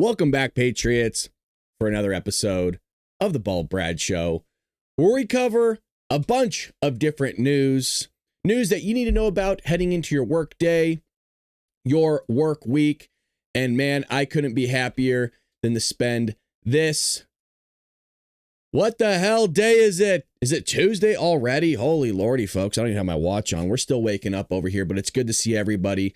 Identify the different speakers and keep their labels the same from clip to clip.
Speaker 1: Welcome back, Patriots, for another episode of the Bald Brad Show, where we cover a bunch of different news that you need to know about heading into your work day, your work week. And man, I couldn't be happier than to spend this. What the hell day is it? Is it Tuesday already? Holy lordy, folks. I don't even have my watch on. We're still waking up over here, but it's good to see everybody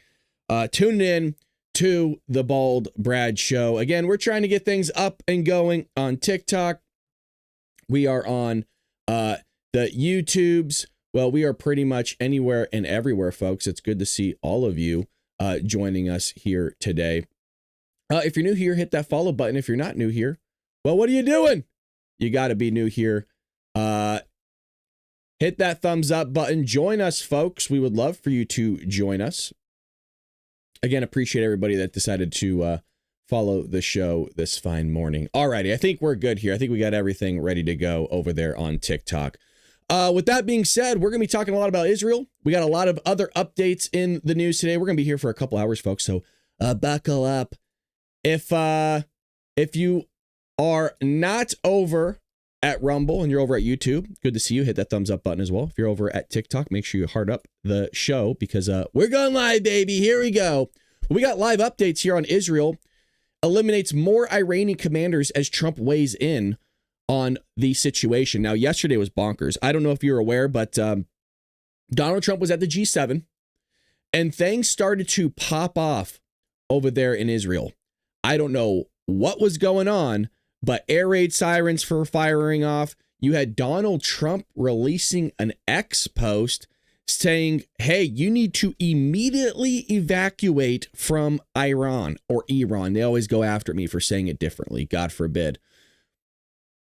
Speaker 1: tuning in to the Bald Brad Show. Again, we're trying to get things up and going on TikTok. We are on the YouTubes. Well, we are pretty much anywhere and everywhere, folks. It's good to see all of you joining us here today. If you're new here, hit that follow button. If you're not new here, well, what are you doing? You got to be new here. Hit that thumbs up button. Join us, folks. We would love for you to join us. Again, appreciate everybody that decided to follow the show this fine morning. Alrighty, I think we're good here. I think we got everything ready to go over there on TikTok. With that being said, we're going to be talking a lot about Israel. We got a lot of other updates in the news today. We're going to be here for a couple hours, folks, so buckle up. If you are not over at Rumble and you're over at YouTube, good to see you. Hit that thumbs up button as well. If you're over at TikTok, make sure you heart up the show because we're going live, baby. Here we go. We got live updates here on Israel. Eliminates more Iranian commanders as Trump weighs in on the situation. Now, yesterday was bonkers. I don't know if you're aware, but Donald Trump was at the G7 and things started to pop off over there in Israel. I don't know what was going on, but air raid sirens were firing off. You had Donald Trump releasing an X post saying, hey, you need to immediately evacuate from Iran or Iran. They always go after me for saying it differently. God forbid.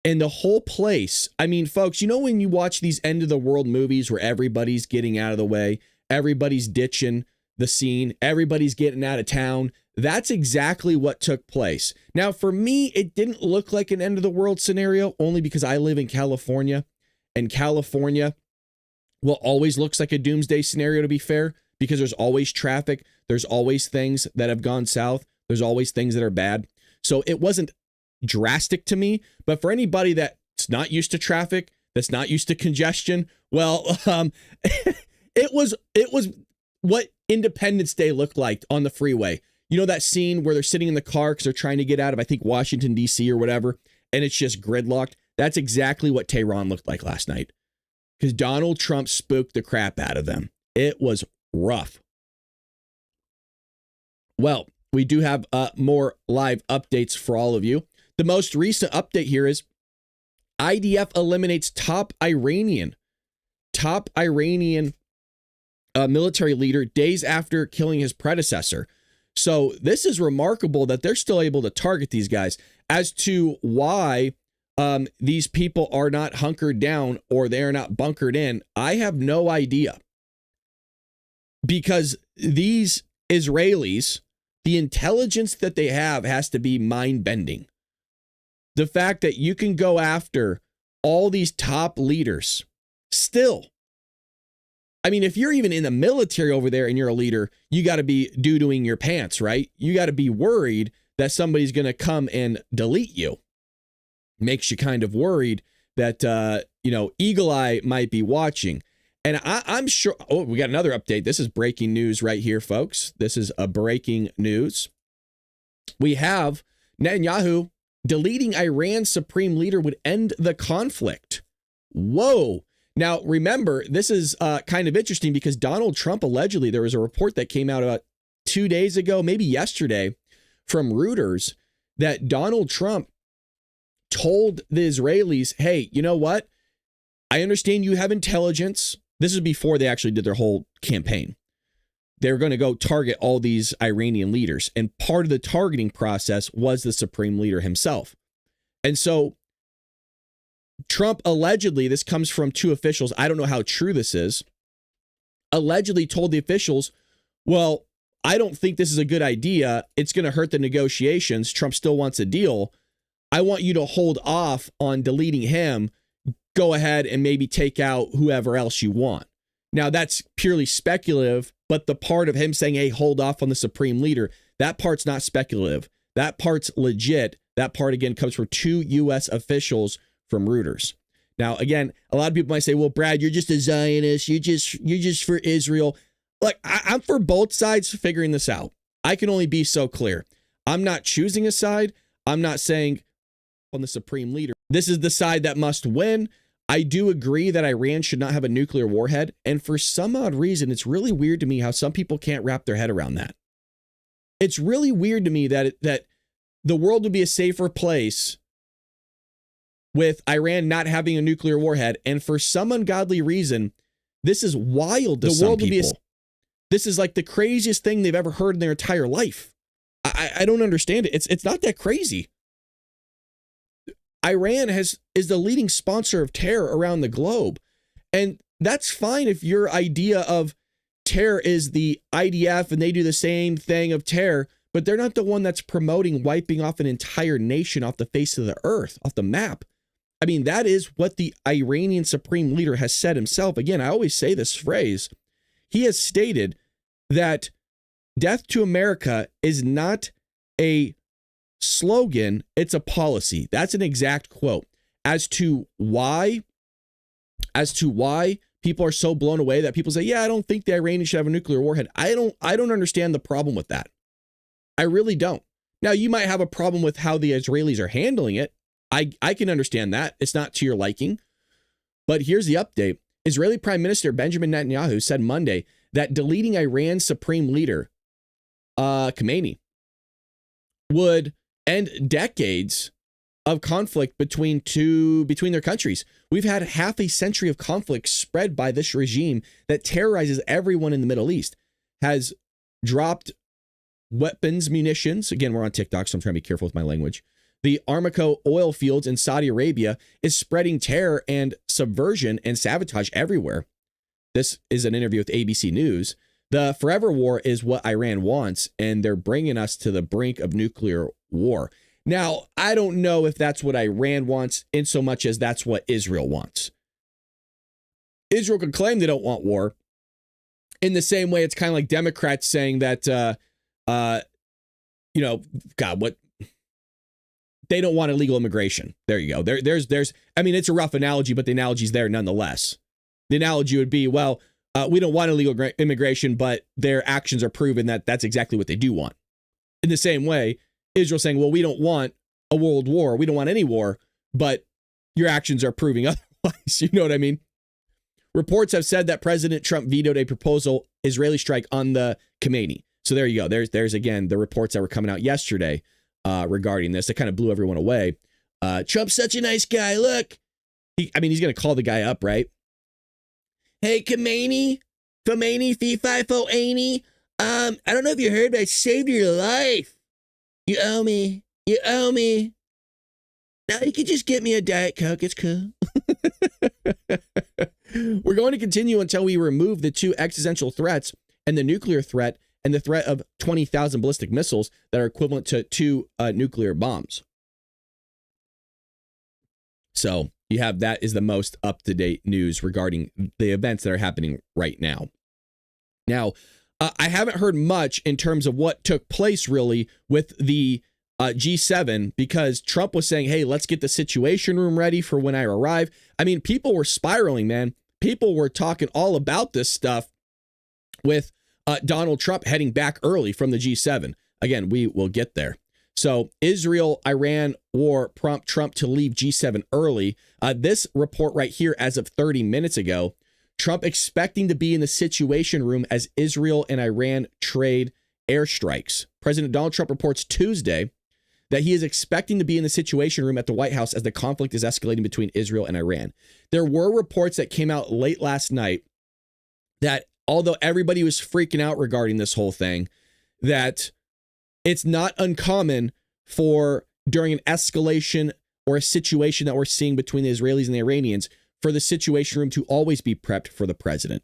Speaker 1: And the whole place, I mean, folks, you know when you watch these end of the world movies where everybody's getting out of the way, everybody's ditching the scene, everybody's getting out of town? That's exactly what took place. Now, for me, it didn't look like an end of the world scenario, only because I live in California, and California, well, always looks like a doomsday scenario, to be fair, because there's always traffic. There's always things that have gone south. There's always things that are bad. So it wasn't drastic to me, but for anybody that's not used to traffic, that's not used to congestion, well, it was what Independence Day looked like on the freeway. You know that scene where they're sitting in the car because they're trying to get out of, I think, Washington, D.C. or whatever, and it's just gridlocked? That's exactly what Tehran looked like last night because Donald Trump spooked the crap out of them. It was rough. Well, we do have more live updates for all of you. The most recent update here is IDF eliminates top Iranian military leader days after killing his predecessor. So this is remarkable that they're still able to target these guys. As to why these people are not hunkered down or they are not bunkered in, I have no idea. Because these Israelis, the intelligence that they have has to be mind-bending. The fact that you can go after all these top leaders still. I mean, if you're even in the military over there and you're a leader, you got to be doo-dooing your pants, right? You got to be worried that somebody's going to come and delete you. Makes you kind of worried that, Eagle Eye might be watching. And I'm sure, we got another update. This is breaking news right here, folks. This is a breaking news. We have Netanyahu deleting Iran's supreme leader would end the conflict. Whoa. Now, remember, this is kind of interesting because Donald Trump allegedly, there was a report that came out about 2 days ago, maybe yesterday, from Reuters, that Donald Trump told the Israelis, hey, you know what? I understand you have intelligence. This is before they actually did their whole campaign. They're going to go target all these Iranian leaders. And part of the targeting process was the supreme leader himself. And so Trump allegedly, this comes from two officials, I don't know how true this is, allegedly told the officials, well, I don't think this is a good idea. It's going to hurt the negotiations. Trump still wants a deal. I want you to hold off on deleting him. Go ahead and maybe take out whoever else you want. Now, that's purely speculative, but the part of him saying, hey, hold off on the supreme leader, that part's not speculative. That part's legit. That part, again, comes from 2 U.S. officials from Reuters. Now, again, a lot of people might say, well, Brad, you're just a Zionist. You're just for Israel. Look, I'm for both sides figuring this out. I can only be so clear. I'm not choosing a side. I'm not saying on the supreme leader, this is the side that must win. I do agree that Iran should not have a nuclear warhead. And for some odd reason, it's really weird to me how some people can't wrap their head around that. It's really weird to me that the world would be a safer place with Iran not having a nuclear warhead. And for some ungodly reason, this is wild to some people. This is like the craziest thing they've ever heard in their entire life. I don't understand it. It's not that crazy. Iran is the leading sponsor of terror around the globe. And that's fine if your idea of terror is the IDF and they do the same thing of terror, but they're not the one that's promoting wiping off an entire nation off the face of the earth, off the map. I mean, that is what the Iranian supreme leader has said himself. Again, I always say this phrase. He has stated that death to America is not a slogan, it's a policy. That's an exact quote. As to why people are so blown away that people say, yeah, I don't think the Iranians should have a nuclear warhead. I don't understand the problem with that. I really don't. Now, you might have a problem with how the Israelis are handling it. I can understand that. It's not to your liking. But here's the update. Israeli Prime Minister Benjamin Netanyahu said Monday that deleting Iran's supreme leader, Khamenei, would end decades of conflict between their countries. We've had half a century of conflict spread by this regime that terrorizes everyone in the Middle East, has dropped weapons, munitions. Again, we're on TikTok, so I'm trying to be careful with my language. The Aramco oil fields in Saudi Arabia is spreading terror and subversion and sabotage everywhere. This is an interview with ABC News. The forever war is what Iran wants, and they're bringing us to the brink of nuclear war. Now, I don't know if that's what Iran wants in so much as that's what Israel wants. Israel can claim they don't want war. In the same way, it's kind of like Democrats saying that, they don't want illegal immigration. There you go. There's. I mean, it's a rough analogy, but the analogy's there nonetheless. The analogy would be, well, we don't want illegal immigration, but their actions are proven that that's exactly what they do want. In the same way, Israel saying, well, we don't want a world war. We don't want any war, but your actions are proving otherwise. You know what I mean? Reports have said that President Trump vetoed a proposal Israeli strike on the Khamenei. So there you go. There's again, the reports that were coming out yesterday regarding this. That kind of blew everyone away. Trump's such a nice guy. Look, he's going to call the guy up, right? Hey, Khamenei, fee fi fo ainey. I don't know if you heard, but I saved your life. You owe me. Now you can just get me a Diet Coke. It's cool. We're going to continue until we remove the 2 existential threats and the nuclear threat and the threat of 20,000 ballistic missiles that are equivalent to 2 nuclear bombs. So you have that is the most up-to-date news regarding the events that are happening right now. Now, I haven't heard much in terms of what took place really with the G7 because Trump was saying, hey, let's get the situation room ready for when I arrive. I mean, people were spiraling, man. People were talking all about this stuff with Donald Trump heading back early from the G7. Again, we will get there. So Israel-Iran war prompt Trump to leave G7 early. This report right here as of 30 minutes ago, Trump expecting to be in the situation room as Israel and Iran trade airstrikes. President Donald Trump reports Tuesday that he is expecting to be in the situation room at the White House as the conflict is escalating between Israel and Iran. There were reports that came out late last night that although everybody was freaking out regarding this whole thing, that it's not uncommon for during an escalation or a situation that we're seeing between the Israelis and the Iranians for the situation room to always be prepped for the president.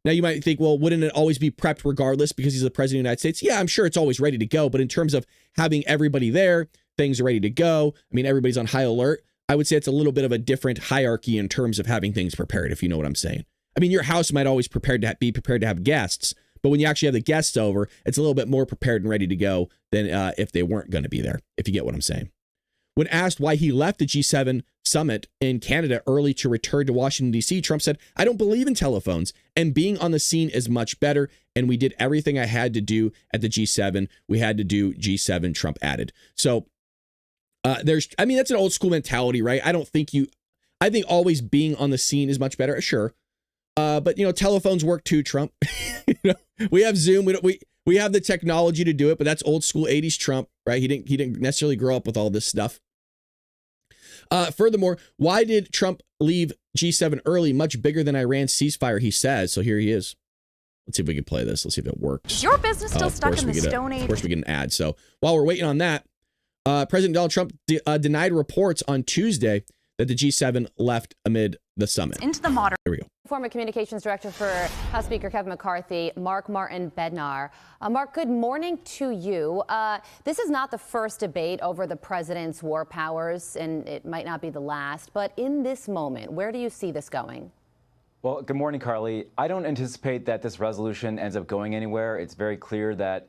Speaker 1: Now, you might think, well, wouldn't it always be prepped regardless because he's the president of the United States? Yeah, I'm sure it's always ready to go. But in terms of having everybody there, things are ready to go. I mean, everybody's on high alert. I would say it's a little bit of a different hierarchy in terms of having things prepared, if you know what I'm saying. I mean, your house might always be prepared to have guests, But when you actually have the guests over, it's a little bit more prepared and ready to go than if they weren't going to be there, if you get what I'm saying. When asked why he left the G7 summit in Canada early to return to Washington, D.C., Trump said, "I don't believe in telephones, and being on the scene is much better, and we did everything I had to do at the G7. We had to do G7," Trump added. So that's an old school mentality, right? I think always being on the scene is much better, sure. But telephones work too, Trump. We have Zoom. We have the technology to do it, but that's old school 80s Trump, right? He didn't necessarily grow up with all this stuff. Furthermore, why did Trump leave G7 early? Much bigger than Iran's ceasefire, he says. So here he is. Let's see if we can play this. Let's see if it works.
Speaker 2: Your business still stuck in the Stone Age.
Speaker 1: Of course, we get an ad. So while we're waiting on that, President Donald Trump denied reports on Tuesday that the G7 left amid the summit.
Speaker 2: Into the modern.
Speaker 1: Here we go.
Speaker 3: Former Communications Director for House Speaker Kevin McCarthy, Mark Martin Bednar. Mark, good morning to you. This is not the first debate over the president's war powers, and it might not be the last. But in this moment, where do you see this going?
Speaker 4: Well, good morning, Carly. I don't anticipate that this resolution ends up going anywhere. It's very clear that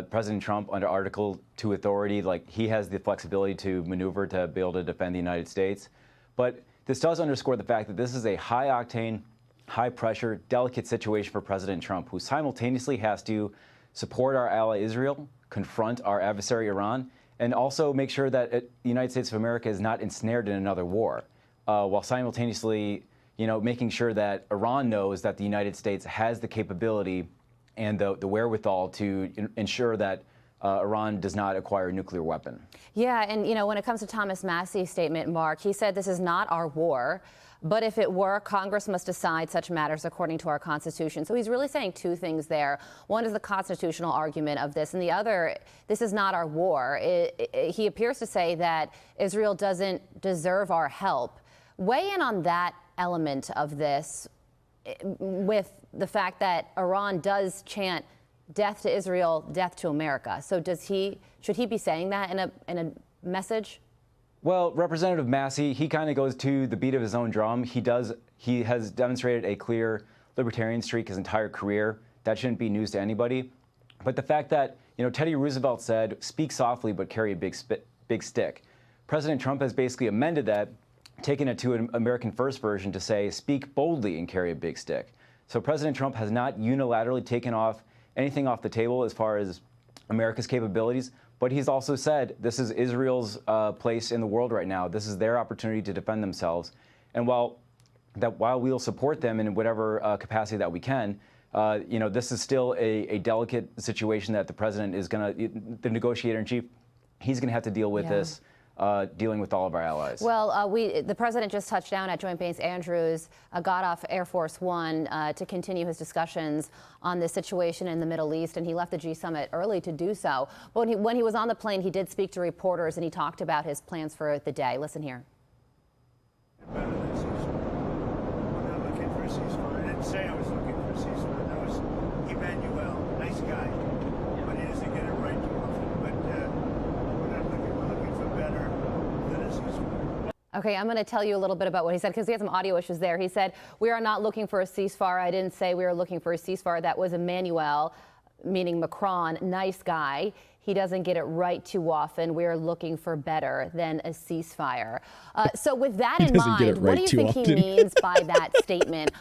Speaker 4: President Trump, under Article 2 authority, he has the flexibility to maneuver to be able to defend the United States. But this does underscore the fact that this is a high-octane, high-pressure, delicate situation for President Trump, who simultaneously has to support our ally Israel, confront our adversary Iran, and also make sure that the United States of America is not ensnared in another war, while simultaneously, making sure that Iran knows that the United States has the capability and the wherewithal to ensure that Iran does not acquire a nuclear weapon.
Speaker 3: Yeah, and when it comes to Thomas Massey's statement, Mark, he said this is not our war, but if it were, Congress must decide such matters according to our Constitution. So he's really saying two things there. One is the constitutional argument of this, and the other, this is not our war. He appears to say that Israel doesn't deserve our help. Weigh in on that element of this, with the fact that Iran does chant death to Israel, death to America. So should he be saying that in a message?
Speaker 4: Well, Representative Massey, he kind of goes to the beat of his own drum. He has demonstrated a clear libertarian streak his entire career. That shouldn't be news to anybody. But the fact that, Teddy Roosevelt said, "Speak softly, but carry a big stick." President Trump has basically amended that, taken it to an American First version to say, "Speak boldly and carry a big stick." So President Trump has not unilaterally taken anything off the table as far as America's capabilities, but he's also said this is Israel's place in the world right now. This is their opportunity to defend themselves. And while we'll support them in whatever capacity that we can, this is still a delicate situation that the president is the negotiator in chief, he's going to have to deal with this. Dealing with all of our allies.
Speaker 3: Well, the president just touched down at Joint Base Andrews, got off Air Force One to continue his discussions on this situation in the Middle East, and he left the G Summit early to do so. But when he was on the plane, he did speak to reporters, and he talked about his plans for the day. Listen here.
Speaker 5: We're not looking for a ceasefire. I didn't say I was looking for a ceasefire. That was Emmanuel, nice guy, but he doesn't get it right too often. But we're looking for better than a ceasefire.
Speaker 3: Okay, I'm going to tell you a little bit about what he said, because he had some audio issues there. He said, "We are not looking for a ceasefire. I didn't say we were looking for a ceasefire. That was Emmanuel," meaning Macron, nice guy. He doesn't get it right too often. We're looking for better than a ceasefire. So with that in mind, what do you think he means by that statement?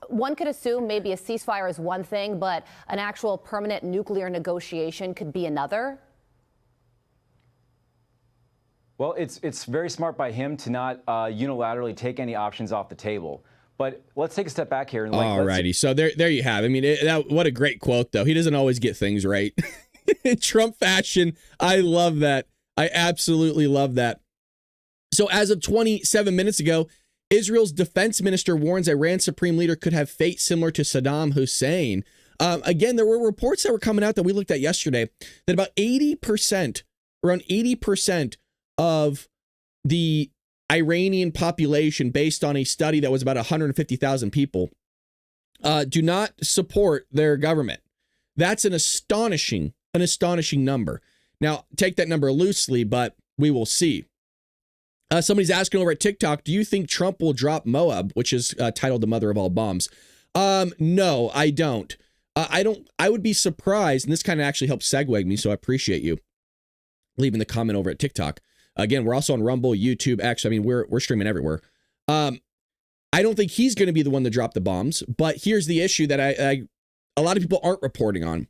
Speaker 3: One could assume maybe a ceasefire is one thing, but an actual permanent nuclear negotiation could be another.
Speaker 4: Well, it's very smart by him to not unilaterally take any options off the table. But let's take a step back here. And
Speaker 1: all righty. So there you have. I mean, what a great quote, though. He doesn't always get things right. In Trump fashion. I love that. I absolutely love that. So as of 27 minutes ago, Israel's defense minister warns Iran's supreme leader could have fate similar to Saddam Hussein. Again, there were reports that were coming out that we looked at yesterday that about 80%, around 80% of the Iranian population, based on a study that was about 150,000 people, do not support their government. That's an astonishing number. Now, take that number loosely, but we will see. Somebody's asking over at TikTok, do you think Trump will drop Moab, which is titled the mother of all bombs? No, I don't. I would be surprised, and this kind of actually helps segue me, so I appreciate you leaving the comment over at TikTok. Again, we're also on Rumble, YouTube, X. I mean, we're streaming everywhere. I don't think he's going to be the one to drop the bombs, but here's the issue that a lot of people aren't reporting on.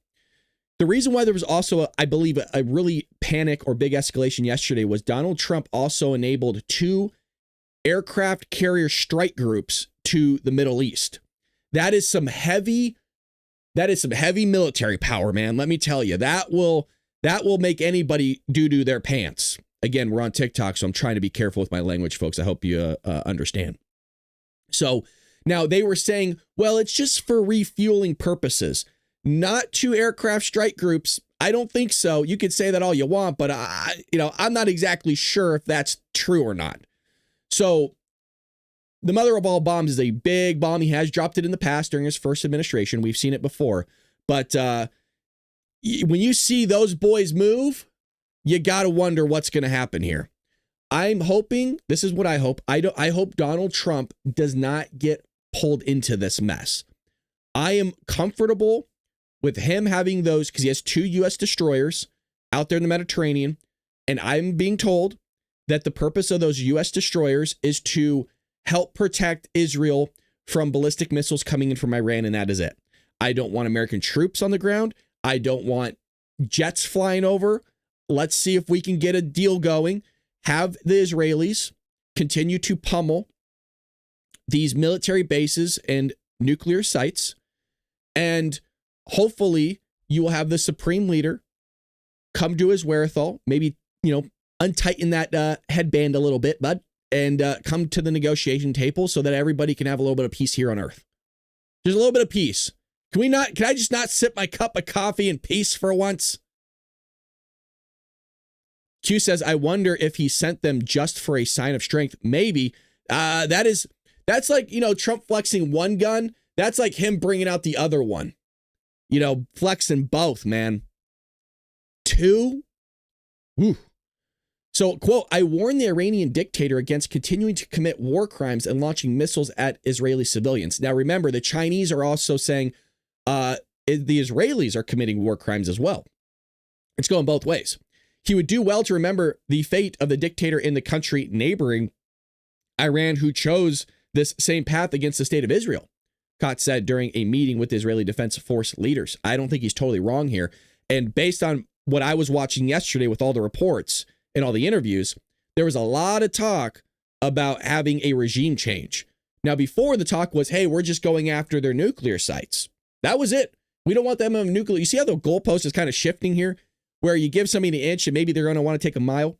Speaker 1: The reason why there was also, I believe, a really panic or big escalation yesterday was Donald Trump also enabled 2 aircraft carrier strike groups to the Middle East. That is some heavy military power, man. Let me tell you, that will make anybody doo-doo their pants. Again, we're on TikTok, so I'm trying to be careful with my language, folks. I hope you understand. So now they were saying, well, it's just for refueling purposes, not 2 aircraft strike groups. I don't think so. You could say that all you want, but I'm not exactly sure if that's true or not. So the mother of all bombs is a big bomb. He has dropped it in the past during his first administration. We've seen it before. But when you see those boys move, you got to wonder what's going to happen here. I'm hoping, this is what I hope. I hope Donald Trump does not get pulled into this mess. I am comfortable with him having those because he has 2 U.S. destroyers out there in the Mediterranean. And I'm being told that the purpose of those U.S. destroyers is to help protect Israel from ballistic missiles coming in from Iran. And that is it. I don't want American troops on the ground. I don't want jets flying over. Let's see if we can get a deal going. Have the Israelis continue to pummel these military bases and nuclear sites. And hopefully you will have the supreme leader come to his wherewithal, maybe, untighten that headband a little bit, bud, and come to the negotiation table so that everybody can have a little bit of peace here on earth. Just a little bit of peace. Can I just not sip my cup of coffee in peace for once? Q says, I wonder if he sent them just for a sign of strength. Maybe. That's like, Trump flexing one gun. That's like him bringing out the other one. Flexing both, man. 2? Woo. So, quote, I warn the Iranian dictator against continuing to commit war crimes and launching missiles at Israeli civilians. Now, remember, the Chinese are also saying the Israelis are committing war crimes as well. It's going both ways. He would do well to remember the fate of the dictator in the country neighboring Iran who chose this same path against the state of Israel, Kotz said during a meeting with Israeli Defense Force leaders. I don't think he's totally wrong here. And based on what I was watching yesterday with all the reports and all the interviews, there was a lot of talk about having a regime change. Now, before the talk was, hey, we're just going after their nuclear sites. That was it. We don't want them on nuclear. You see how the goalpost is kind of shifting here, where you give somebody an inch and maybe they're going to want to take a mile.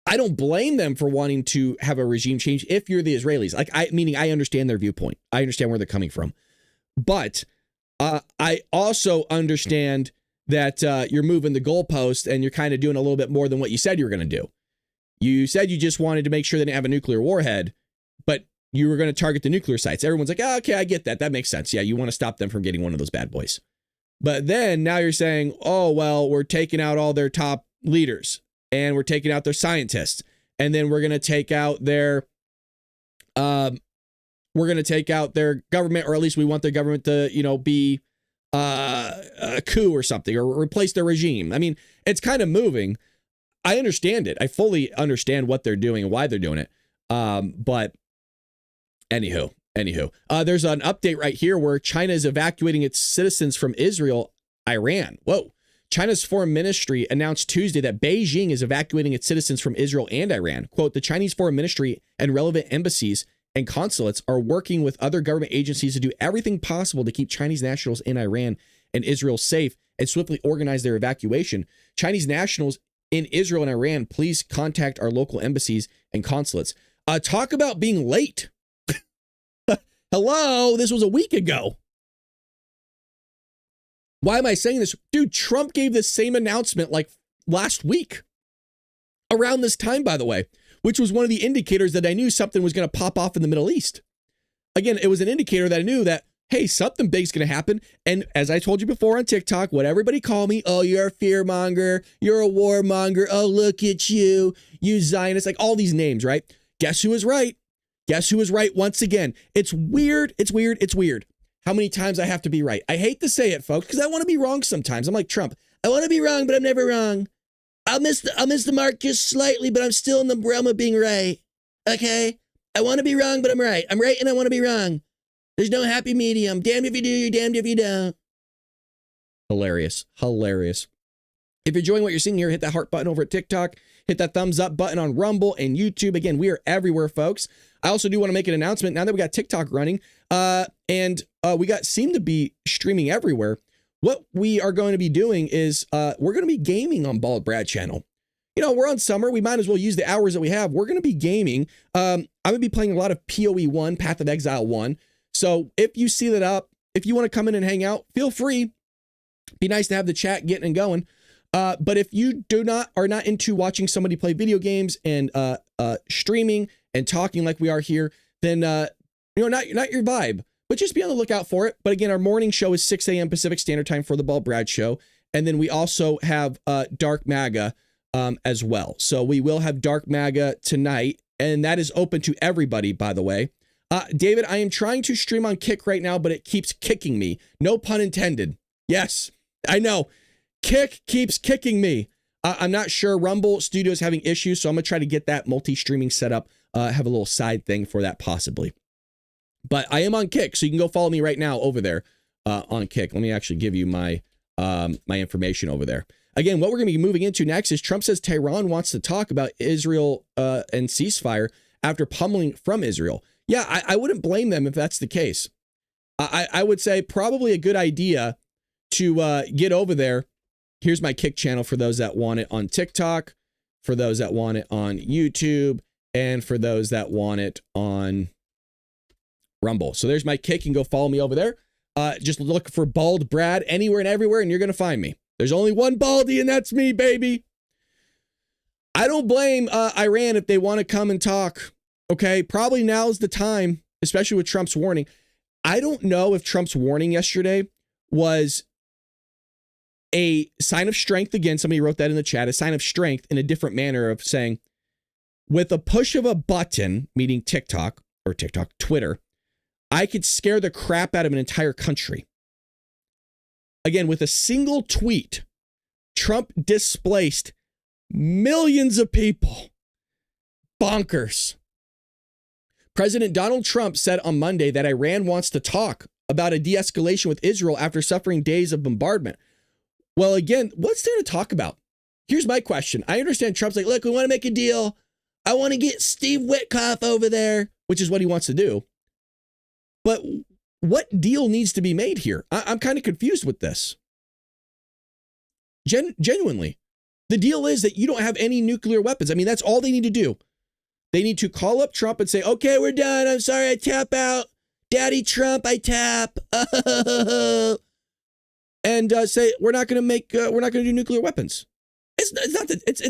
Speaker 1: I don't blame them for wanting to have a regime change if you're the Israelis. Meaning I understand their viewpoint. I understand where they're coming from. But I also understand that you're moving the goalpost and you're kind of doing a little bit more than what you said you were going to do. You said you just wanted to make sure they didn't have a nuclear warhead, but you were going to target the nuclear sites. Everyone's like, oh, okay, I get that. That makes sense. Yeah, you want to stop them from getting one of those bad boys. But then now you're saying, oh, well, we're taking out all their top leaders and we're taking out their scientists. And then we're going to take out their government, or at least we want their government to, be a coup or something, or replace their regime. I mean, it's kind of moving. I understand it. I fully understand what they're doing and why they're doing it. But anywho, there's an update right here where China is evacuating its citizens from Israel, Iran. Whoa. China's foreign ministry announced Tuesday that Beijing is evacuating its citizens from Israel and Iran. Quote, the Chinese foreign ministry and relevant embassies and consulates are working with other government agencies to do everything possible to keep Chinese nationals in Iran and Israel safe and swiftly organize their evacuation. Chinese nationals in Israel and Iran, please contact our local embassies and consulates. Talk about being late. Hello, this was a week ago. Why am I saying this? Dude, Trump gave this same announcement like last week. Around this time, by the way, which was one of the indicators that I knew something was going to pop off in the Middle East. Again, it was an indicator that I knew that, hey, something big's going to happen. And as I told you before on TikTok, what everybody call me, oh, you're a fear monger, you're a warmonger, oh, look at you, you Zionist, like all these names, right? Guess who was right? Guess who was right once again? It's weird. how many times I have to be right. I hate to say it, folks, because I want to be wrong sometimes. I'm like Trump. I want to be wrong, but I'm never wrong. I'll miss the mark just slightly, but I'm still in the realm of being right. Okay? I want to be wrong, but I'm right. I'm right and I want to be wrong. There's no happy medium. Damned if you do, you're damned if you don't. Hilarious. Hilarious. If you're enjoying what you're seeing here, hit that heart button over at TikTok. Hit that thumbs up button on Rumble and YouTube. Again, we are everywhere, folks. I also do want to make an announcement now that we got TikTok running and we seem to be streaming everywhere. What we are going to be doing is we're going to be gaming on Bald Brad channel. You know, we're on summer. We might as well use the hours that we have. We're going to be gaming. I'm going to be playing a lot of PoE 1, Path of Exile 1. So if you see that up, if you want to come in and hang out, feel free. Be nice to have the chat getting and going. But if you are not into watching somebody play video games and streaming and talking like we are here, then not your vibe. But just be on the lookout for it. But again, our morning show is 6 a.m. Pacific Standard Time for the Bald Brad Show, and then we also have Dark MAGA as well. So we will have Dark MAGA tonight, and that is open to everybody, by the way. David, I am trying to stream on Kick right now, but it keeps kicking me. No pun intended. Yes, I know. Kick keeps kicking me. I'm not sure. Rumble Studio is having issues, so I'm going to try to get that multi-streaming set up. Have a little side thing for that possibly. But I am on Kick, so you can go follow me right now over there on Kick. Let me actually give you my my information over there. Again, what we're going to be moving into next is Trump says Tehran wants to talk about Israel and ceasefire after pummeling from Israel. Yeah, I wouldn't blame them if that's the case. I would say probably a good idea to get over there. Here's my Kick channel for those that want it on TikTok, for those that want it on YouTube, and for those that want it on Rumble. So there's my Kick. You can go follow me over there. Just look for Bald Brad anywhere and everywhere, and you're going to find me. There's only one Baldy, and that's me, baby. I don't blame Iran if they want to come and talk. Okay, probably now's the time, especially with Trump's warning. I don't know if Trump's warning yesterday was a sign of strength. Again, somebody wrote that in the chat, a sign of strength in a different manner of saying, with a push of a button, meaning TikTok or Twitter, I could scare the crap out of an entire country. Again, with a single tweet, Trump displaced millions of people. Bonkers. President Donald Trump said on Monday that Iran wants to talk about a de-escalation with Israel after suffering days of bombardment. Well, again, what's there to talk about? Here's my question. I understand Trump's like, look, we want to make a deal. I want to get Steve Witkoff over there, which is what he wants to do. But what deal needs to be made here? I'm kind of confused with this. Genuinely. The deal is that you don't have any nuclear weapons. I mean, that's all they need to do. They need to call up Trump and say, okay, we're done. I'm sorry, I tap out. Daddy Trump, I tap. And say, we're not going to do nuclear weapons. It's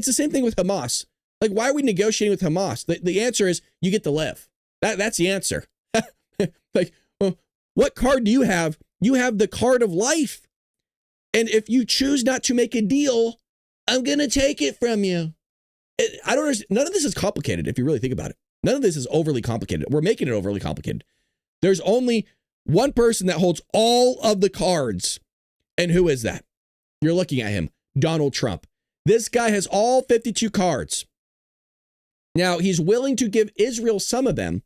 Speaker 1: the same thing with Hamas. Like, why are we negotiating with Hamas? The answer is you get to live. That's the answer. Like, well, what card do you have? You have the card of life. And if you choose not to make a deal, I'm going to take it from you. I don't understand. None of this is complicated if you really think about it. None of this is overly complicated. We're making it overly complicated. There's only one person that holds all of the cards. And who is that? You're looking at him, Donald Trump. This guy has all 52 cards. Now, he's willing to give Israel some of them.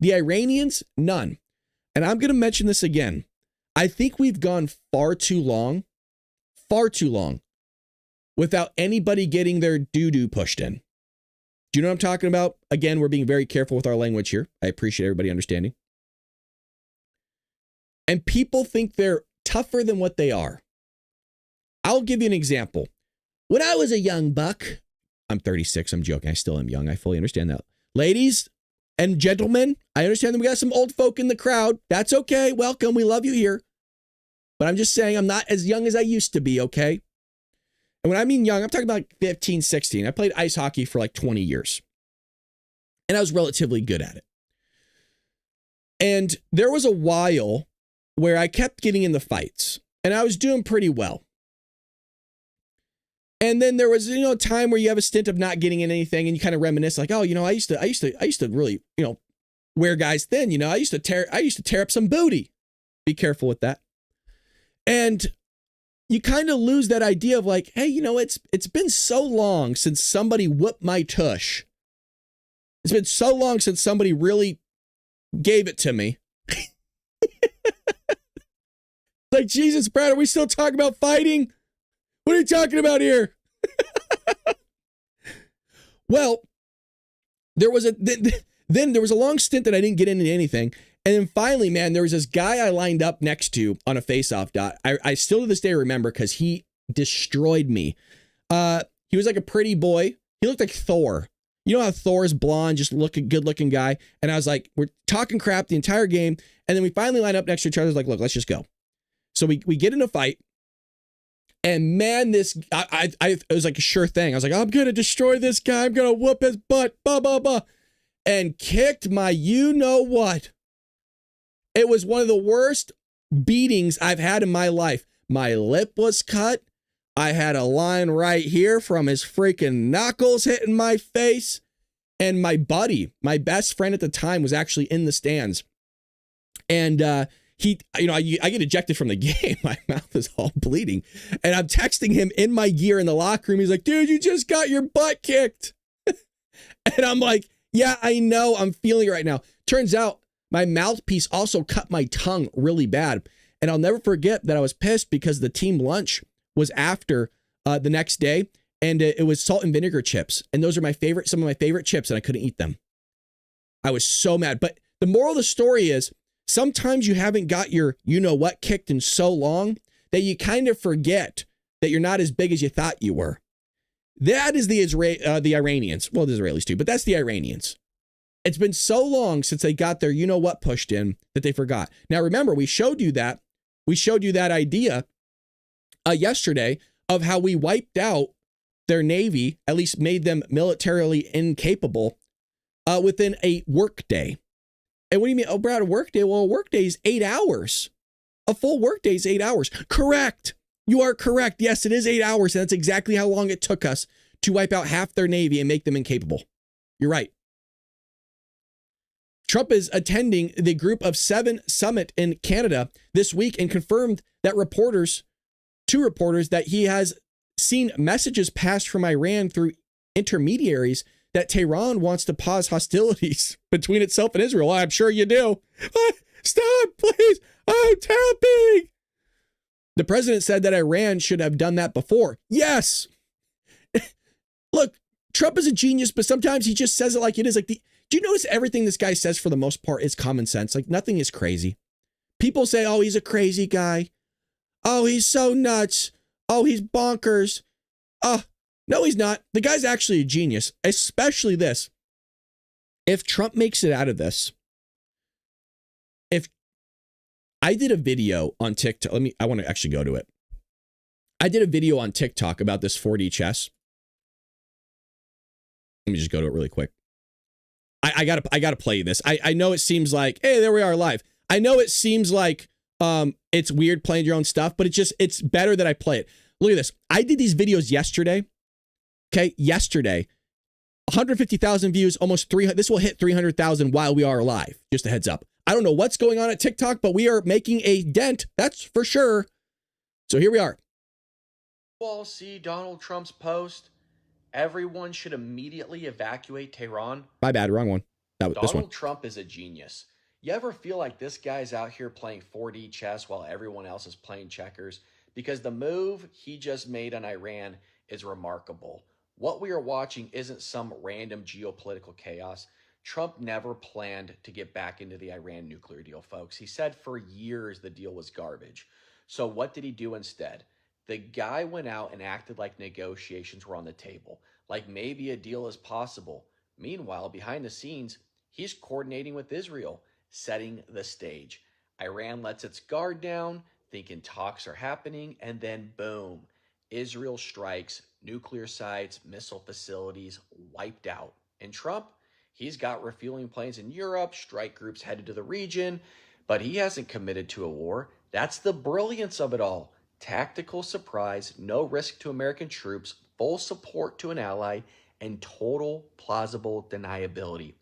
Speaker 1: The Iranians, none. And I'm going to mention this again. I think we've gone far too long, without anybody getting their doo-doo pushed in. Do you know what I'm talking about? Again, we're being very careful with our language here. I appreciate everybody understanding. And people think they're tougher than what they are. I'll give you an example. When I was a young buck, I'm 36, I'm joking, I still am young, I fully understand that. Ladies and gentlemen, I understand that we got some old folk in the crowd. That's okay, welcome, we love you here. But I'm just saying I'm not as young as I used to be, okay? And when I mean young, I'm talking about like 15, 16. I played ice hockey for like 20 years. And I was relatively good at it. And there was a while where I kept getting in the fights. And I was doing pretty well. And then there was, a time where you have a stint of not getting in anything and you kind of reminisce like, oh, I used to really, wear guys thin, I used to tear up some booty Be careful with that. And you kind of lose that idea of like, hey, you know, it's been so long since somebody whooped my tush. It's been so long since somebody really gave it to me. Like, Jesus, Brad, are we still talking about fighting? What are you talking about here? Well, there was then there was a long stint that I didn't get into anything. And then finally, man, there was this guy I lined up next to on a face-off dot. I still to this day remember because he destroyed me. He was like a pretty boy. He looked like Thor. You know how Thor's blonde, just good looking guy. And I was like, we're talking crap the entire game. And then we finally line up next to each other. I was like, look, let's just go. So we get in a fight. And man, it was like a sure thing. I was like, I'm going to destroy this guy. I'm going to whoop his butt. Blah, blah, blah. And kicked my you-know-what. It was one of the worst beatings I've had in my life. My lip was cut. I had a line right here from his freaking knuckles hitting my face. And my buddy, my best friend at the time, was actually in the stands. And I get ejected from the game. My mouth is all bleeding. And I'm texting him in my gear in the locker room. He's like, dude, you just got your butt kicked. And I'm like, yeah, I know. I'm feeling it right now. Turns out my mouthpiece also cut my tongue really bad. And I'll never forget that I was pissed because the team lunch was after the next day. And it was salt and vinegar chips. And those are some of my favorite chips, and I couldn't eat them. I was so mad. But the moral of the story is sometimes you haven't got your you-know-what kicked in so long that you kind of forget that you're not as big as you thought you were. That is the Iranians. Well, the Israelis too, but that's the Iranians. It's been so long since they got their you-know-what pushed in that they forgot. Now, remember, we showed you that idea yesterday of how we wiped out their Navy, at least made them militarily incapable within a workday. And what do you mean? Oh, Brad, a workday? Well, a workday is 8 hours. A full workday is 8 hours. Correct. You are correct. Yes, it is 8 hours. And that's exactly how long it took us to wipe out half their Navy and make them incapable. You're right. Trump is attending the Group of 7 summit in Canada this week and confirmed that two reporters, that he has seen messages passed from Iran through intermediaries that Tehran wants to pause hostilities between itself and Israel. Well, I'm sure you do. Stop, please. I'm tapping. The president said that Iran should have done that before. Yes. Look, Trump is a genius, but sometimes he just says it like it is. Like, do you notice everything this guy says for the most part is common sense? Like, nothing is crazy. People say, oh, he's a crazy guy. Oh, he's so nuts. Oh, he's bonkers. No, he's not. The guy's actually a genius, especially this. If Trump makes it out of this, if I did a video on TikTok, I want to actually go to it. I did a video on TikTok about this 4D chess. Let me just go to it really quick. I gotta play this. I know it seems like, hey, there we are live. I know it seems like it's weird playing your own stuff, but it's better that I play it. Look at this. I did these videos yesterday. Okay, yesterday. 150,000 views, almost 300. This will hit 300,000 while we are live. Just a heads up. I don't know what's going on at TikTok, but we are making a dent. That's for sure. So here we are.
Speaker 6: You all see Donald Trump's post. Everyone should immediately evacuate Tehran.
Speaker 1: My bad, wrong one. This one.
Speaker 6: Donald Trump is a genius. You ever feel like this guy's out here playing 4D chess while everyone else is playing checkers? Because the move he just made on Iran is remarkable. What we are watching isn't some random geopolitical chaos. Trump never planned to get back into the Iran nuclear deal, folks. He said for years the deal was garbage. So what did he do instead? The guy went out and acted like negotiations were on the table, like maybe a deal is possible. Meanwhile, behind the scenes, he's coordinating with Israel, setting the stage. Iran lets its guard down, thinking talks are happening, and then boom, Israel strikes, nuclear sites, missile facilities wiped out. And Trump, he's got refueling planes in Europe, strike groups headed to the region, but he hasn't committed to a war. That's the brilliance of it all. Tactical surprise, no risk to American troops, full support to an ally, and total plausible deniability.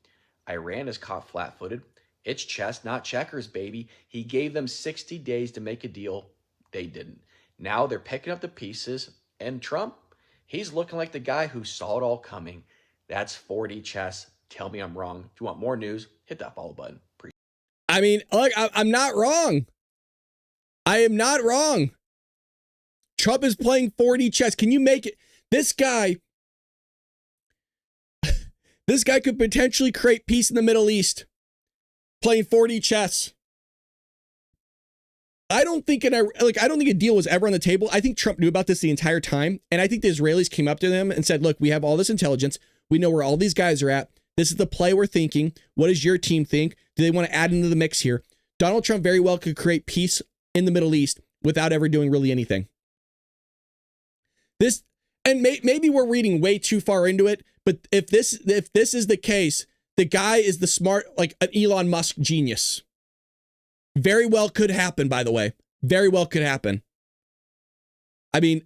Speaker 6: Iran is caught flat-footed. It's chess, not checkers, baby. He gave them 60 days to make a deal. They didn't. Now they're picking up the pieces, and Trump, he's looking like the guy who saw it all coming. That's 4D chess. Tell me I'm wrong. If you want more news, hit that follow button.
Speaker 1: I mean, look, I'm not wrong. I am not wrong. Trump is playing 4D chess. Can you make it? This guy could potentially create peace in the Middle East playing 4D chess. I don't think a deal was ever on the table. I think Trump knew about this the entire time. And I think the Israelis came up to him and said, look, we have all this intelligence. We know where all these guys are at. This is the play we're thinking. What does your team think? Do they want to add into the mix here? Donald Trump very well could create peace in the Middle East without ever doing really anything. Maybe we're reading way too far into it, but if this is the case, the guy is the smart, like an Elon Musk genius. Very well could happen, by the way. Very well could happen. I mean,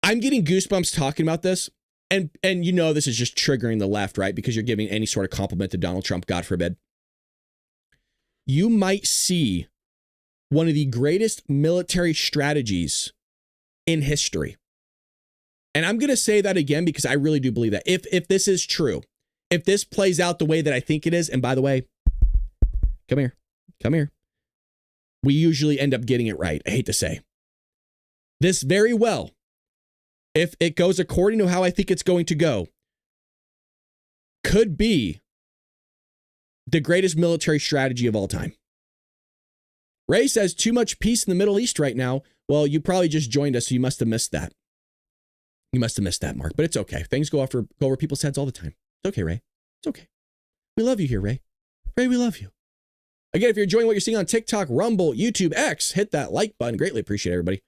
Speaker 1: I'm getting goosebumps talking about this. And you know this is just triggering the left, right? Because you're giving any sort of compliment to Donald Trump, God forbid. You might see one of the greatest military strategies in history. And I'm going to say that again because I really do believe that. If this is true, if this plays out the way that I think it is, and by the way, come here. We usually end up getting it right. I hate to say. This very well, if it goes according to how I think it's going to go, could be the greatest military strategy of all time. Ray says too much peace in the Middle East right now. Well, you probably just joined us, so you must have missed that. You must have missed that, Mark. But it's okay. Things go over people's heads all the time. It's okay, Ray. It's okay. We love you here, Ray. Ray, we love you. Again, if you're enjoying what you're seeing on TikTok, Rumble, YouTube, X, hit that like button. Greatly appreciate everybody.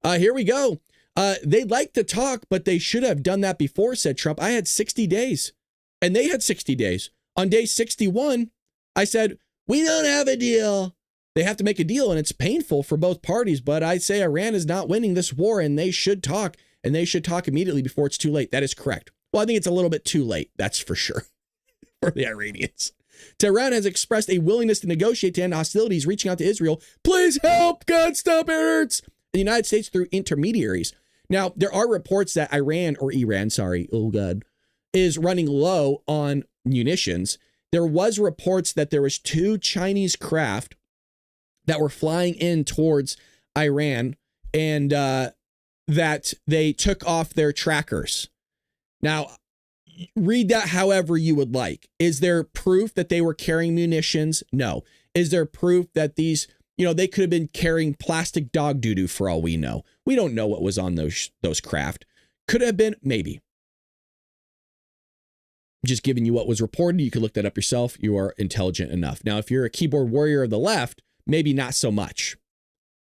Speaker 1: Here we go. They'd like to talk, but they should have done that before, said Trump. I had 60 days, and they had 60 days. On day 61, I said, we don't have a deal. They have to make a deal, and it's painful for both parties, but I say Iran is not winning this war, and they should talk, and they should talk immediately before it's too late. That is correct. Well, I think it's a little bit too late, that's for sure, for the Iranians. Tehran has expressed a willingness to negotiate to end hostilities, reaching out to Israel. Please help, God, stop, it hurts. The United States through intermediaries. Now, there are reports that Iran, is running low on munitions. There was reports that there was 2 Chinese craft that were flying in towards Iran and that they took off their trackers. Now, read that however you would like. Is there proof that they were carrying munitions? No. Is there proof that these, they could have been carrying plastic dog doo-doo for all we know? We don't know what was on those craft. Could have been, maybe. Just giving you what was reported. You can look that up yourself. You are intelligent enough. Now, if you're a keyboard warrior of the left, maybe not so much.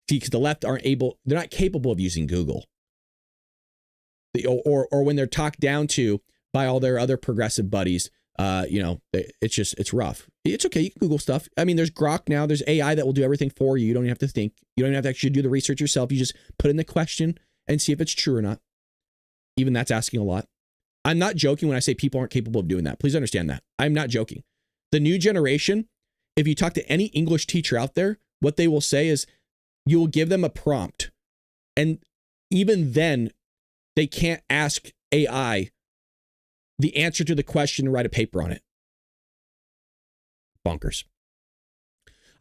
Speaker 1: See, because the left they're not capable of using Google. Or when they're talked down to by all their other progressive buddies, it's rough. It's okay. You can Google stuff. I mean, there's Grok now. There's AI that will do everything for you. You don't even have to think. You don't even have to actually do the research yourself. You just put in the question and see if it's true or not. Even that's asking a lot. I'm not joking when I say people aren't capable of doing that. Please understand that. I'm not joking. The new generation, if you talk to any English teacher out there, what they will say is you will give them a prompt. And even then, they can't ask AI the answer to the question and write a paper on it. Bonkers.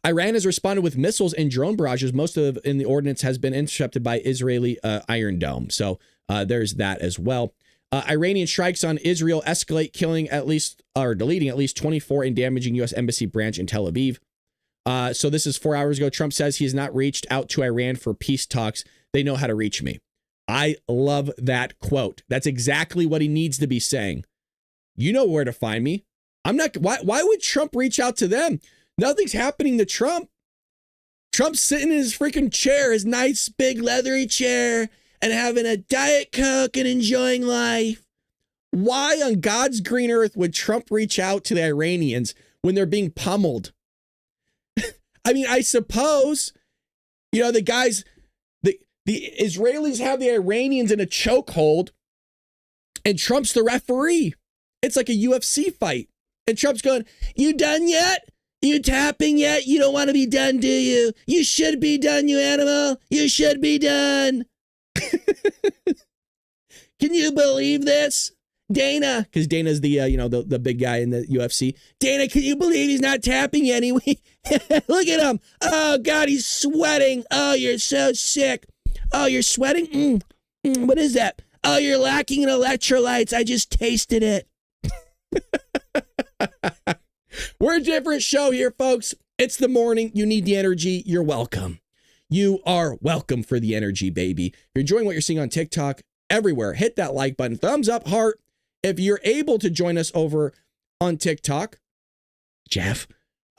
Speaker 1: Iran has responded with missiles and drone barrages. Most of in the ordnance has been intercepted by Israeli Iron Dome. So there's that as well. Iranian strikes on Israel escalate, deleting at least 24 and damaging U.S. Embassy branch in Tel Aviv. So this is 4 hours ago. Trump says he has not reached out to Iran for peace talks. They know how to reach me. I love that quote. That's exactly what he needs to be saying. You know where to find me. I'm not. Why would Trump reach out to them? Nothing's happening to Trump. Trump's sitting in his freaking chair, his nice big leathery chair, and having a Diet Coke and enjoying life. Why on God's green earth would Trump reach out to the Iranians when they're being pummeled? I mean, I suppose, the guys, the Israelis have the Iranians in a chokehold and Trump's the referee. It's like a UFC fight. And Trump's going, you done yet? You tapping yet? You don't want to be done, do you? You should be done, you animal. You should be done. Can you believe this? Dana, because Dana's the, the big guy in the UFC. Dana, can you believe he's not tapping yet? Look at him. Oh, God, he's sweating. Oh, you're so sick. Oh, you're sweating? What is that? Oh, you're lacking in electrolytes. I just tasted it. We're a different show here, folks. It's the morning. You need the energy. You're welcome. You are welcome for the energy, baby. If you're enjoying what you're seeing on TikTok, everywhere, hit that like button. Thumbs up, heart. If you're able to join us over on TikTok, Jeff,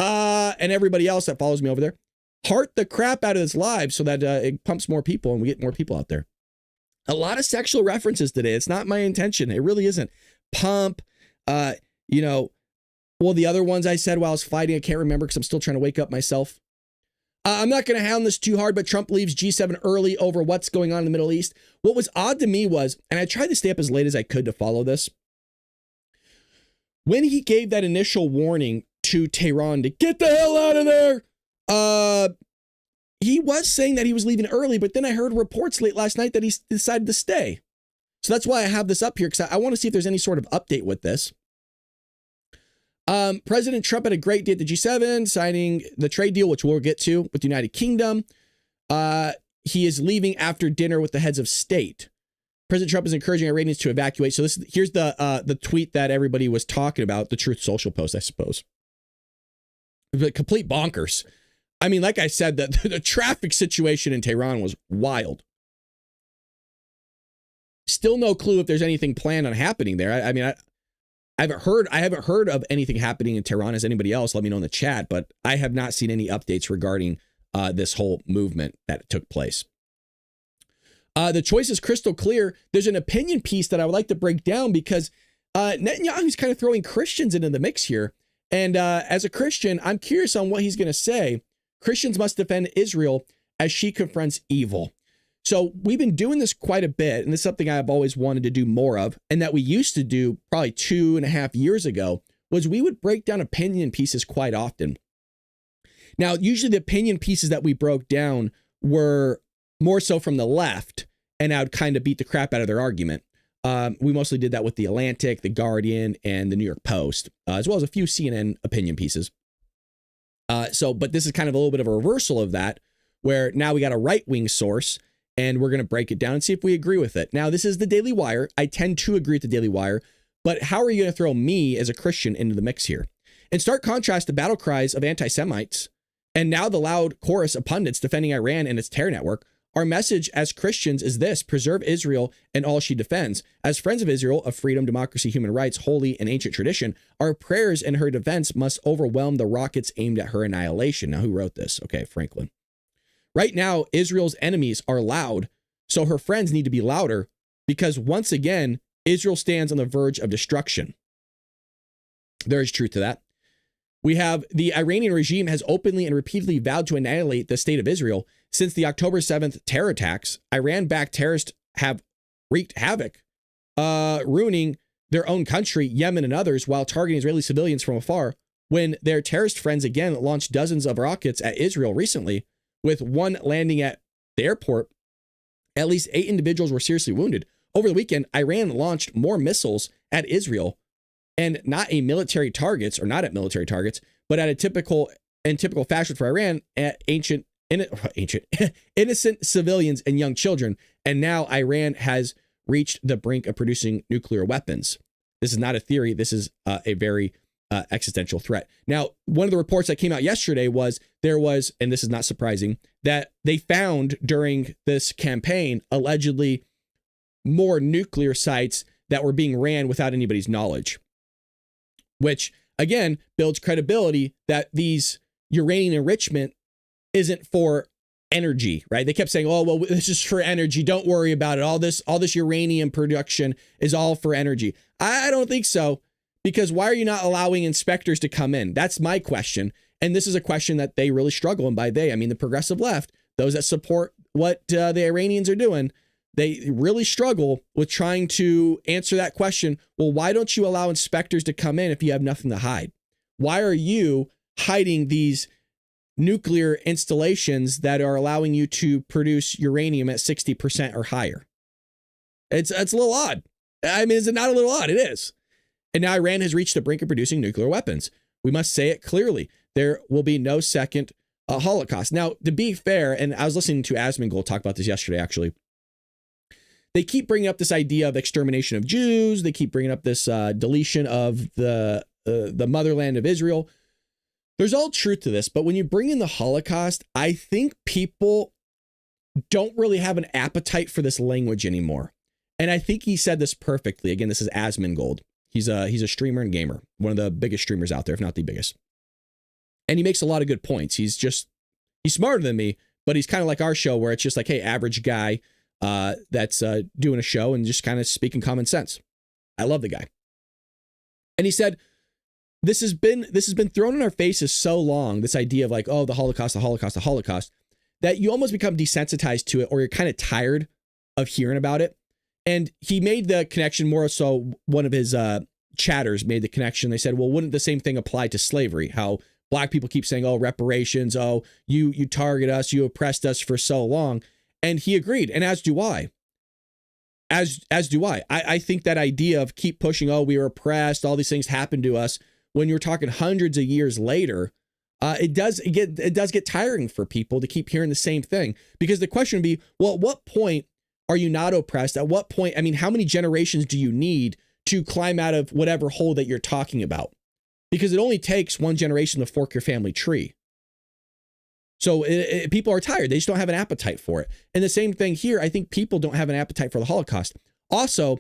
Speaker 1: and everybody else that follows me over there, heart the crap out of this live so that it pumps more people and we get more people out there. A lot of sexual references today. It's not my intention. It really isn't. Pump, well, the other ones I said while I was fighting, I can't remember because I'm still trying to wake up myself. I'm not going to hound this too hard, but Trump leaves G7 early over what's going on in the Middle East. What was odd to me was, and I tried to stay up as late as I could to follow this, when he gave that initial warning to Tehran to get the hell out of there, he was saying that he was leaving early, but then I heard reports late last night that he decided to stay. So that's why I have this up here, because I want to see if there's any sort of update with this. President Trump had a great day at the G7, signing the trade deal, which we'll get to with the United Kingdom. He is leaving after dinner with the heads of state. President Trump is encouraging Iranians to evacuate. So here's the tweet that everybody was talking about, the Truth Social post, I suppose. Complete bonkers. I mean, like I said, the traffic situation in Tehran was wild. Still no clue if there's anything planned on happening there. I haven't heard of anything happening in Tehran. As anybody else, let me know in the chat, but I have not seen any updates regarding this whole movement that took place. The choice is crystal clear. There's an opinion piece that I would like to break down because Netanyahu's kind of throwing Christians into the mix here. And as a Christian, I'm curious on what he's going to say. Christians must defend Israel as she confronts evil. So we've been doing this quite a bit, and this is something I've always wanted to do more of, and that we used to do probably 2.5 years ago, was we would break down opinion pieces quite often. Now, usually the opinion pieces that we broke down were more so from the left, and I would kind of beat the crap out of their argument. We mostly did that with The Atlantic, The Guardian, and The New York Post, as well as a few CNN opinion pieces. But this is kind of a little bit of a reversal of that, where now we got a right-wing source, and we're going to break it down and see if we agree with it. Now, this is the Daily Wire. I tend to agree with the Daily Wire, but how are you going to throw me as a Christian into the mix here? In stark contrast, the battle cries of anti-Semites and now the loud chorus of pundits defending Iran and its terror network, our message as Christians is this: preserve Israel and all she defends. As friends of Israel, of freedom, democracy, human rights, holy and ancient tradition, our prayers in her defense must overwhelm the rockets aimed at her annihilation. Now, who wrote this? Okay, Franklin. Right now, Israel's enemies are loud, so her friends need to be louder because once again, Israel stands on the verge of destruction. There is truth to that. We have the Iranian regime has openly and repeatedly vowed to annihilate the state of Israel. Since the October 7th terror attacks, Iran-backed terrorists have wreaked havoc, ruining their own country, Yemen, and others, while targeting Israeli civilians from afar. When their terrorist friends again launched dozens of rockets at Israel recently, with one landing at the airport, at least 8 individuals were seriously wounded. Over the weekend, Iran launched more missiles at Israel, and not at military targets, but at a typical fashion for Iran, at innocent civilians and young children. And now Iran has reached the brink of producing nuclear weapons. This is not a theory. This is a very existential threat. Now, one of the reports that came out yesterday was there was, and this is not surprising, that they found during this campaign allegedly more nuclear sites that were being ran without anybody's knowledge, which again builds credibility that these uranium enrichment isn't for energy, right? They kept saying, oh, well, this is for energy. Don't worry about it. All this uranium production is all for energy. I don't think so. Because why are you not allowing inspectors to come in? That's my question. And this is a question that they really struggle. And by they, I mean the progressive left, those that support what the Iranians are doing, they really struggle with trying to answer that question. Well, why don't you allow inspectors to come in if you have nothing to hide? Why are you hiding these nuclear installations that are allowing you to produce uranium at 60% or higher? It's a little odd. I mean, is it not a little odd? It is. And now Iran has reached the brink of producing nuclear weapons. We must say it clearly. There will be no second Holocaust. Now, to be fair, and I was listening to Asmongold talk about this yesterday, actually. They keep bringing up this idea of extermination of Jews. They keep bringing up this deletion of the motherland of Israel. There's all truth to this, but when you bring in the Holocaust, I think people don't really have an appetite for this language anymore. And I think he said this perfectly. Again, this is Asmongold. He's a streamer and gamer, one of the biggest streamers out there, if not the biggest. And he makes a lot of good points. He's smarter than me, but he's kind of like our show where it's just like, hey, average guy that's doing a show and just kind of speaking common sense. I love the guy. And he said, this has been thrown in our faces so long, this idea of like, oh, the Holocaust, that you almost become desensitized to it, or you're kind of tired of hearing about it. And he made the connection more so, one of his chatters made the connection. They said, well, wouldn't the same thing apply to slavery? How black people keep saying, oh, reparations, oh, you target us, you oppressed us for so long. And he agreed. And as do I. As do I. I think that idea of keep pushing, oh, we were oppressed, all these things happened to us, when you're talking hundreds of years later, it does get tiring for people to keep hearing the same thing. Because the question would be, well, at what point are you not oppressed? At what point, I mean, how many generations do you need to climb out of whatever hole that you're talking about? Because it only takes one generation to fork your family tree. So people are tired. They just don't have an appetite for it. And the same thing here, I think people don't have an appetite for the Holocaust. Also,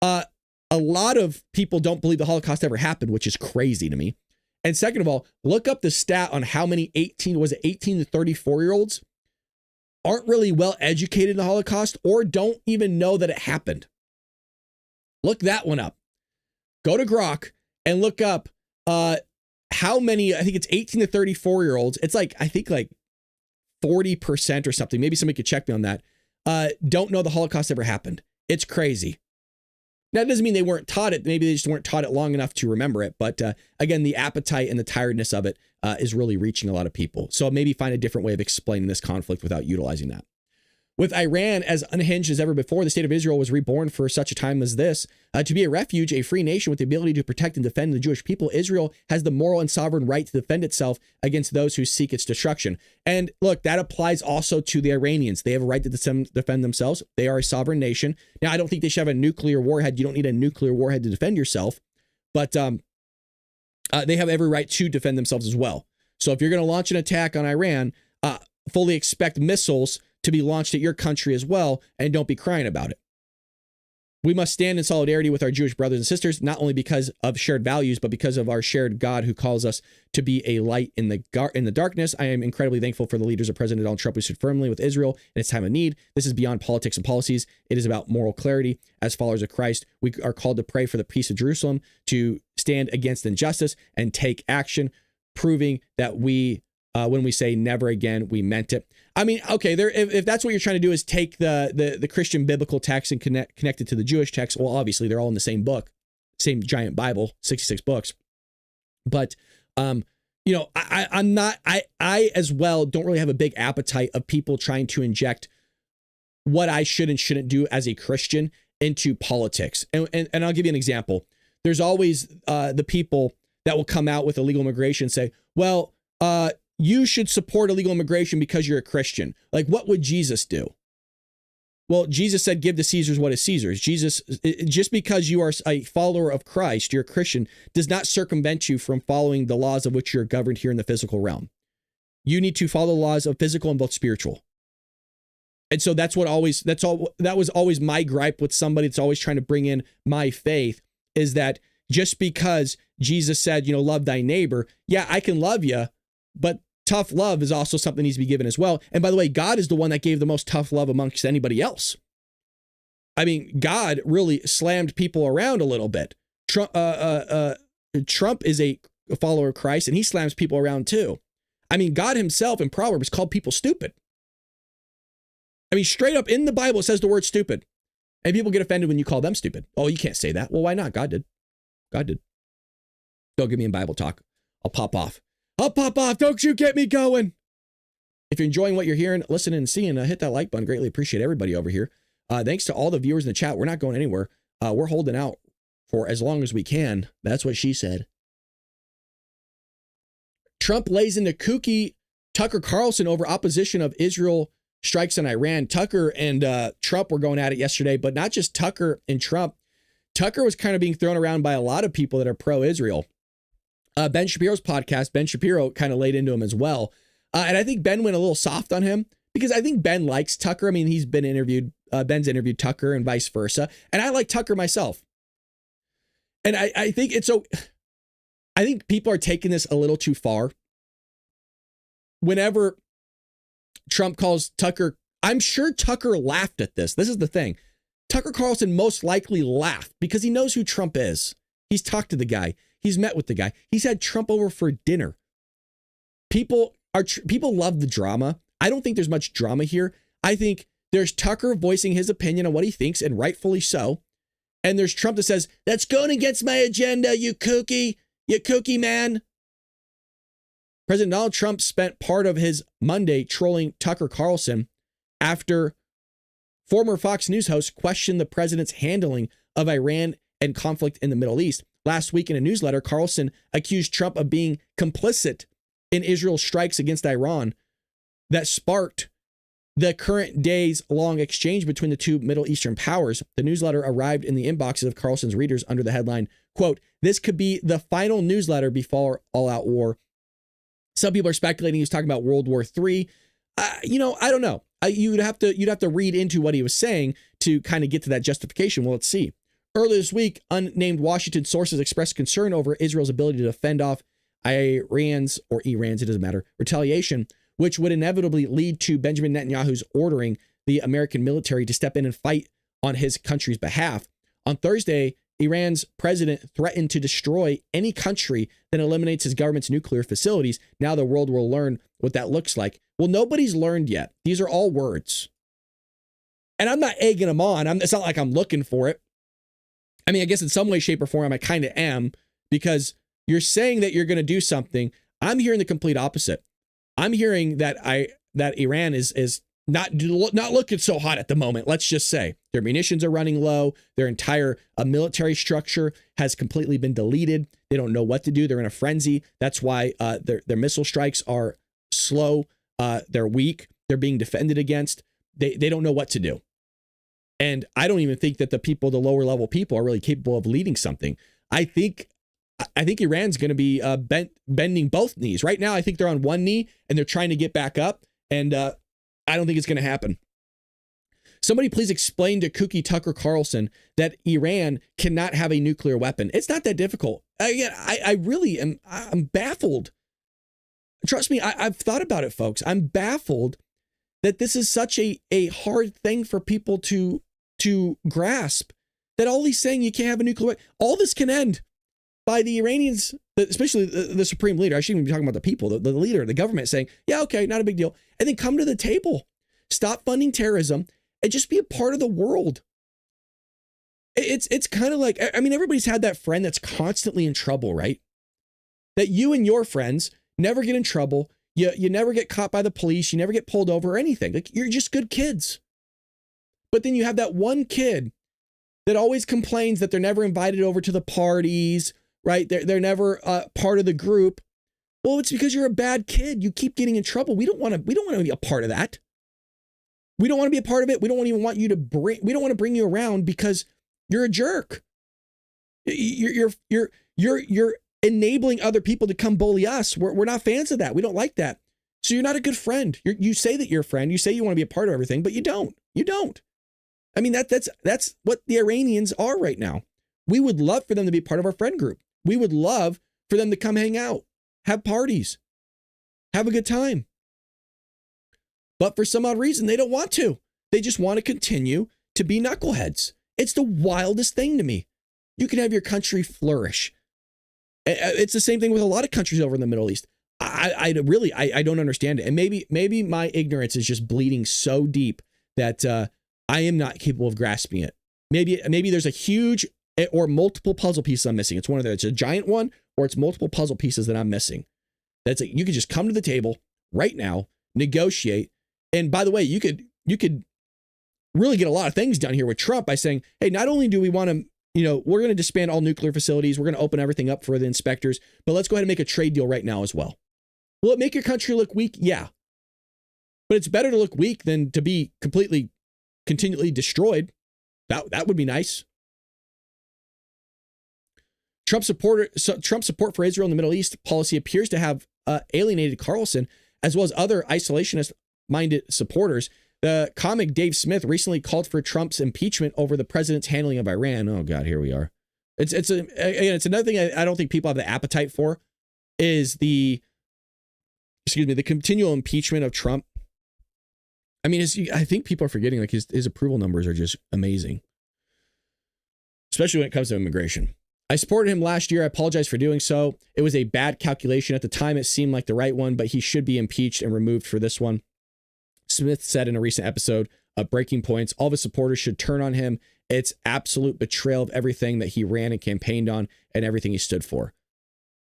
Speaker 1: a lot of people don't believe the Holocaust ever happened, which is crazy to me. And second of all, look up the stat on how many 18 to 34-year-olds aren't really well educated in the Holocaust or don't even know that it happened. Look that one up. Go to Grok and look up how many, I think it's 18 to 34-year-olds. It's like, I think like 40% or something. Maybe somebody could check me on that. Don't know the Holocaust ever happened. It's crazy. Now, it doesn't mean they weren't taught it. Maybe they just weren't taught it long enough to remember it. But again, the appetite and the tiredness of it is really reaching a lot of people. So maybe find a different way of explaining this conflict without utilizing that. With Iran as unhinged as ever before, the state of Israel was reborn for such a time as this. To be a refuge, a free nation with the ability to protect and defend the Jewish people, Israel has the moral and sovereign right to defend itself against those who seek its destruction. And look, that applies also to the Iranians. They have a right to defend themselves. They are a sovereign nation. Now, I don't think they should have a nuclear warhead. You don't need a nuclear warhead to defend yourself. But they have every right to defend themselves as well. So if you're going to launch an attack on Iran, fully expect missiles to be launched at your country as well, and don't be crying about it. We must stand in solidarity with our Jewish brothers and sisters, not only because of shared values, but because of our shared God who calls us to be a light in the darkness. I am incredibly thankful for the leaders of President Donald Trump who stood firmly with Israel in its time of need. This is beyond politics and policies. It is about moral clarity. As followers of Christ, we are called to pray for the peace of Jerusalem, to stand against injustice and take action, proving that we when we say never again, we meant it. I mean, okay, if that's what you're trying to do is take the Christian biblical text and connect it to the Jewish text, well, obviously they're all in the same book, same giant Bible, 66 books. But, I'm not, I as well don't really have a big appetite of people trying to inject what I should and shouldn't do as a Christian into politics. And I'll give you an example. There's always the people that will come out with illegal immigration and say, well, you should support illegal immigration because you're a Christian. Like, what would Jesus do? Well, Jesus said, give to Caesar's what is Caesar's. Jesus, just because you are a follower of Christ, you're a Christian, does not circumvent you from following the laws of which you're governed here in the physical realm. You need to follow the laws of physical and both spiritual. And so that was always my gripe with somebody that's always trying to bring in my faith, is that just because Jesus said, love thy neighbor. Yeah, I can love you, but tough love is also something that needs to be given as well. And by the way, God is the one that gave the most tough love amongst anybody else. I mean, God really slammed people around a little bit. Trump is a follower of Christ, and he slams people around too. I mean, God himself in Proverbs called people stupid. I mean, straight up in the Bible, it says the word stupid. And people get offended when you call them stupid. Oh, you can't say that. Well, why not? God did. God did. Don't give me in Bible talk. I'll pop off. I'll pop off. Don't you get me going. If you're enjoying what you're hearing, listening, and seeing, hit that like button. Greatly appreciate everybody over here. Thanks to all the viewers in the chat. We're not going anywhere. We're holding out for as long as we can. That's what she said. Trump lays into kooky Tucker Carlson over opposition of Israel strikes on Iran. Tucker and Trump were going at it yesterday, but not just Tucker and Trump. Tucker was kind of being thrown around by a lot of people that are pro-Israel. Ben Shapiro's podcast, Ben Shapiro kind of laid into him as well. And I think Ben went a little soft on him because I think Ben likes Tucker. I mean, he's been interviewed, Ben's interviewed Tucker and vice versa. And I like Tucker myself. And I think it's so, I think people are taking this a little too far. Whenever Trump calls Tucker, I'm sure Tucker laughed at this. This is the thing. Tucker Carlson most likely laughed because he knows who Trump is. He's talked to the guy. He's met with the guy. He's had Trump over for dinner. People love the drama. I don't think there's much drama here. I think there's Tucker voicing his opinion on what he thinks, and rightfully so. And there's Trump that says, that's going against my agenda, you kooky man. President Donald Trump spent part of his Monday trolling Tucker Carlson after former Fox News host questioned the president's handling of Iran and conflict in the Middle East. Last week in a newsletter, Carlson accused Trump of being complicit in Israel's strikes against Iran that sparked the current days long exchange between the two Middle Eastern powers. The newsletter arrived in the inboxes of Carlson's readers under the headline, quote, "This could be the final newsletter before all-out war." Some people are speculating he was talking about World War III. I don't know. You'd have to read into what he was saying to kind of get to that justification. Well, let's see. Earlier this week, unnamed Washington sources expressed concern over Israel's ability to fend off Iran's, it doesn't matter, retaliation, which would inevitably lead to Benjamin Netanyahu's ordering the American military to step in and fight on his country's behalf. On Thursday, Iran's president threatened to destroy any country that eliminates his government's nuclear facilities. Now the world will learn what that looks like. Well, nobody's learned yet. These are all words. And I'm not egging them on. It's not like I'm looking for it. I mean, I guess in some way, shape, or form, I kind of am, because you're saying that you're going to do something. I'm hearing the complete opposite. I'm hearing that Iran is not looking so hot at the moment. Let's just say their munitions are running low. Their entire military structure has completely been deleted. They don't know what to do. They're in a frenzy. That's why their missile strikes are slow. They're weak. They're being defended against. They don't know what to do. And I don't even think that the lower level people are really capable of leading something. I think Iran's going to be bending both knees. Right now, I think they're on one knee and they're trying to get back up. And I don't think it's going to happen. Somebody please explain to kooky Tucker Carlson that Iran cannot have a nuclear weapon. It's not that difficult. Again, I really am. I'm baffled. Trust me, I've thought about it, folks. I'm baffled that this is such a hard thing for people to grasp, that all he's saying you can't have a nuclear weapon. All this can end by the Iranians, especially the supreme leader. I shouldn't even be talking about the people, the leader, the government saying, yeah, okay, not a big deal. And then come to the table, stop funding terrorism, and just be a part of the world. It's kind of like, I mean, everybody's had that friend that's constantly in trouble, right? That you and your friends never get in trouble. You never get caught by the police. You never get pulled over or anything. Like, you're just good kids. But then you have that one kid that always complains that they're never invited over to the parties, right? They're never part of the group. Well, it's because you're a bad kid. You keep getting in trouble. We don't want to be a part of that. We don't want to be a part of it. We don't even want you to we don't want to bring you around because you're a jerk. You're enabling other people to come bully us. We're not fans of that. We don't like that. So you're not a good friend. You say that you're a friend. You say you want to be a part of everything, but you don't. You don't. I mean, that's what the Iranians are right now. We would love for them to be part of our friend group. We would love for them to come hang out, have parties, have a good time. But for some odd reason, they don't want to. They just want to continue to be knuckleheads. It's the wildest thing to me. You can have your country flourish. It's the same thing with a lot of countries over in the Middle East. I don't understand it. And maybe my ignorance is just bleeding so deep that I am not capable of grasping it. Maybe there's a huge or multiple puzzle pieces I'm missing. It's one of those. It's a giant one, or it's multiple puzzle pieces that I'm missing. That's it. You could just come to the table right now, negotiate. And by the way, you could really get a lot of things done here with Trump by saying, hey, not only do we want to, we're going to disband all nuclear facilities, we're going to open everything up for the inspectors, but let's go ahead and make a trade deal right now as well. Will it make your country look weak? Yeah. But it's better to look weak than to be continually destroyed. That would be nice. Trump's support for Israel in the Middle East policy appears to have alienated Carlson, as well as other isolationist-minded supporters. The comic Dave Smith recently called for Trump's impeachment over the president's handling of Iran. Oh God, here we are. It's another thing I don't think people have the appetite for is the continual impeachment of Trump. I mean, I think people are forgetting like his approval numbers are just amazing, especially when it comes to immigration. I supported him last year. I apologize for doing so. It was a bad calculation. At the time, it seemed like the right one, but he should be impeached and removed for this one. Smith said in a recent episode of Breaking Points, all of his supporters should turn on him. It's absolute betrayal of everything that he ran and campaigned on and everything he stood for.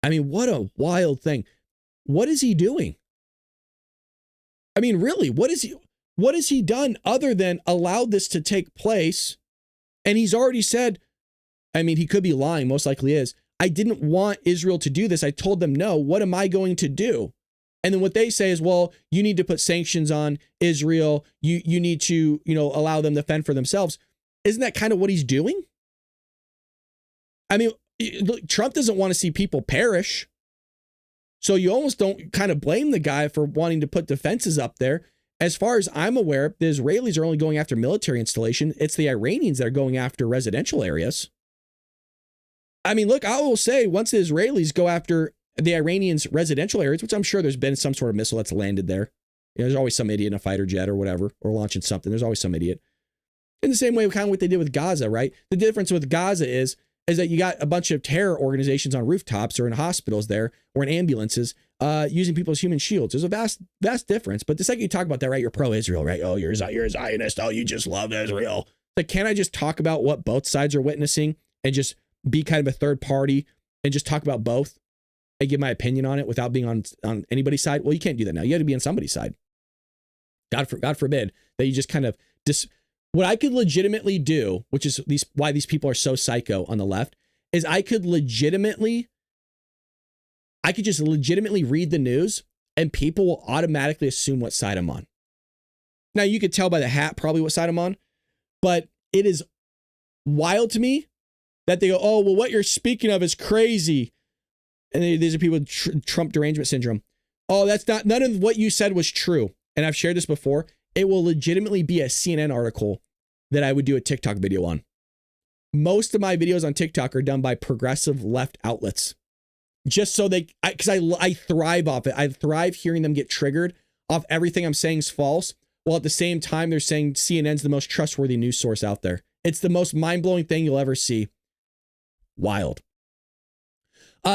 Speaker 1: I mean, what a wild thing. What is he doing? I mean, really, what has he done other than allowed this to take place? And he's already said, I mean, he could be lying, most likely is. I didn't want Israel to do this. I told them no. What am I going to do? And then what they say is, well, you need to put sanctions on Israel. You need to, allow them to fend for themselves. Isn't that kind of what he's doing? I mean, look, Trump doesn't want to see people perish. So you almost don't kind of blame the guy for wanting to put defenses up there. As far as I'm aware, the Israelis are only going after military installation. It's the Iranians that are going after residential areas. I mean, look, I will say once the Israelis go after the Iranians' residential areas, which I'm sure there's been some sort of missile that's landed there. There's always some idiot in a fighter jet or whatever, or launching something. There's always some idiot. In the same way, kind of what they did with Gaza, right? The difference with Gaza is that you got a bunch of terror organizations on rooftops or in hospitals there or in ambulances using people as human shields. There's a vast difference. But the second you talk about that, right, you're pro-Israel, right? Oh, you're a Zionist. Oh, you just love Israel. Like, can't I just talk about what both sides are witnessing and just be kind of a third party and just talk about both and give my opinion on it without being on anybody's side? Well, you can't do that now. You have to be on somebody's side. God forbid that you just kind of what I could legitimately do, which is why these people are so psycho on the left, is I could just legitimately read the news and people will automatically assume what side I'm on. Now you could tell by the hat probably what side I'm on, but it is wild to me that they go, oh, well, what you're speaking of is crazy. And these are people with Trump derangement syndrome. Oh, none of what you said was true. And I've shared this before. It will legitimately be a CNN article that I would do a TikTok video on. Most of my videos on TikTok are done by progressive left outlets. Just so because I thrive off it. I thrive hearing them get triggered off everything I'm saying is false, while at the same time they're saying CNN's the most trustworthy news source out there. It's the most mind-blowing thing you'll ever see. Wild.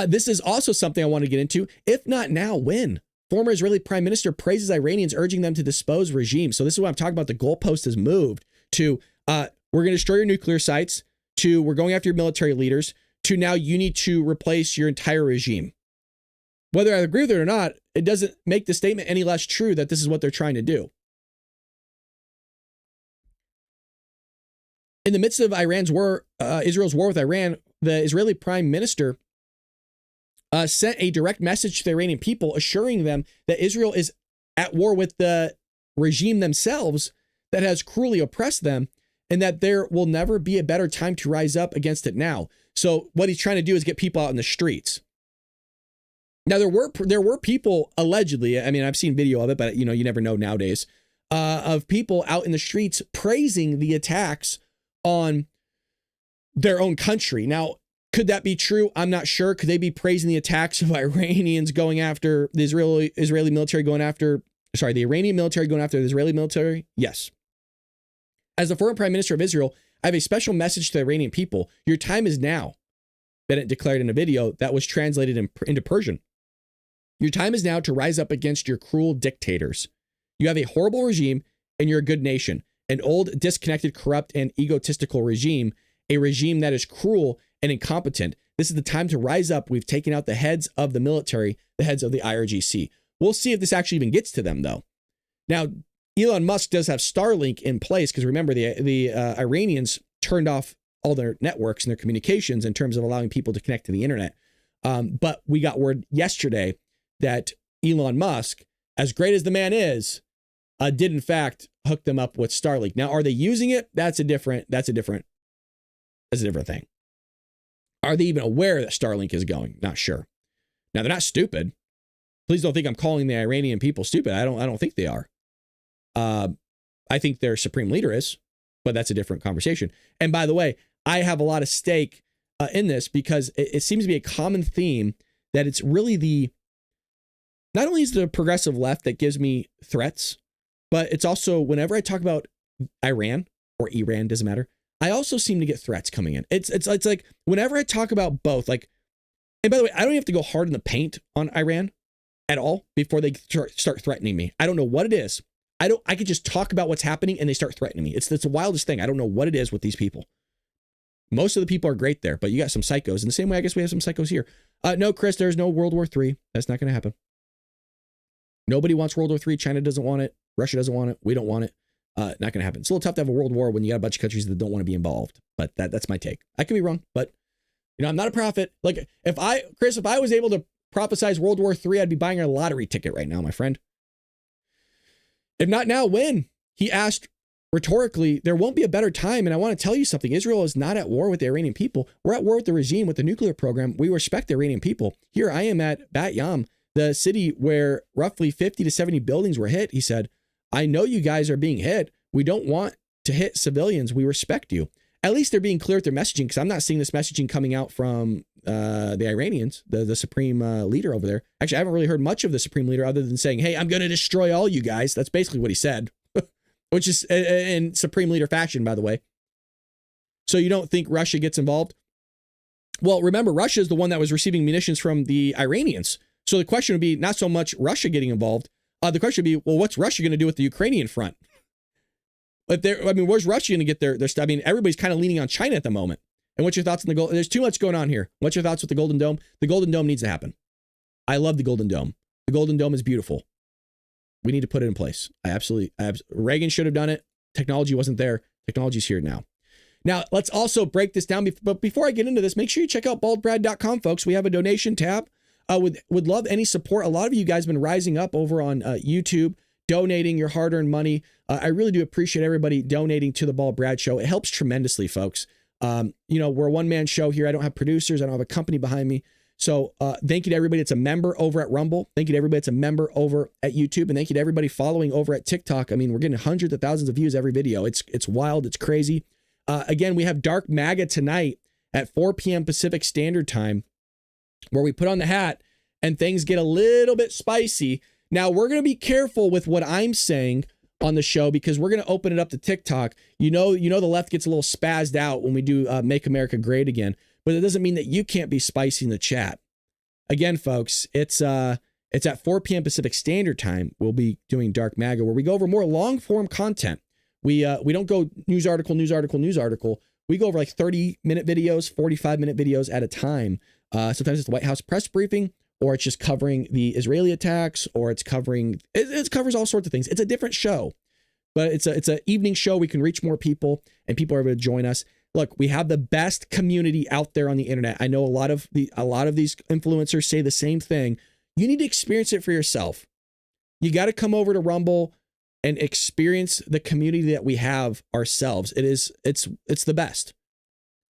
Speaker 1: This is also something I want to get into. If not now, when? Former Israeli Prime Minister praises Iranians, urging them to dispose regime. So this is what I'm talking about. The goalpost has moved to we're going to destroy your nuclear sites, to we're going after your military leaders, to now you need to replace your entire regime. Whether I agree with it or not, it doesn't make the statement any less true that this is what they're trying to do. In the midst of Israel's war with Iran, the Israeli Prime Minister sent a direct message to the Iranian people, assuring them that Israel is at war with the regime themselves that has cruelly oppressed them, and that there will never be a better time to rise up against it now. So what he's trying to do is get people out in the streets. Now, there were people allegedly, I mean, I've seen video of it, but you never know nowadays, of people out in the streets praising the attacks on their own country. Now, could that be true? I'm not sure. Could they be praising the attacks of Iranians going after the Israeli military the Iranian military going after the Israeli military? Yes. As the former Prime Minister of Israel, I have a special message to the Iranian people. Your time is now. Bennett declared in a video that was translated into Persian. Your time is now to rise up against your cruel dictators. You have a horrible regime and you're a good nation. an old, disconnected, corrupt, and egotistical regime, a regime that is cruel and incompetent. This is the time to rise up. We've taken out the heads of the military, the heads of the IRGC. We'll see if this actually even gets to them, though. Now, Elon Musk does have Starlink in place because remember, the Iranians turned off all their networks and their communications in terms of allowing people to connect to the internet. But we got word yesterday that Elon Musk, as great as the man is, did in fact hook them up with Starlink. Now, are they using it? That's a different thing. Are they even aware that Starlink is going? Not sure. Now, they're not stupid. Please don't think I'm calling the Iranian people stupid. I don't think they are. I think their supreme leader is, but that's a different conversation. And by the way, I have a lot of stake in this because it seems to be a common theme that it's really not only is the progressive left that gives me threats, but it's also whenever I talk about Iran or Iran, doesn't matter, I also seem to get threats coming in. It's like whenever I talk about both, like, and by the way, I don't even have to go hard in the paint on Iran at all before they start threatening me. I don't know what it is. I could just talk about what's happening and they start threatening me. It's the wildest thing. I don't know what it is with these people. Most of the people are great there, but you got some psychos. In the same way, I guess we have some psychos here. No, Chris, there's no World War III. That's not going to happen. Nobody wants World War III. China doesn't want it. Russia doesn't want it. We don't want it. Not going to happen. It's a little tough to have a world war when you got a bunch of countries that don't want to be involved. But that's my take. I could be wrong, but I'm not a prophet. Like if I was able to prophesize World War III, I'd be buying a lottery ticket right now, my friend. If not now, when? He asked rhetorically, there won't be a better time. And I want to tell you something. Israel is not at war with the Iranian people. We're at war with the regime, with the nuclear program. We respect the Iranian people. Here I am at Bat Yam, the city where roughly 50 to 70 buildings were hit. He said, I know you guys are being hit. We don't want to hit civilians. We respect you. At least they're being clear with their messaging, because I'm not seeing this messaging coming out from the Iranians, the supreme leader over there. Actually, I haven't really heard much of the supreme leader other than saying, hey, I'm going to destroy all you guys. That's basically what he said, which is in supreme leader fashion, by the way. So you don't think Russia gets involved? Well, remember, Russia is the one that was receiving munitions from the Iranians. So the question would be not so much Russia getting involved. The question would be, well, what's Russia going to do with the Ukrainian front? But where's Russia going to get their stuff? I mean, everybody's kind of leaning on China at the moment. And what's your thoughts on the gold? There's too much going on here. What's your thoughts with the Golden Dome? The Golden Dome needs to happen. I love the Golden Dome. The Golden Dome is beautiful. We need to put it in place. Reagan should have done it. Technology wasn't there. Technology's here now. Now, let's also break this down. But before I get into this, make sure you check out baldbrad.com, folks. We have a donation tab. Would love any support. A lot of you guys have been rising up over on YouTube, donating your hard-earned money. I really do appreciate everybody donating to the Bald Brad Show. It helps tremendously, folks. We're a one-man show here. I don't have producers. I don't have a company behind me. So thank you to everybody that's a member over at Rumble. Thank you to everybody that's a member over at YouTube. And thank you to everybody following over at TikTok. I mean, we're getting hundreds of thousands of views every video. It's wild. It's crazy. Again, we have Dark MAGA tonight at 4 p.m. Pacific Standard Time, where we put on the hat and things get a little bit spicy. Now, we're going to be careful with what I'm saying on the show because we're going to open it up to TikTok. You know, the left gets a little spazzed out when we do Make America Great Again, but it doesn't mean that you can't be spicy in the chat. Again, folks, it's at 4 p.m. Pacific Standard Time. We'll be doing Dark MAGA, where we go over more long form content. We don't go news article. We go over like 30-minute videos, 45-minute videos at a time. Sometimes it's the White House press briefing, or it's just covering the Israeli attacks, or it covers all sorts of things. It's a different show, but it's an evening show. We can reach more people, and people are able to join us. Look, we have the best community out there on the internet. I know a lot of these influencers say the same thing. You need to experience it for yourself. You got to come over to Rumble and experience the community that we have ourselves. It's the best.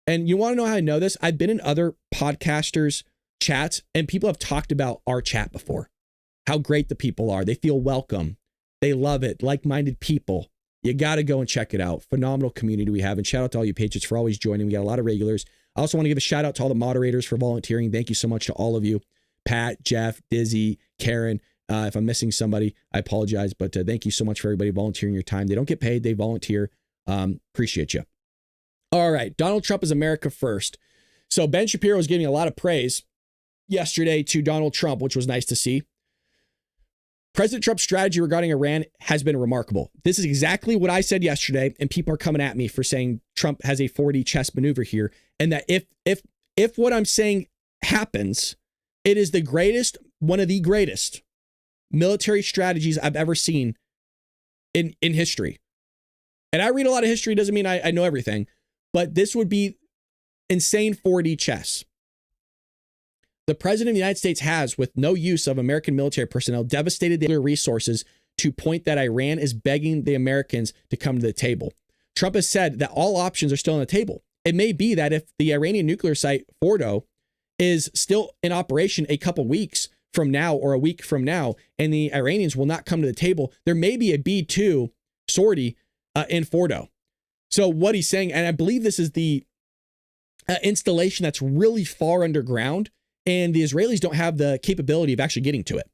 Speaker 1: And you want to know how I know this? I've been in other podcasters' chats, and people have talked about our chat before. How great the people are. They feel welcome. They love it. Like-minded people. You got to go and check it out. Phenomenal community we have. And shout out to all you patriots for always joining. We got a lot of regulars. I also want to give a shout out to all the moderators for volunteering. Thank you so much to all of you. Pat, Jeff, Dizzy, Karen. If I'm missing somebody, I apologize. But thank you so much for everybody volunteering your time. They don't get paid. They volunteer. Appreciate you. All right. Donald Trump is America first. So Ben Shapiro was giving a lot of praise yesterday to Donald Trump, which was nice to see. President Trump's strategy regarding Iran has been remarkable. This is exactly what I said yesterday, and people are coming at me for saying Trump has a 4D chess maneuver here, and that if what I'm saying happens, it is the greatest, one of the greatest military strategies I've ever seen in history. And I read a lot of history, doesn't mean I know everything, but this would be insane 4D chess. The president of the United States has, with no use of American military personnel, devastated their resources to point that Iran is begging the Americans to come to the table. Trump has said that all options are still on the table. It may be that if the Iranian nuclear site, Fordo, is still in operation a couple weeks from now or a week from now, and the Iranians will not come to the table, there may be a B-2 sortie in Fordo. So what he's saying, and I believe this is the installation that's really far underground, and the Israelis don't have the capability of actually getting to it.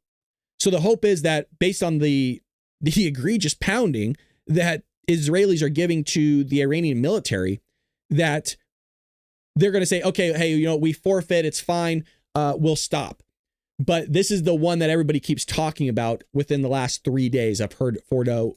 Speaker 1: So the hope is that based on the egregious pounding that Israelis are giving to the Iranian military, that they're going to say, okay, hey, we forfeit, it's fine, we'll stop. But this is the one that everybody keeps talking about within the last 3 days. I've heard Fordo.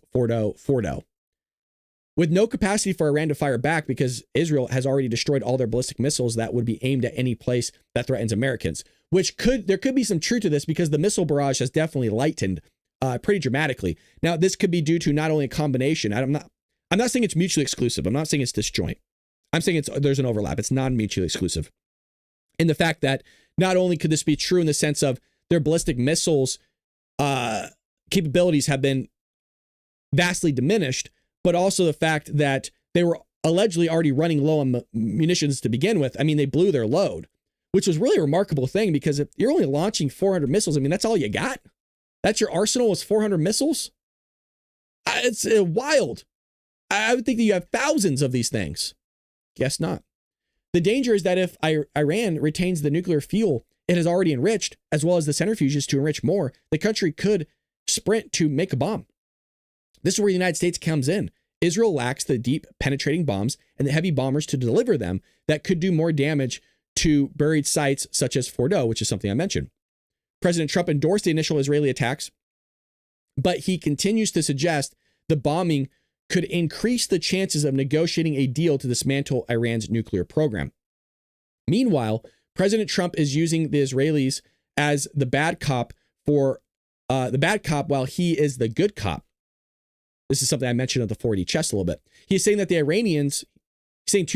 Speaker 1: With no capacity for Iran to fire back because Israel has already destroyed all their ballistic missiles that would be aimed at any place that threatens Americans, there could be some truth to this because the missile barrage has definitely lightened pretty dramatically. Now, this could be due to not only a combination. I'm not saying it's mutually exclusive. I'm not saying it's disjoint. I'm saying there's an overlap. It's non-mutually exclusive. In the fact that not only could this be true in the sense of their ballistic missiles capabilities have been vastly diminished, but also the fact that they were allegedly already running low on munitions to begin with. I mean, they blew their load, which was really a remarkable thing because if you're only launching 400 missiles, I mean, that's all you got. That's your arsenal is 400 missiles. It's wild. I would think that you have thousands of these things. Guess not. The danger is that if Iran retains the nuclear fuel it has already enriched, as well as the centrifuges to enrich more, the country could sprint to make a bomb. This is where the United States comes in. Israel lacks the deep penetrating bombs and the heavy bombers to deliver them that could do more damage to buried sites such as Fordo, which is something I mentioned. President Trump endorsed the initial Israeli attacks, but he continues to suggest the bombing could increase the chances of negotiating a deal to dismantle Iran's nuclear program. Meanwhile, President Trump is using the Israelis as the bad cop while he is the good cop. This is something I mentioned of the 4D chess a little bit. He's saying that the Iranians that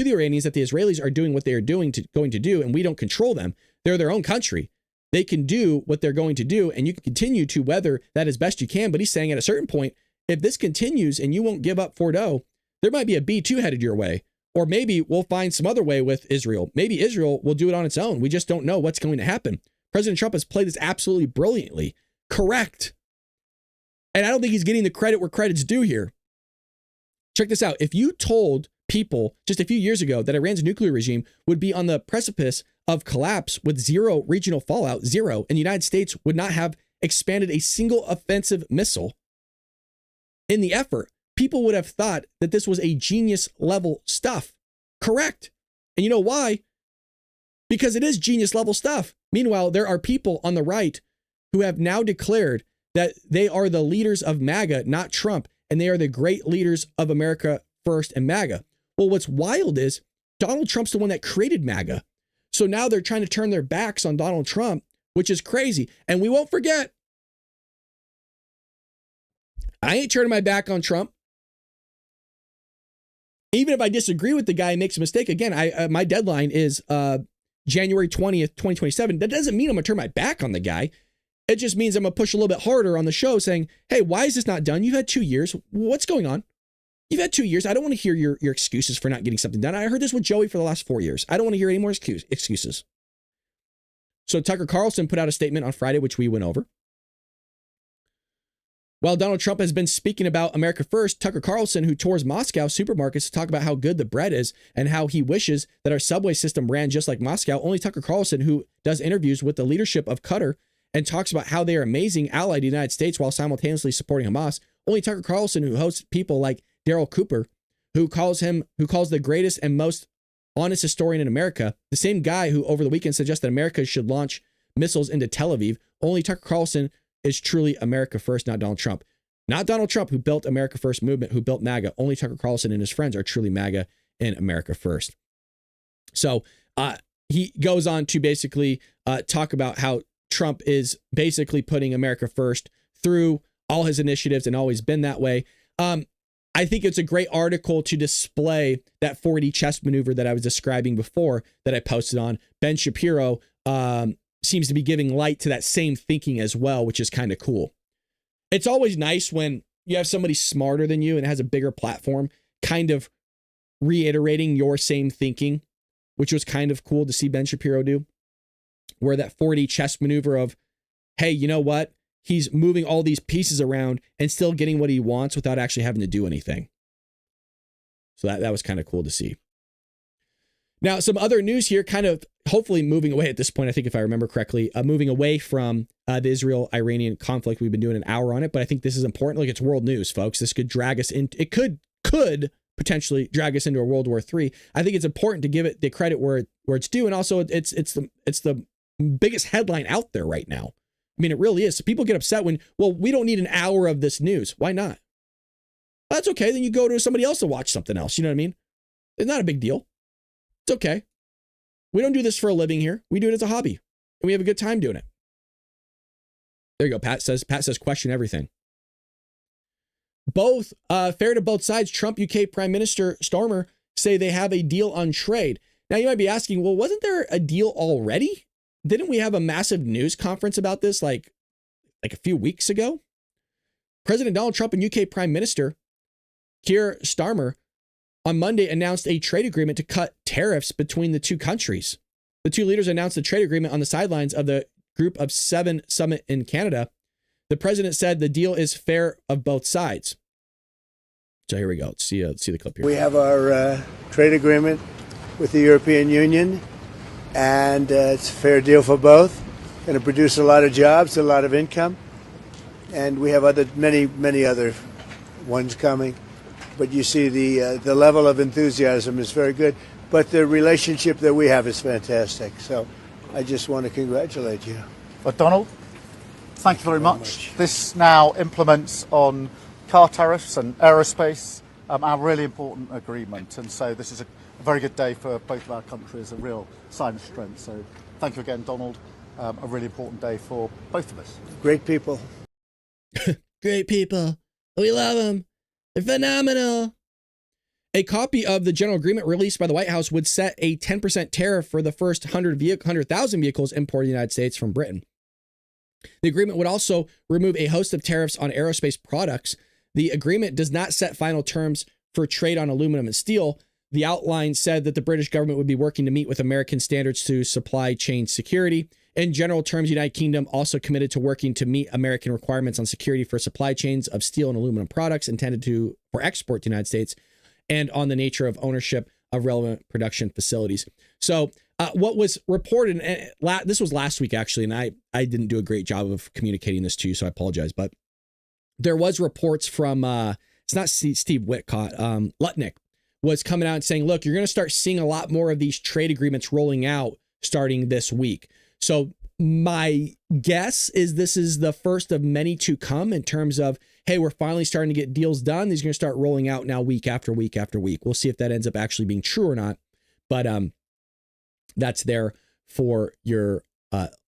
Speaker 1: the Israelis are doing what they are going to do, and we don't control them. They're their own country. They can do what they're going to do, and you can continue to weather that as best you can. But he's saying at a certain point, if this continues and you won't give up Fordo, there might be a B-2 headed your way. Or maybe we'll find some other way with Israel. Maybe Israel will do it on its own. We just don't know what's going to happen. President Trump has played this absolutely brilliantly. Correct. And I don't think he's getting the credit where credit's due here. Check this out. If you told people just a few years ago that Iran's nuclear regime would be on the precipice of collapse with zero regional fallout, and the United States would not have expanded a single offensive missile in the effort, people would have thought that this was a genius level stuff. Correct. And you know why? Because it is genius level stuff. Meanwhile, there are people on the right who have now declared that they are the leaders of MAGA, not Trump, and they are the great leaders of America First and MAGA. Well, what's wild is Donald Trump's the one that created MAGA. So now they're trying to turn their backs on Donald Trump, which is crazy. And we won't forget, I ain't turning my back on Trump. Even if I disagree with the guy and makes a mistake, again, my deadline is January 20th, 2027. That doesn't mean I'm going to turn my back on the guy. It just means I'm going to push a little bit harder on the show saying, hey, why is this not done? You've had 2 years. What's going on? You've had 2 years. I don't want to hear your excuses for not getting something done. I heard this with Joey for the last 4 years. I don't want to hear any more excuses. So Tucker Carlson put out a statement on Friday, which we went over. While Donald Trump has been speaking about America First, Tucker Carlson, who tours Moscow supermarkets to talk about how good the bread is and how he wishes that our subway system ran just like Moscow, only Tucker Carlson, who does interviews with the leadership of Qatar and talks about how they are amazing ally to the United States while simultaneously supporting Hamas, only Tucker Carlson, who hosts people like Daryl Cooper, who calls the greatest and most honest historian in America, the same guy who over the weekend suggested America should launch missiles into Tel Aviv, only Tucker Carlson is truly America first, not Donald Trump. Not Donald Trump, who built America First movement, who built MAGA. Only Tucker Carlson and his friends are truly MAGA and America First. So he goes on to basically talk about how Trump is basically putting America first through all his initiatives and always been that way. I think it's a great article to display that 4D chess maneuver that I was describing before that I posted on. Ben Shapiro seems to be giving light to that same thinking as well, which is kind of cool. It's always nice when you have somebody smarter than you and has a bigger platform kind of reiterating your same thinking, which was kind of cool to see Ben Shapiro do, where that 4D chess maneuver of, hey, you know what? He's moving all these pieces around and still getting what he wants without actually having to do anything. So that was kind of cool to see. Now, some other news here, kind of hopefully moving away at this point, I think if I remember correctly, moving away from the Israel-Iranian conflict. We've been doing an hour on it, but I think this is important. Like, it's world news, folks. This could drag us in. It could potentially drag us into a World War III. I think it's important to give it the credit where it's due. And also it's the biggest headline out there right now. I mean, it really is. So people get upset when, well, we don't need an hour of this news. Why not? Well, that's okay. Then you go to somebody else to watch something else. You know what I mean? It's not a big deal. It's okay. We don't do this for a living here. We do it as a hobby, and we have a good time doing it. There you go. Pat says question everything. Both, fair to both sides, Trump, UK Prime Minister Starmer say they have a deal on trade. Now you might be asking, well, wasn't there a deal already? Didn't we have a massive news conference about this like a few weeks ago? President Donald Trump and UK Prime Minister Keir Starmer on Monday announced a trade agreement to cut tariffs between the two countries. The two leaders announced a trade agreement on the sidelines of the Group of Seven summit in Canada. The president said the deal is fair of both sides. So here we go. Let's see the clip here.
Speaker 5: We have our trade agreement with the European Union, and it's a fair deal for both. Going to produce a lot of jobs, a lot of income, and we have many other ones coming. But you see the level of enthusiasm is very good. But the relationship that we have is fantastic. So I just want to congratulate you.
Speaker 7: Well, Donald, thank you very much. This now implements on car tariffs and aerospace, our really important agreement. And so this is a very good day for both of our countries, a real sign of strength. So thank you again, Donald. A really important day for both of us.
Speaker 5: Great people.
Speaker 1: Great people. We love them. They're phenomenal. A copy of the general agreement released by the White House would set a 10% tariff for the first 100,000 vehicles imported to the United States from Britain. The agreement would also remove a host of tariffs on aerospace products. The agreement does not set final terms for trade on aluminum and steel. The outline said that the British government would be working to meet with American standards to supply chain security. In general terms, the United Kingdom also committed to working to meet American requirements on security for supply chains of steel and aluminum products intended for export to the United States, and on the nature of ownership of relevant production facilities. So what was reported, and this was last week actually, and I didn't do a great job of communicating this to you, so I apologize, but there was reports from, it's not Steve Whitcott, Lutnick was coming out and saying, look, you're going to start seeing a lot more of these trade agreements rolling out starting this week. So my guess is this is the first of many to come in terms of, hey, we're finally starting to get deals done. These are going to start rolling out now week after week after week. We'll see if that ends up actually being true or not. But that's there for your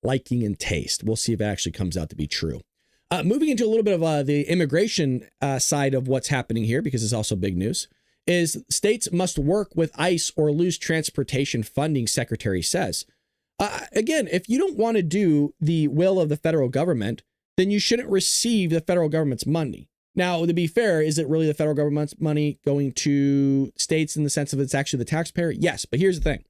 Speaker 1: liking and taste. We'll see if it actually comes out to be true. Moving into a little bit of the immigration side of what's happening here, because it's also big news, is states must work with ICE or lose transportation funding, Secretary says. Again, if you don't want to do the will of the federal government, then you shouldn't receive the federal government's money. Now, to be fair, is it really the federal government's money going to states in the sense of it's actually the taxpayer? Yes, but here's the thing.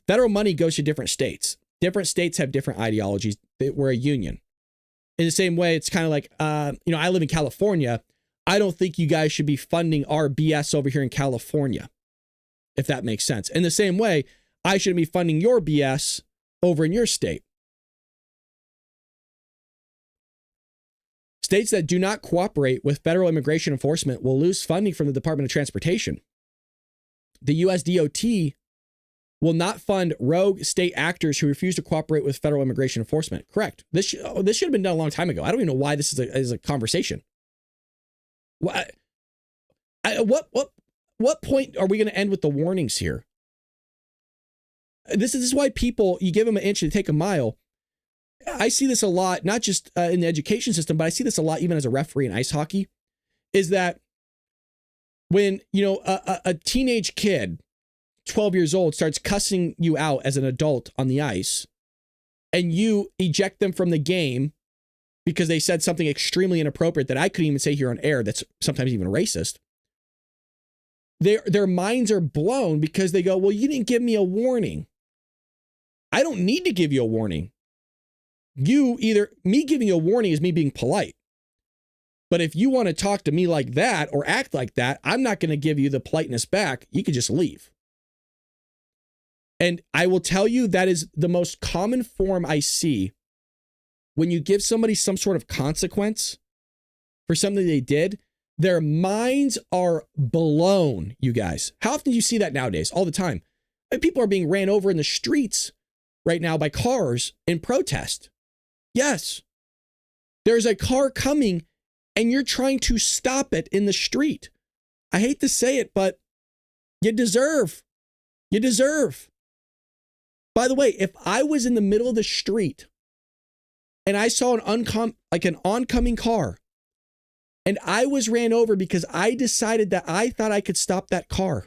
Speaker 1: Federal money goes to different states. Different states have different ideologies. We're a union. In the same way, it's kind of like, I live in California. I don't think you guys should be funding our BS over here in California, if that makes sense. In the same way, I shouldn't be funding your BS over in your state. States that do not cooperate with federal immigration enforcement will lose funding from the Department of Transportation. The U.S. DOT will not fund rogue state actors who refuse to cooperate with federal immigration enforcement. Correct. This should have been done a long time ago. I don't even know why this is a conversation. What point are we going to end with the warnings here? This is why people, you give them an inch and take a mile. I see this a lot, not just in the education system, but I see this a lot even as a referee in ice hockey, is that when, a teenage kid, 12 years old, starts cussing you out as an adult on the ice, and you eject them from the game because they said something extremely inappropriate that I couldn't even say here on air that's sometimes even racist, their minds are blown because they go, well, you didn't give me a warning. I don't need to give you a warning. Me giving you a warning is me being polite. But if you want to talk to me like that or act like that, I'm not going to give you the politeness back. You could just leave. And I will tell you that is the most common form I see when you give somebody some sort of consequence for something they did. Their minds are blown, you guys. How often do you see that nowadays? All the time. And people are being ran over in the streets right now by cars in protest. Yes. There's a car coming and you're trying to stop it in the street. I hate to say it, but you deserve. You deserve. By the way, if I was in the middle of the street and I saw an oncoming car and I was ran over because I decided that I thought I could stop that car,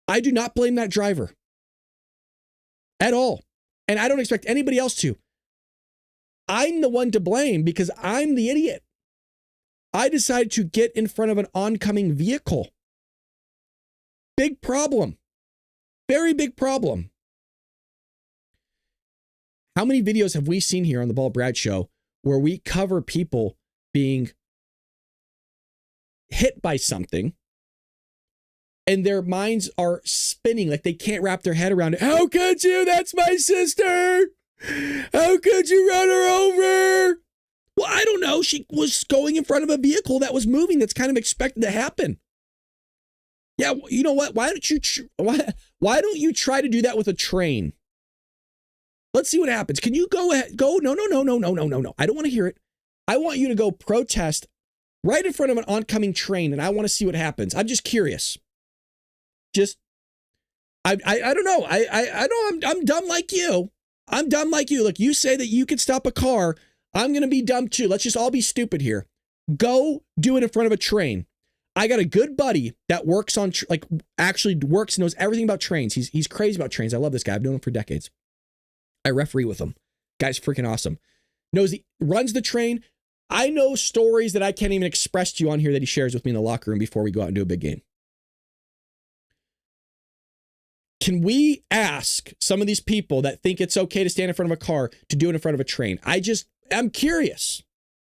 Speaker 1: I do not blame that driver at all. And I don't expect anybody else to. I'm the one to blame because I'm the idiot. I decided to get in front of an oncoming vehicle. Big problem. Very big problem. How many videos have we seen here on the Bald Brad Show where we cover people being hit by something and their minds are spinning like they can't wrap their head around it? How could you? That's my sister. How could you run her over? Well, I don't know. She was going in front of a vehicle that was moving. That's kind of expected to happen. Yeah, you know what? Why don't you try to do that with a train? Let's see what happens. Can you go ahead? Go. No. I don't want to hear it. I want you to go protest right in front of an oncoming train, and I want to see what happens. I'm just curious. I don't know. I know I'm dumb like you. I'm dumb like you. Look, you say that you could stop a car. I'm going to be dumb too. Let's just all be stupid here. Go do it in front of a train. I got a good buddy that works on, actually works, knows everything about trains. He's crazy about trains. I love this guy. I've known him for decades. I referee with him. Guy's freaking awesome. Runs the train. I know stories that I can't even express to you on here that he shares with me in the locker room before we go out and do a big game. Can we ask some of these people that think it's okay to stand in front of a car to do it in front of a train? I'm curious.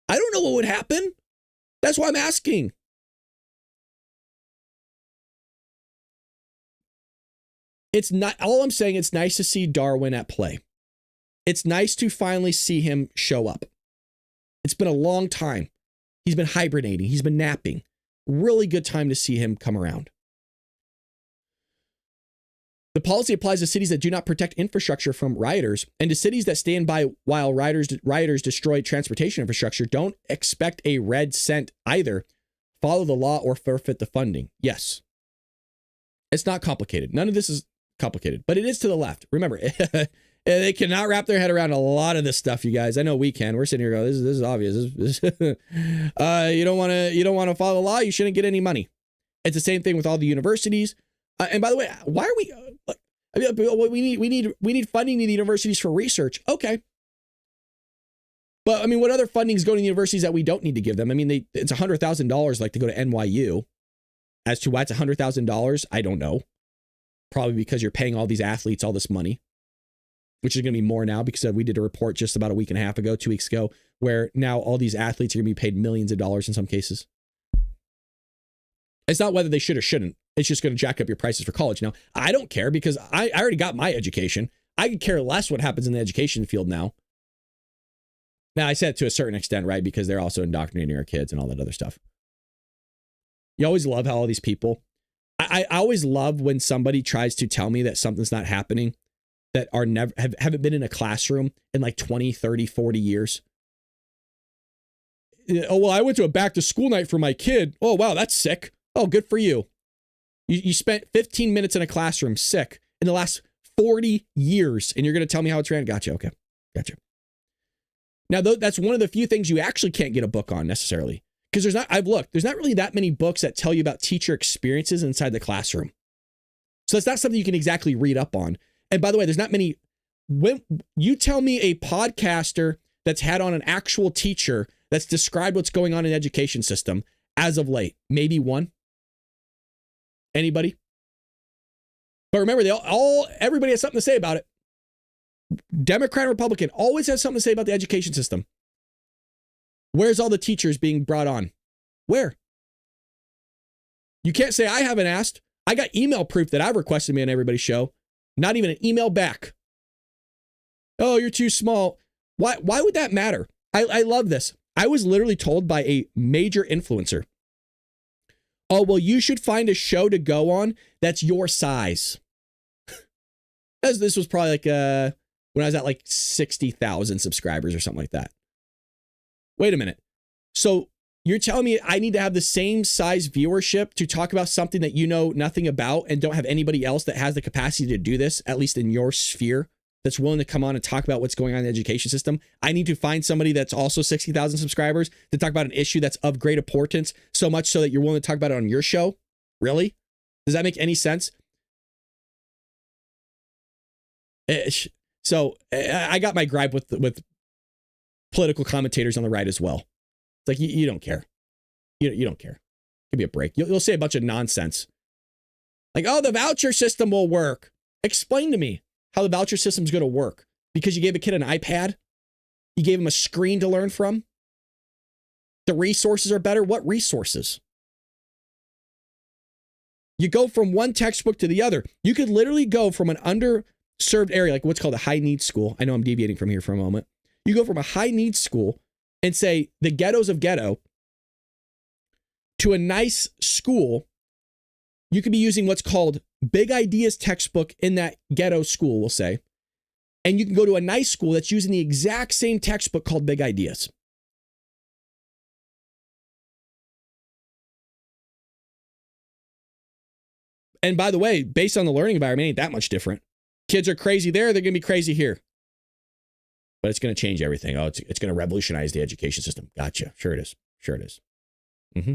Speaker 1: I don't know what would happen. That's why I'm asking. It's not, all I'm saying, it's nice to see Darwin at play. It's nice to finally see him show up. It's been a long time. He's been hibernating. He's been napping. Really good time to see him come around. The policy applies to cities that do not protect infrastructure from rioters, and to cities that stand by while rioters destroy transportation infrastructure. Don't expect a red cent either. Follow the law or forfeit the funding. Yes. It's not complicated. None of this is complicated, but it is to the left. Remember, they cannot wrap their head around a lot of this stuff, you guys. I know we can. We're sitting here going, this is obvious. You don't want to follow the law. You shouldn't get any money. It's the same thing with all the universities. And by the way, why are we? We need funding to the universities for research. Okay, but I mean, what other funding is going to the universities that we don't need to give them? I mean, it's $100,000 like to go to NYU. As to why it's $100,000, I don't know. Probably because you're paying all these athletes all this money, which is going to be more now because we did a report just about a week and a half ago, 2 weeks ago, where now all these athletes are going to be paid millions of dollars in some cases. It's not whether they should or shouldn't. It's just going to jack up your prices for college. Now, I don't care because I already got my education. I could care less what happens in the education field now. Now, I said it to a certain extent, right? Because they're also indoctrinating our kids and all that other stuff. You always love how all these people, I always love when somebody tries to tell me that something's not happening, that are never haven't been in a classroom in like 20, 30, 40 years. Oh, well, I went to a back to school night for my kid. Oh, wow, that's sick. Oh, good for you. You spent 15 minutes in a classroom sick in the last 40 years, and you're going to tell me how it's ran? Gotcha. Okay. Gotcha. Now, that's one of the few things you actually can't get a book on necessarily, because there's not really that many books that tell you about teacher experiences inside the classroom. So it's not something you can exactly read up on. And by the way, there's not many. When you tell me a podcaster that's had on an actual teacher that's described what's going on in the education system as of late, maybe one. Anybody? But remember, everybody has something to say about it. Democrat and Republican always has something to say about the education system. Where's all the teachers being brought on? Where? You can't say I haven't asked. I got email proof that I've requested me on everybody's show. Not even an email back. Oh, you're too small. Why would that matter? I love this. I was literally told by a major influencer, oh, well, you should find a show to go on that's your size. This was probably like when I was at like 60,000 subscribers or something like that. Wait a minute. So you're telling me I need to have the same size viewership to talk about something that you know nothing about and don't have anybody else that has the capacity to do this, at least in your sphere, that's willing to come on and talk about what's going on in the education system? I need to find somebody that's also 60,000 subscribers to talk about an issue that's of great importance, so much so that you're willing to talk about it on your show? Really? Does that make any sense? So I got my gripe with political commentators on the right as well. It's like, you don't care. You don't care. Give me a break. You'll say a bunch of nonsense. Like, oh, the voucher system will work. Explain to me how the voucher system is going to work. Because you gave a kid an iPad? You gave him a screen to learn from? The resources are better? What resources? You go from one textbook to the other. You could literally go from an underserved area, like what's called a high needs school. I know I'm deviating from here for a moment. You go from a high needs school and say the ghettos of ghetto to a nice school. You could be using what's called Big Ideas textbook in that ghetto school, we'll say. And you can go to a nice school that's using the exact same textbook called Big Ideas. And by the way, based on the learning environment, it ain't that much different. Kids are crazy there, they're going to be crazy here. But it's going to change everything. Oh, it's going to revolutionize the education system. Gotcha. Sure it is. Sure it is. Mm-hmm.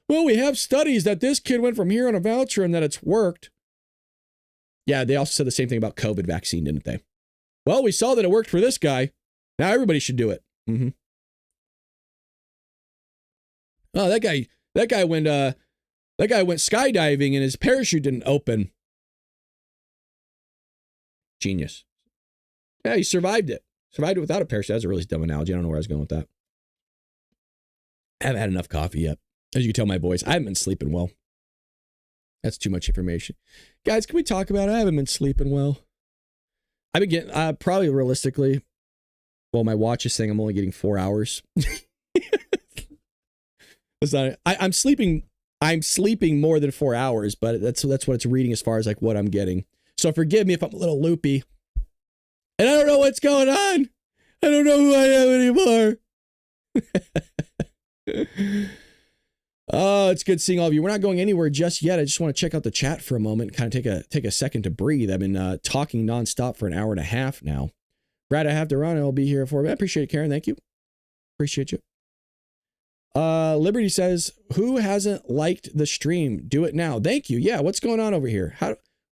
Speaker 1: Well, we have studies that this kid went from here on a voucher and that it's worked. Yeah, they also said the same thing about COVID vaccine, didn't they? Well, we saw that it worked for this guy. Now everybody should do it. Mm-hmm. Oh, that guy went skydiving and his parachute didn't open. Genius. Yeah, he survived it. Survived it without a parachute. That's a really dumb analogy. I don't know where I was going with that. I haven't had enough coffee yet. As you can tell my voice, I haven't been sleeping well. That's too much information. Guys, can we talk about it? I haven't been sleeping well. I've been getting, probably realistically, well, my watch is saying I'm only getting 4 hours. That's not, I'm sleeping more than 4 hours, but that's what it's reading as far as like what I'm getting. So forgive me if I'm a little loopy. And I don't know what's going on. I don't know who I am anymore. Oh, it's good seeing all of you. We're not going anywhere just yet. I just want to check out the chat for a moment, kind of take a second to breathe. I've been talking nonstop for an hour and a half now. Brad, I have to run. I'll be here for a minute. I appreciate it, Karen. Thank you. Appreciate you. Liberty says, who hasn't liked the stream? Do it now. Thank you. Yeah, what's going on over here?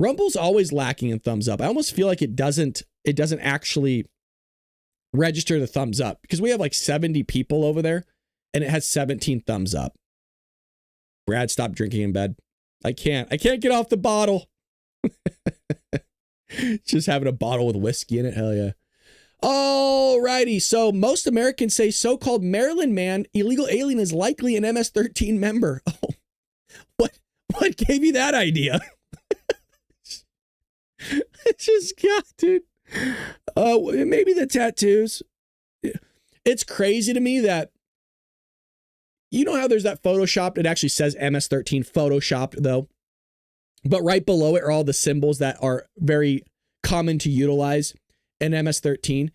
Speaker 1: Rumble's always lacking in thumbs up. I almost feel like it doesn't actually register the thumbs up because we have like 70 people over there and it has 17 thumbs up. Brad, stop drinking in bed. I can't get off the bottle. Just having a bottle with whiskey in it. Hell yeah. Alrighty. So most Americans say so-called Maryland man, illegal alien, is likely an MS-13 member. Oh, what gave you that idea? Just God, dude. Maybe the tattoos. It's crazy to me that, you know how there's that photoshopped, it actually says MS-13 photoshopped though. But right below it are all the symbols that are very common to utilize in MS-13.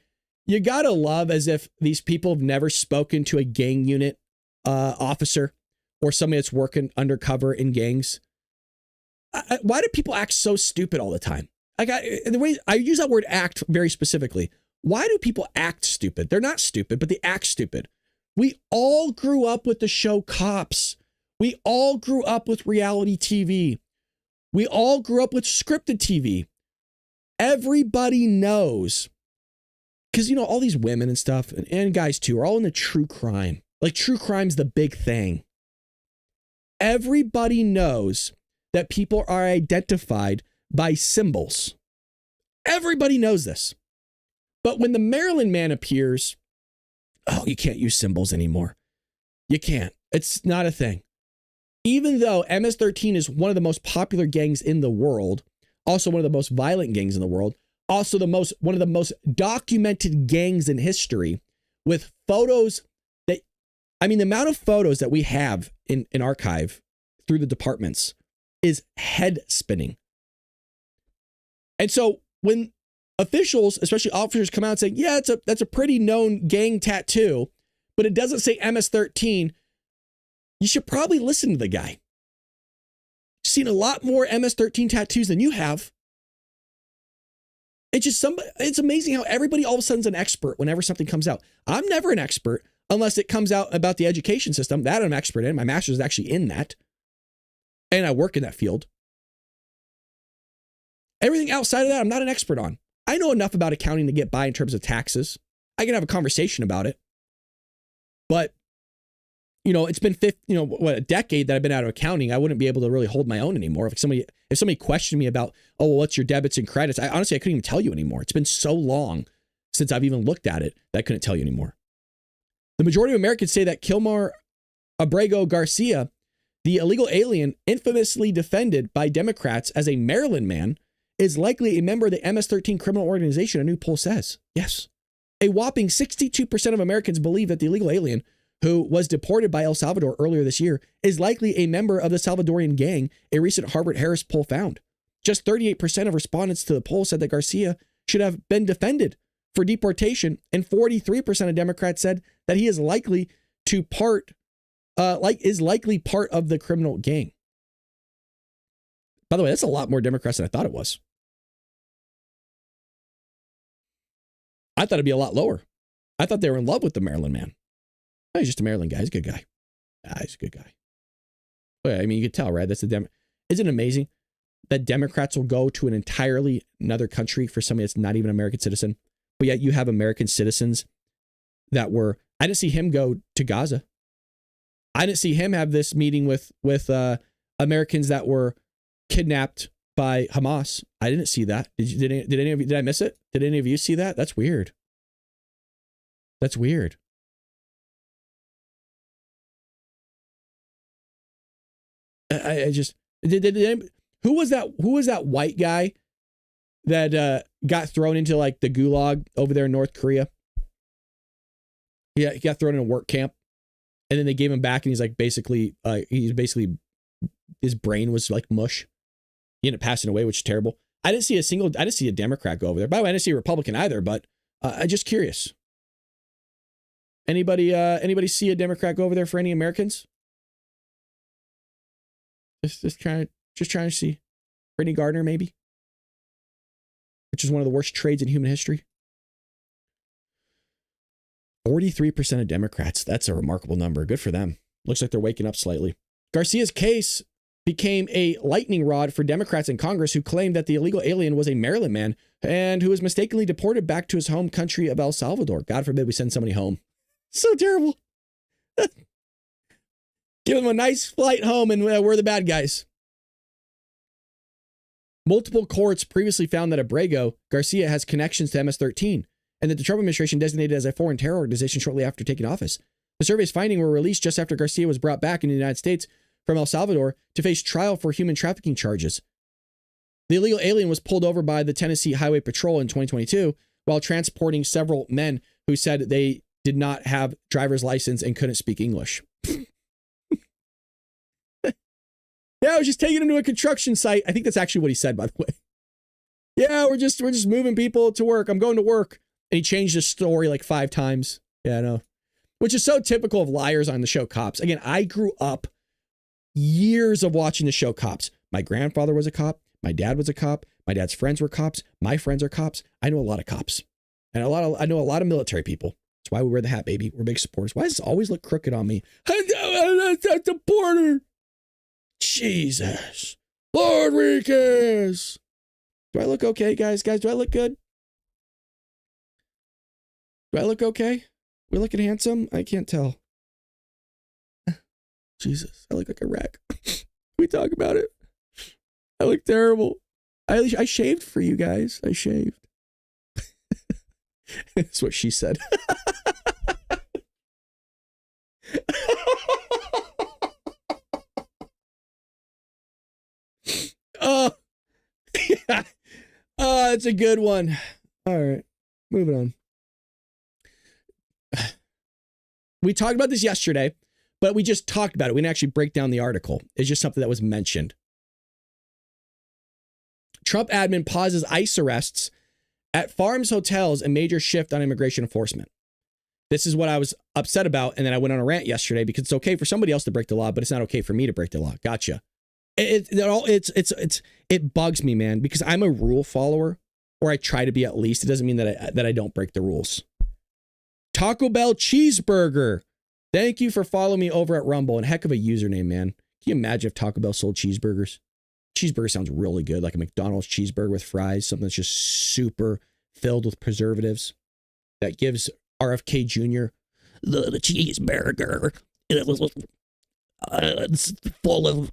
Speaker 1: You gotta love as if these people have never spoken to a gang unit officer or somebody that's working undercover in gangs. Why do people act so stupid all the time? The way I use that word act very specifically. Why do people act stupid? They're not stupid, but they act stupid. We all grew up with the show Cops. We all grew up with reality TV. We all grew up with scripted TV. Everybody knows. Because, you know, all these women and stuff, and guys too, are all into true crime. Like, true crime's the big thing. Everybody knows that people are identified by symbols. Everybody knows this. But when the Maryland man appears, oh, you can't use symbols anymore. You can't. It's not a thing. Even though MS-13 is one of the most popular gangs in the world, also one of the most violent gangs in the world, also one of the most documented gangs in history, with photos that, I mean, the amount of photos that we have in archive through the departments is head spinning. And so when officials, especially officers, come out and say, yeah, that's a pretty known gang tattoo, but it doesn't say MS-13, you should probably listen to the guy. You've seen a lot more MS-13 tattoos than you have. It's amazing how everybody all of a sudden is an expert whenever something comes out. I'm never an expert unless it comes out about the education system. That I'm an expert in. My master's is actually in that. And I work in that field. Everything outside of that, I'm not an expert on. I know enough about accounting to get by in terms of taxes. I can have a conversation about it. But, you know, it's been a decade that I've been out of accounting. I wouldn't be able to really hold my own anymore. If somebody questioned me about, oh, well, what's your debits and credits? I couldn't even tell you anymore. It's been so long since I've even looked at it that I couldn't tell you anymore. The majority of Americans say that Kilmar Abrego Garcia, the illegal alien infamously defended by Democrats as a Maryland man, is likely a member of the MS-13 criminal organization, a new poll says. Yes. A whopping 62% of Americans believe that the illegal alien, who was deported by El Salvador earlier this year, is likely a member of the Salvadorian gang, a recent Harvard-Harris poll found. Just 38% of respondents to the poll said that Garcia should have been defended for deportation, and 43% of Democrats said that he is likely part of the criminal gang. By the way, that's a lot more Democrats than I thought it was. I thought it'd be a lot lower. I thought they were in love with the Maryland man. Oh, he's just a Maryland guy. He's a good guy. He's a good guy. Oh, yeah, I mean, you could tell, right? Isn't it amazing that Democrats will go to an entirely another country for somebody that's not even an American citizen, but yet you have American citizens that were. I didn't see him go to Gaza. I didn't see him have this meeting with Americans that were kidnapped by Hamas. I didn't see that. Did any of you? Did I miss it? Did any of you see that? That's weird. That's weird. I just who was that white guy that got thrown into like the gulag over there in North Korea? Yeah, he got thrown in a work camp, and then they gave him back, and he's basically his brain was like mush. He ended up passing away, which is terrible. I didn't see a Democrat go over there. By the way, I didn't see a Republican either, but I'm just curious. Anybody see a Democrat go over there for any Americans? Just trying to see. Brittany Gardner, maybe? Which is one of the worst trades in human history. 43% of Democrats. That's a remarkable number. Good for them. Looks like they're waking up slightly. Garcia's case became a lightning rod for Democrats in Congress who claimed that the illegal alien was a Maryland man and who was mistakenly deported back to his home country of El Salvador. God forbid we send somebody home. So terrible. Give them a nice flight home and we're the bad guys. Multiple courts previously found that Abrego Garcia has connections to MS-13 and that the Trump administration designated as a foreign terror organization shortly after taking office. The survey's findings were released just after Garcia was brought back into the United States from El Salvador to face trial for human trafficking charges. The illegal alien was pulled over by the Tennessee Highway Patrol in 2022 while transporting several men who said they did not have driver's license and couldn't speak English. Yeah, I was just taking him to a construction site. I think that's actually what he said, by the way. Yeah, we're just moving people to work. I'm going to work. And he changed his story like 5 times. Yeah, I know. Which is so typical of liars on the show Cops. Again, I grew up years of watching the show Cops. My grandfather was a cop. My dad was a cop. My dad's friends were cops. My friends are cops. I know a lot of cops. And I know a lot of military people. That's why we wear the hat, baby. We're big supporters. Why does this always look crooked on me? I'm a supporter. Jesus. Lord Rikas. Do I look okay, guys? Guys, do I look good? Do I look okay? We looking handsome? I can't tell. Jesus, I look like a wreck. We talk about it. I look terrible. I shaved for you guys. I shaved. That's what she said. Oh, yeah. Oh, that's a good one. All right, moving on. We talked about this yesterday, but we just talked about it. We didn't actually break down the article. It's just something that was mentioned. Trump admin pauses ICE arrests at farms, hotels, and major shift on immigration enforcement. This is what I was upset about, and then I went on a rant yesterday because it's okay for somebody else to break the law, but it's not okay for me to break the law. Gotcha. It bugs me, man, because I'm a rule follower, or I try to be at least. It doesn't mean that I don't break the rules. Taco Bell cheeseburger. Thank you for following me over at Rumble. And heck of a username, man. Can you imagine if Taco Bell sold cheeseburgers? Cheeseburger sounds really good, like a McDonald's cheeseburger with fries, something that's just super filled with preservatives. That gives RFK Jr. the cheeseburger. It's full of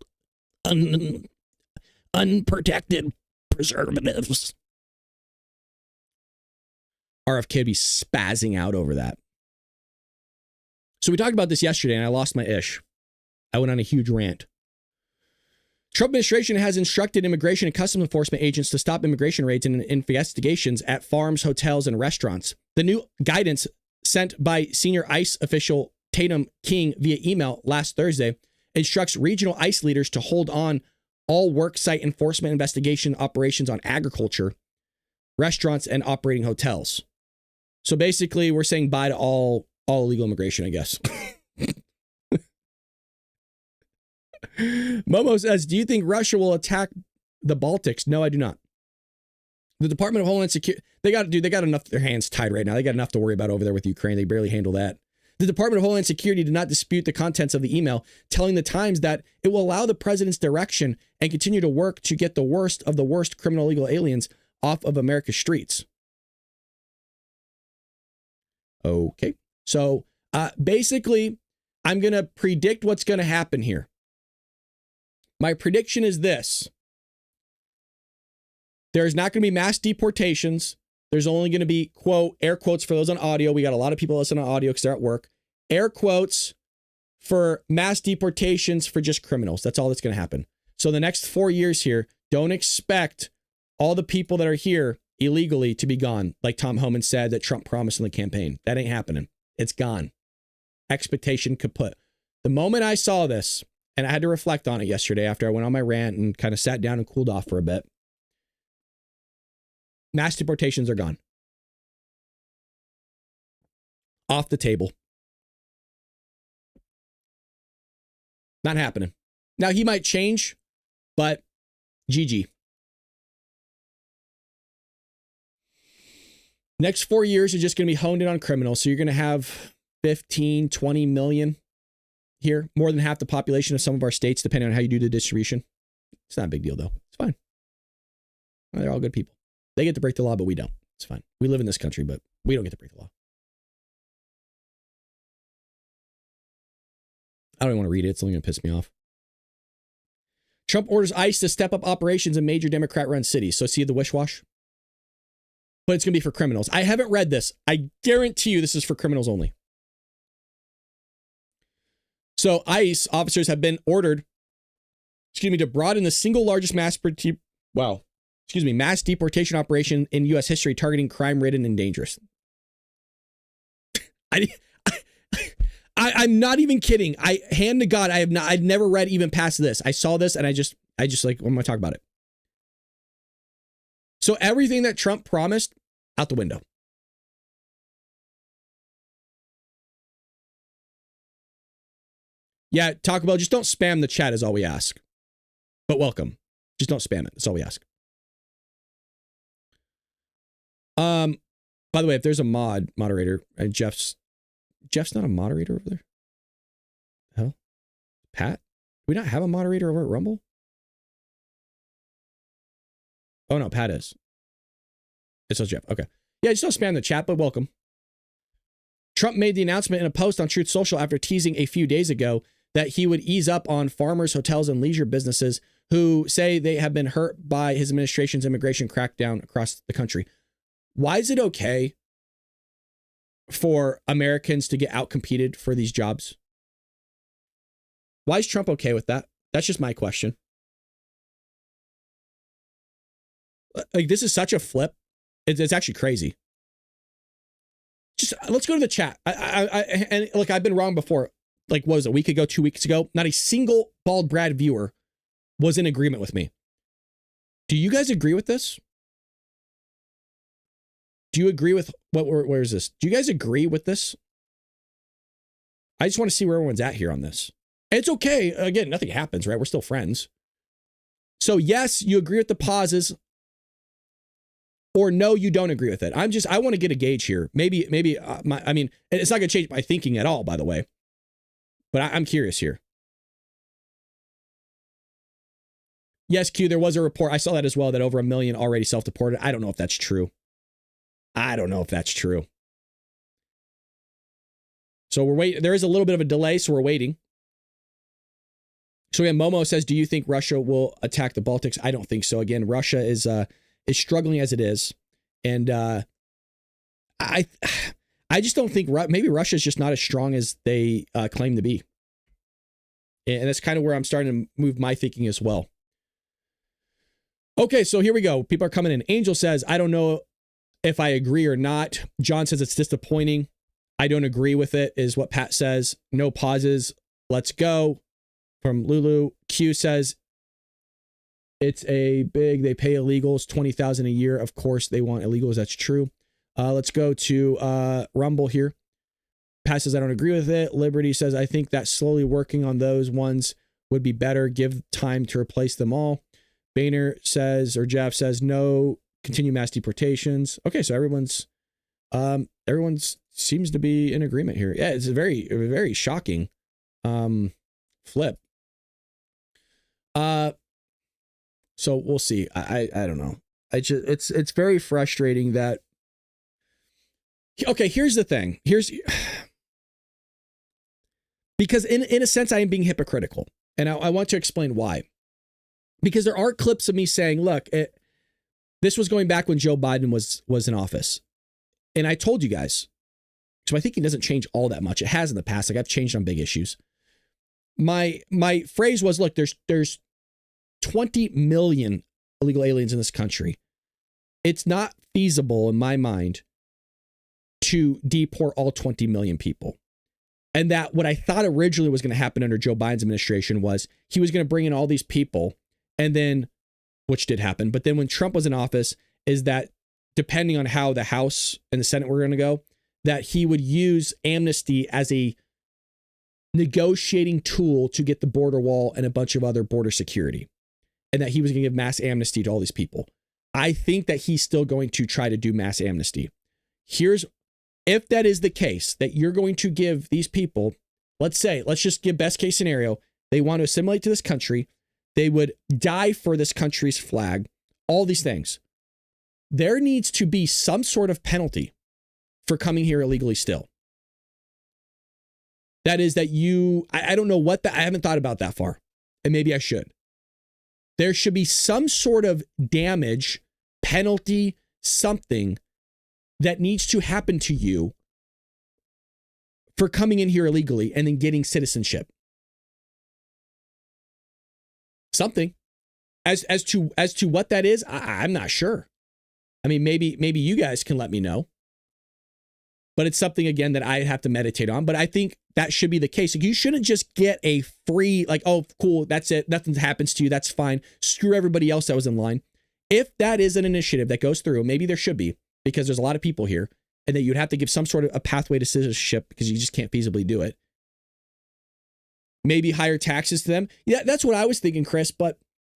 Speaker 1: unprotected preservatives. RFK would be spazzing out over that. So we talked about this yesterday and I lost my ish. I went on a huge rant. Trump administration has instructed immigration and customs enforcement agents to stop immigration raids and investigations at farms, hotels, and restaurants. The new guidance sent by senior ICE official Tatum King via email last Thursday instructs regional ICE leaders to hold on all work site enforcement investigation operations on agriculture, restaurants, and operating hotels. So basically, we're saying bye to all illegal immigration, I guess. Momo says, do you think Russia will attack the Baltics? No, I do not. The Department of Homeland Security, they got enough of their hands tied right now. They got enough to worry about over there with Ukraine. They barely handle that. The Department of Homeland Security did not dispute the contents of the email, telling the Times that it will allow the president's direction and continue to work to get the worst of the worst criminal illegal aliens off of America's streets. Okay. So basically, I'm going to predict what's going to happen here. My prediction is this. There's not going to be mass deportations. There's only going to be, quote, air quotes for those on audio. We got a lot of people listening on audio because they're at work. Air quotes for mass deportations for just criminals. That's all that's going to happen. So the next 4 years here, don't expect all the people that are here illegally to be gone, like Tom Homan said that Trump promised in the campaign. That ain't happening. It's gone. Expectation kaput. The moment I saw this, and I had to reflect on it yesterday after I went on my rant and kind of sat down and cooled off for a bit, mass deportations are gone. Off the table. Not happening. Now, he might change, but GG. Next 4 years are just going to be honed in on criminals. So you're going to have 15, 20 million here, more than half the population of some of our states, depending on how you do the distribution. It's not a big deal, though. It's fine. They're all good people. They get to break the law, but we don't. It's fine. We live in this country, but we don't get to break the law. I don't even want to read it. It's only going to piss me off. Trump orders ICE to step up operations in major Democrat-run cities. So see the wish-wash? But it's going to be for criminals. I haven't read this. I guarantee you this is for criminals only. So ICE officers have been ordered, to broaden the single largest mass deportation operation in U.S. history targeting crime-ridden and dangerous. I I'm not even kidding. Hand to God, I'd never read even past this. I saw this and I just like, I'm going to talk about it. So everything that Trump promised, out the window. Yeah, Taco Bell, just don't spam the chat is all we ask. But welcome. Just don't spam it. That's all we ask. By the way, if there's a moderator, and Jeff's not a moderator over there. Hell, Pat, do we not have a moderator over at Rumble? Oh no, Pat is. It's Jeff. Okay. Yeah, just don't spam the chat, but welcome. Trump made the announcement in a post on Truth Social after teasing a few days ago that he would ease up on farmers, hotels, and leisure businesses who say they have been hurt by his administration's immigration crackdown across the country. Why is it okay for Americans to get outcompeted for these jobs? Why is Trump okay with that? That's just my question. Like, this is such a flip. It's actually crazy. Just let's go to the chat. And look, I've been wrong before. Like, what was it, a week ago, 2 weeks ago? Not a single Bald Brad viewer was in agreement with me. Do you guys agree with this? Do you agree with where is this? Do you guys agree with this? I just want to see where everyone's at here on this. It's okay. Again, nothing happens, right? We're still friends. So yes, you agree with the pauses, or no, you don't agree with it. I want to get a gauge here. Maybe it's not going to change my thinking at all, by the way. But I'm curious here. Yes, Q, there was a report. I saw that as well, that over 1 million already self-deported. I don't know if that's true. So we're waiting. There is a little bit of a delay, so we're waiting. So yeah, Momo says, do you think Russia will attack the Baltics? I don't think so. Again, Russia is struggling as it is. And I just don't think, maybe Russia is just not as strong as they claim to be. And that's kind of where I'm starting to move my thinking as well. Okay, so here we go. People are coming in. Angel says, I don't know if I agree or not. John says it's disappointing. I don't agree with it, is what Pat says. No pauses. Let's go. From Lulu. Q says, it's a big, they pay illegals $20,000 a year. Of course, they want illegals. That's true. Let's go to Rumble here. Pat says, I don't agree with it. Liberty says, I think that slowly working on those ones would be better. Give time to replace them all. Boehner says, or Jeff says, no, continue mass deportations. Okay, so everyone's seems to be in agreement here. Yeah, it's a very, very shocking flip. So we'll see. I don't know. It's very frustrating that. Okay, here's the thing. Because in a sense, I am being hypocritical, and I want to explain why. Because there are clips of me saying, look, this was going back when Joe Biden was in office. And I told you guys, so my thinking doesn't change all that much. It has in the past. Like, I've changed on big issues. My phrase was, look, there's 20 million illegal aliens in this country. It's not feasible in my mind to deport all 20 million people. And that what I thought originally was going to happen under Joe Biden's administration was he was going to bring in all these people, and then, which did happen, but then when Trump was in office, is that depending on how the House and the Senate were going to go, that he would use amnesty as a negotiating tool to get the border wall and a bunch of other border security. And that he was going to give mass amnesty to all these people. I think that he's still going to try to do mass amnesty. If that is the case, that you're going to give these people, let's just give best case scenario, they want to assimilate to this country, they would die for this country's flag, all these things. There needs to be some sort of penalty for coming here illegally still. That is that I don't know I haven't thought about that far, and maybe I should. There should be some sort of damage, penalty, something that needs to happen to you for coming in here illegally and then getting citizenship. Something. As to what that is, I'm not sure. I mean, maybe you guys can let me know. but it's something, again, that I have to meditate on. But I think that should be the case. Like, you shouldn't just get a free, like, oh, cool, that's it, nothing happens to you, that's fine, screw everybody else that was in line. If that is an initiative that goes through, maybe there should be, because there's a lot of people here, and that you'd have to give some sort of a pathway to citizenship because you just can't feasibly do it. Maybe higher taxes to them. Yeah, that's what I was thinking, Chris, but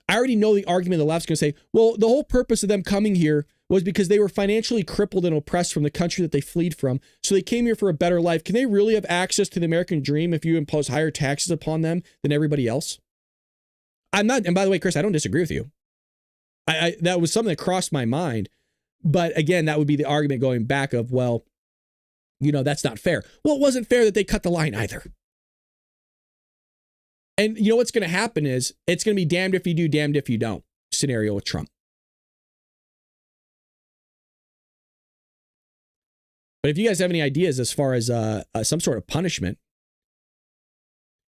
Speaker 1: I already know the argument the left's going to say, well, the whole purpose of them coming here was because they were financially crippled and oppressed from the country that they fled from. So they came here for a better life. Can they really have access to the American dream if you impose higher taxes upon them than everybody else? I'm not, and by the way, Chris, I don't disagree with you. I that was something that crossed my mind. But again, that would be the argument going back of, well, you know, that's not fair. Well, it wasn't fair that they cut the line either. And you know what's going to happen is it's going to be damned if you do, damned if you don't scenario with Trump. But if you guys have any ideas as far as some sort of punishment,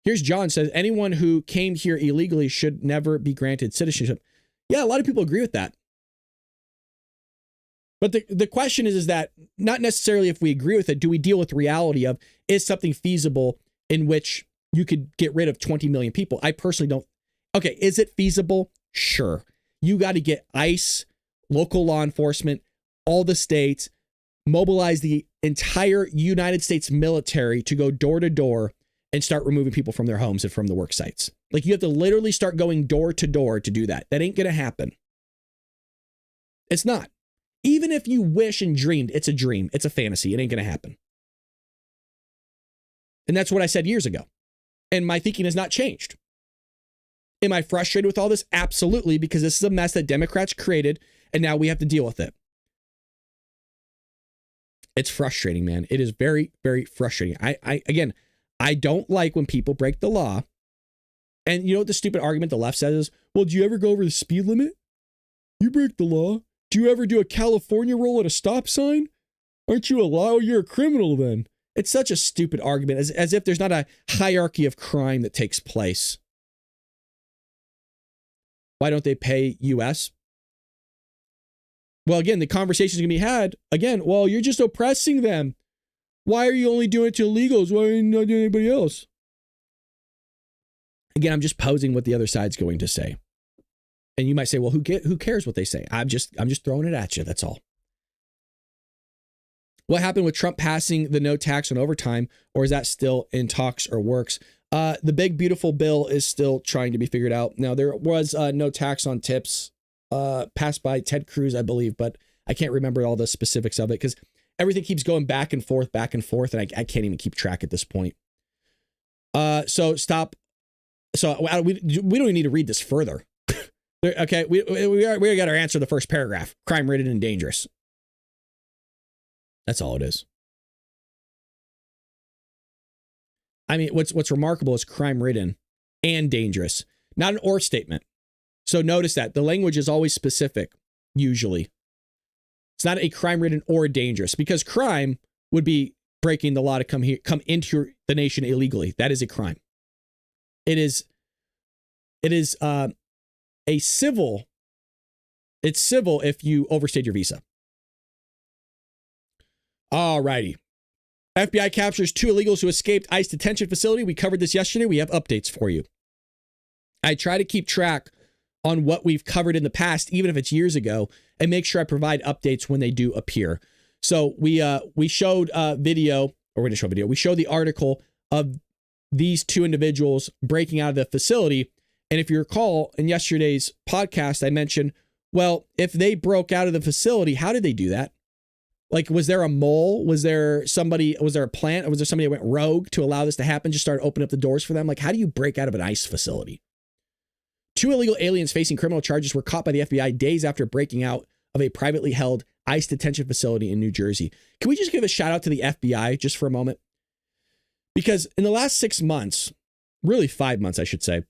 Speaker 1: here's John says, anyone who came here illegally should never be granted citizenship. Yeah, a lot of people agree with that. But the question is that not necessarily if we agree with it, do we deal with reality of, is something feasible in which you could get rid of 20 million people? I personally don't. Okay, is it feasible? Sure. You got to get ICE, local law enforcement, all the states, mobilize the entire United States military to go door to door and start removing people from their homes and from the work sites. Like, you have to literally start going door to door to do that. That ain't going to happen. It's not. Even if you wish and dreamed, it's a dream. It's a fantasy. It ain't going to happen. And that's what I said years ago. And my thinking has not changed. Am I frustrated with all this? Absolutely, because this is a mess that Democrats created, and now we have to deal with it. It's frustrating, man. It is very, very frustrating. Again, I don't like when people break the law. And you know what the stupid argument the left says is, well, do you ever go over the speed limit? You break the law. Do you ever do a California roll at a stop sign? Aren't you allowed? You're a criminal then. It's such a stupid argument, as if there's not a hierarchy of crime that takes place. Why don't they pay U.S.? Well, again, the conversation's going to be had. Again, well, you're just oppressing them. Why are you only doing it to illegals? Why are you not doing anybody else? Again, I'm just posing what the other side's going to say. And you might say, well, who cares what they say? I'm just throwing it at you. That's all. What happened with Trump passing the no tax on overtime, or is that still in talks or works? The big, beautiful bill is still trying to be figured out. Now, there was no tax on tips passed by Ted Cruz, I believe, but I can't remember all the specifics of it because everything keeps going back and forth, and I can't even keep track at this point. So stop. So we don't even need to read this further. Okay, we got our answer to the first paragraph. Crime-ridden and dangerous. That's all it is. I mean, what's remarkable is crime-ridden and dangerous, not an or statement. So notice that the language is always specific, usually. It's not a crime-ridden or dangerous, because crime would be breaking the law to come into the nation illegally. That is a crime. It is a civil. It's civil if you overstayed your visa. All righty. FBI captures 2 illegals who escaped ICE detention facility. We covered this yesterday. We have updates for you. I try to keep track on what we've covered in the past, even if it's years ago, and make sure I provide updates when they do appear. So we showed video, or we're going to show video. We showed the article of these 2 individuals breaking out of the facility. And if you recall, in yesterday's podcast, I mentioned, well, if they broke out of the facility, how did they do that? Like, was there a mole? Was there a plant? Or was there somebody that went rogue to allow this to happen? Just started opening up the doors for them? Like, how do you break out of an ICE facility? 2 illegal aliens facing criminal charges were caught by the FBI days after breaking out of a privately held ICE detention facility in New Jersey. Can we just give a shout out to the FBI just for a moment? Because in the last 6 months, really 5 months, I should say,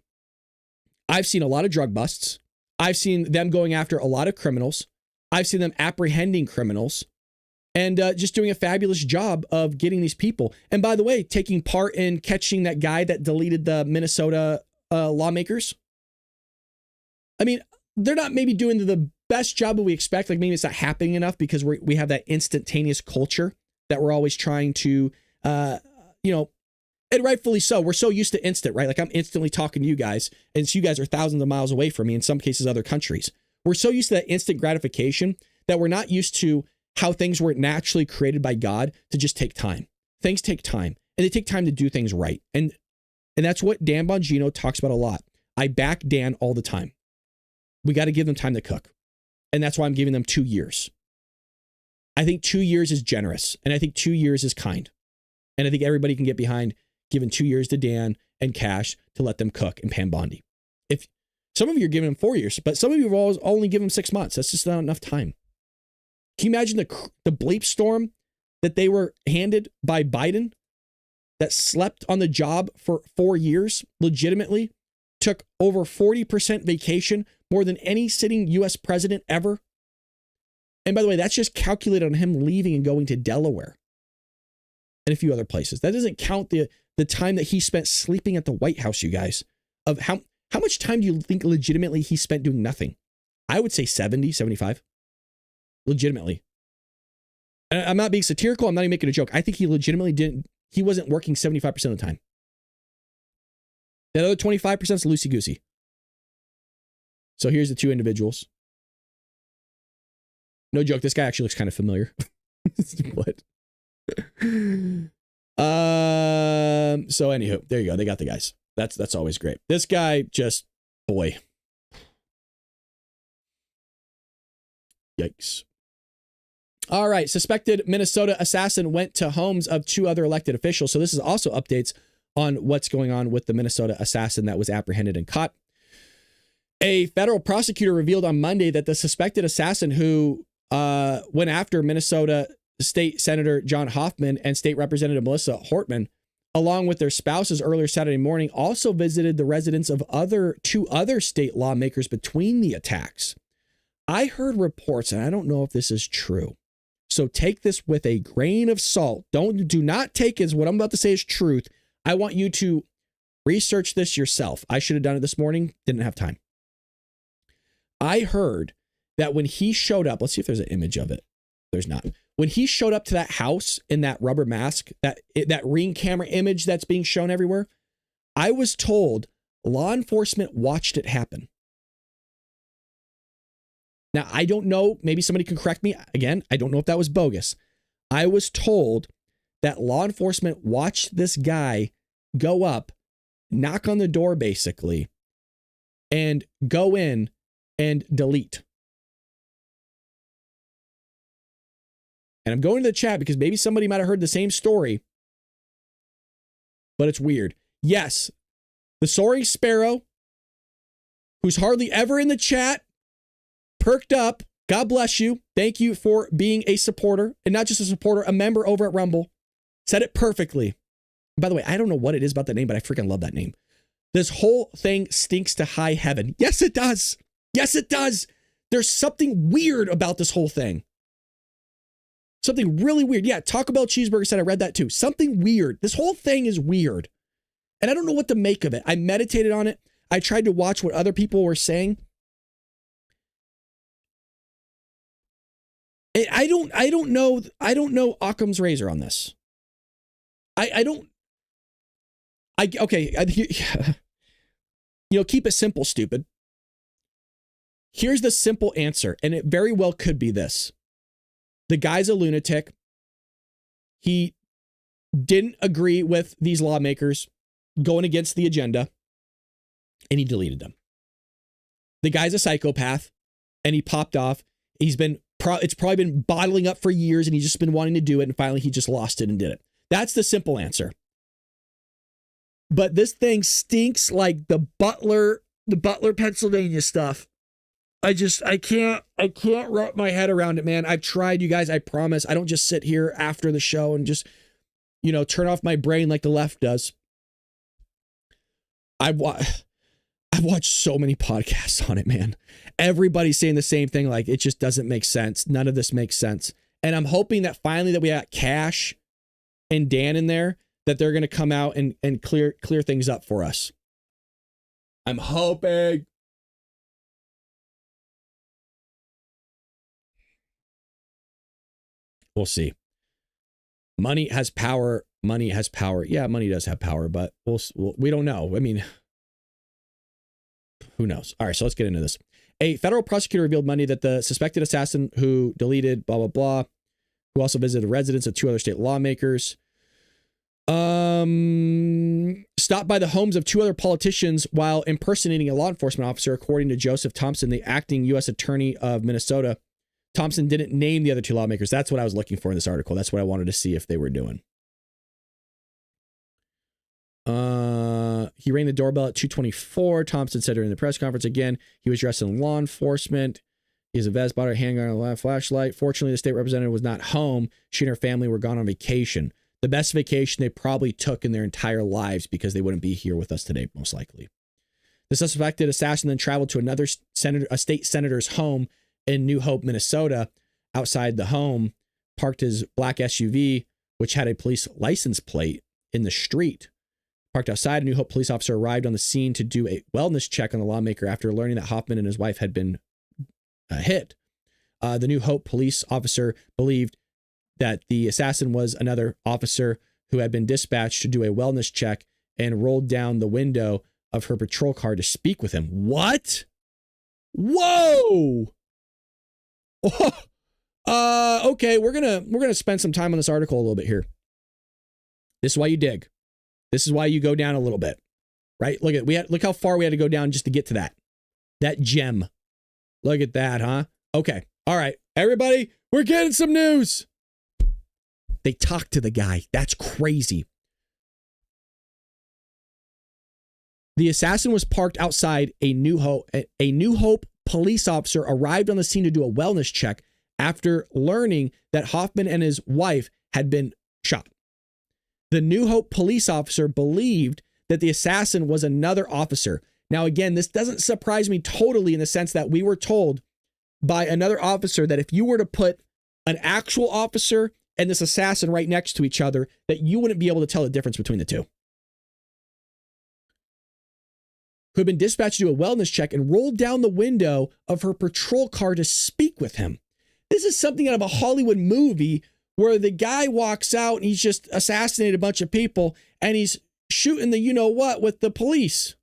Speaker 1: I've seen a lot of drug busts. I've seen them going after a lot of criminals. I've seen them apprehending criminals and just doing a fabulous job of getting these people. And by the way, taking part in catching that guy that deleted the Minnesota lawmakers. I mean, they're not maybe doing the best job that we expect. Like, maybe it's not happening enough because we have that instantaneous culture that we're always trying to, you know, and rightfully so. We're so used to instant, right? Like I'm instantly talking to you guys, and so you guys are thousands of miles away from me, in some cases, other countries. We're so used to that instant gratification that we're not used to how things were naturally created by God to just take time. Things take time, and they take time to do things right. And that's what Dan Bongino talks about a lot. I back Dan all the time. We got to give them time to cook. And that's why I'm giving them 2 years. I think 2 years is generous, and I think 2 years is kind. And I think everybody can get behind giving 2 years to Dan and Cash to let them cook and Pam Bondi. If some of you are giving them 4 years, but some of you have always only given them 6 months. That's just not enough time. Can you imagine the bleep storm that they were handed by Biden, that slept on the job for 4 years, legitimately, took over 40% vacation, more than any sitting U.S. president ever? And by the way, that's just calculated on him leaving and going to Delaware and a few other places. That doesn't count the time that he spent sleeping at the White House, you guys. Of how much time do you think legitimately he spent doing nothing? I would say 70, 75. Legitimately. And I'm not being satirical. I'm not even making a joke. I think he legitimately he wasn't working 75% of the time. That other 25% is loosey-goosey. So here's the two individuals. No joke, this guy actually looks kind of familiar. What? So anywho, there you go. They got the guys. That's always great. This guy just, boy. Yikes. All right. Suspected Minnesota assassin went to homes of 2 other elected officials. So this is also updates on what's going on with the Minnesota assassin that was apprehended and caught. A federal prosecutor revealed on Monday that the suspected assassin who went after Minnesota State Senator John Hoffman and State Representative Melissa Hortman, along with their spouses earlier Saturday morning, also visited the residence of 2 other state lawmakers between the attacks. I heard reports, and I don't know if this is true, so take this with a grain of salt. Do not take as what I'm about to say is truth. I want you to research this yourself. I should have done it this morning. Didn't have time. I heard that when he showed up, let's see if there's an image of it. There's not. When he showed up to that house in that rubber mask, that Ring camera image that's being shown everywhere, I was told law enforcement watched it happen. Now, I don't know. Maybe somebody can correct me. Again, I don't know if that was bogus. I was told that law enforcement watched this guy go up, knock on the door basically, and go in and delete. And I'm going to the chat because maybe somebody might have heard the same story, but it's weird. Yes, the Soaring Sparrow, who's hardly ever in the chat, perked up. God bless you. Thank you for being a supporter, and not just a supporter, a member over at Rumble. Said it perfectly. By the way, I don't know what it is about that name, but I freaking love that name. This whole thing stinks to high heaven. Yes, it does. Yes, it does. There's something weird about this whole thing. Something really weird. Yeah, Taco Bell Cheeseburger said I read that too. Something weird. This whole thing is weird. And I don't know what to make of it. I meditated on it. I tried to watch what other people were saying. I don't know Occam's razor on this. Keep it simple, stupid. Here's the simple answer, and it very well could be this. The guy's a lunatic. He didn't agree with these lawmakers going against the agenda, and he deleted them. The guy's a psychopath, and he popped off. It's probably been bottling up for years, and he's just been wanting to do it, and finally he just lost it and did it. That's the simple answer. But this thing stinks like the Butler, Pennsylvania stuff. I can't wrap my head around it, man. I've tried, you guys. I promise. I don't just sit here after the show and just, turn off my brain like the left does. I've watched so many podcasts on it, man. Everybody's saying the same thing. Like, it just doesn't make sense. None of this makes sense. And I'm hoping that finally that we got Cash and Dan in there, that they're going to come out and clear things up for us. I'm hoping. We'll see. Money has power. Money has power. Yeah, money does have power, but we don't know. I mean, who knows? All right, so let's get into this. A federal prosecutor revealed Monday that the suspected assassin who deleted blah, blah, blah, who also visited the residence of 2 other state lawmakers, stopped by the homes of 2 other politicians while impersonating a law enforcement officer, according to Joseph Thompson, the acting U.S. attorney of Minnesota. Thompson didn't name the other 2 lawmakers. That's what I was looking for in this article. That's what I wanted to see if they were doing. He rang the doorbell at 2:24. Thompson said during the press conference again, he was dressed in law enforcement. He has a vest, bought a handgun, and a flashlight. Fortunately, the state representative was not home. She and her family were gone on vacation. The best vacation they probably took in their entire lives, because they wouldn't be here with us today, most likely. The suspected assassin then traveled to another state senator's home in New Hope, Minnesota. Outside the home, parked his black SUV, which had a police license plate, in the street. Parked outside, a New Hope police officer arrived on the scene to do a wellness check on the lawmaker after learning that Hoffman and his wife had been hit. The New Hope police officer believed that the assassin was another officer who had been dispatched to do a wellness check and rolled down the window of her patrol car to speak with him. What? Whoa! Okay, we're gonna spend some time on this article a little bit here. This is why you dig. This is why you go down a little bit, right? Look how far we had to go down just to get to that gem. Look at that, huh? Okay. All right, everybody, we're getting some news. They talked to the guy. That's crazy. The assassin was parked outside a New Hope police officer arrived on the scene to do a wellness check after learning that Hoffman and his wife had been shot. The New Hope police officer believed that the assassin was another officer. Now, again, this doesn't surprise me totally, in the sense that we were told by another officer that if you were to put an actual officer and this assassin right next to each other, that you wouldn't be able to tell the difference between the two. Who had been dispatched to do a wellness check and rolled down the window of her patrol car to speak with him. This is something out of a Hollywood movie where the guy walks out and he's just assassinated a bunch of people and he's shooting the you-know-what with the police.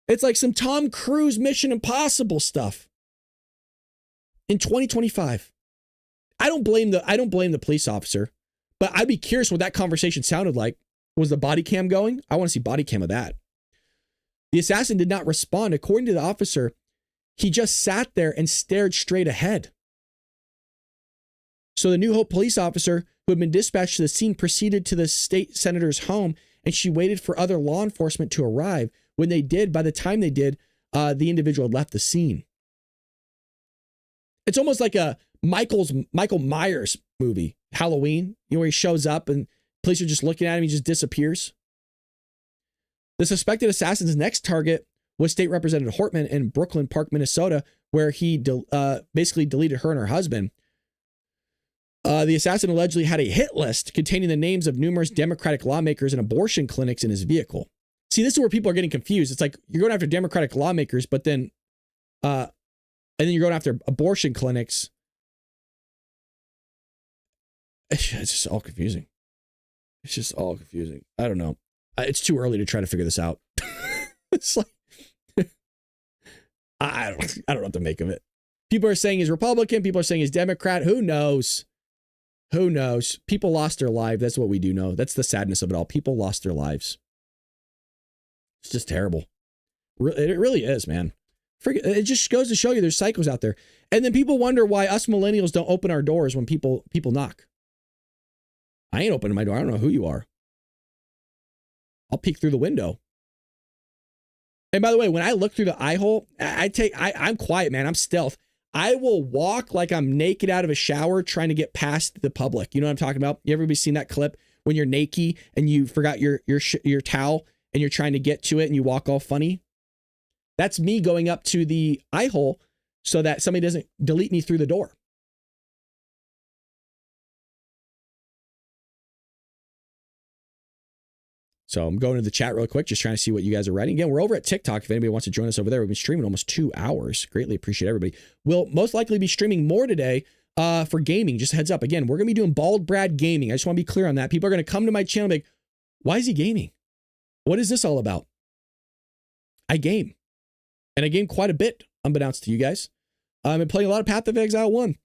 Speaker 1: It's like some Tom Cruise Mission Impossible stuff. In 2025. I don't blame the police officer, but I'd be curious what that conversation sounded like. Was the body cam going? I want to see body cam of that. The assassin did not respond. According to the officer, he just sat there and stared straight ahead. So the New Hope police officer, who had been dispatched to the scene, proceeded to the state senator's home, and she waited for other law enforcement to arrive. When they did, by the time they did, the individual had left the scene. It's almost like a Michael Myers movie, Halloween, where he shows up and police are just looking at him, he just disappears. The suspected assassin's next target was State Representative Hortman in Brooklyn Park, Minnesota, where he basically deleted her and her husband. The assassin allegedly had a hit list containing the names of numerous Democratic lawmakers and abortion clinics in his vehicle. See, this is where people are getting confused. It's like you're going after Democratic lawmakers, but then, and then you're going after abortion clinics. It's just all confusing. It's just all confusing. I don't know. It's too early to try to figure this out. It's like, I don't know what to make of it. People are saying he's Republican. People are saying he's Democrat. Who knows? Who knows? People lost their lives. That's what we do know. That's the sadness of it all. People lost their lives. It's just terrible. It really is, man. It just goes to show you there's psychos out there. And then people wonder why us millennials don't open our doors when people knock. I ain't opening my door. I don't know who you are. I'll peek through the window. And by the way, when I look through the eye hole, I'm quiet, man. I'm stealth. I will walk like I'm naked out of a shower trying to get past the public. You know what I'm talking about? You ever seen that clip when you're naked and you forgot your towel and you're trying to get to it and you walk all funny? That's me going up to the eye hole so that somebody doesn't delete me through the door. So I'm going to the chat real quick, just trying to see what you guys are writing. Again, we're over at TikTok. If anybody wants to join us over there, we've been streaming almost 2 hours. Greatly appreciate everybody. We'll most likely be streaming more today for gaming. Just a heads up. Again, we're going to be doing Bald Brad gaming. I just want to be clear on that. People are going to come to my channel and be like, why is he gaming? What is this all about? I game. And I game quite a bit, unbeknownst to you guys. I've been playing a lot of Path of Exile 1.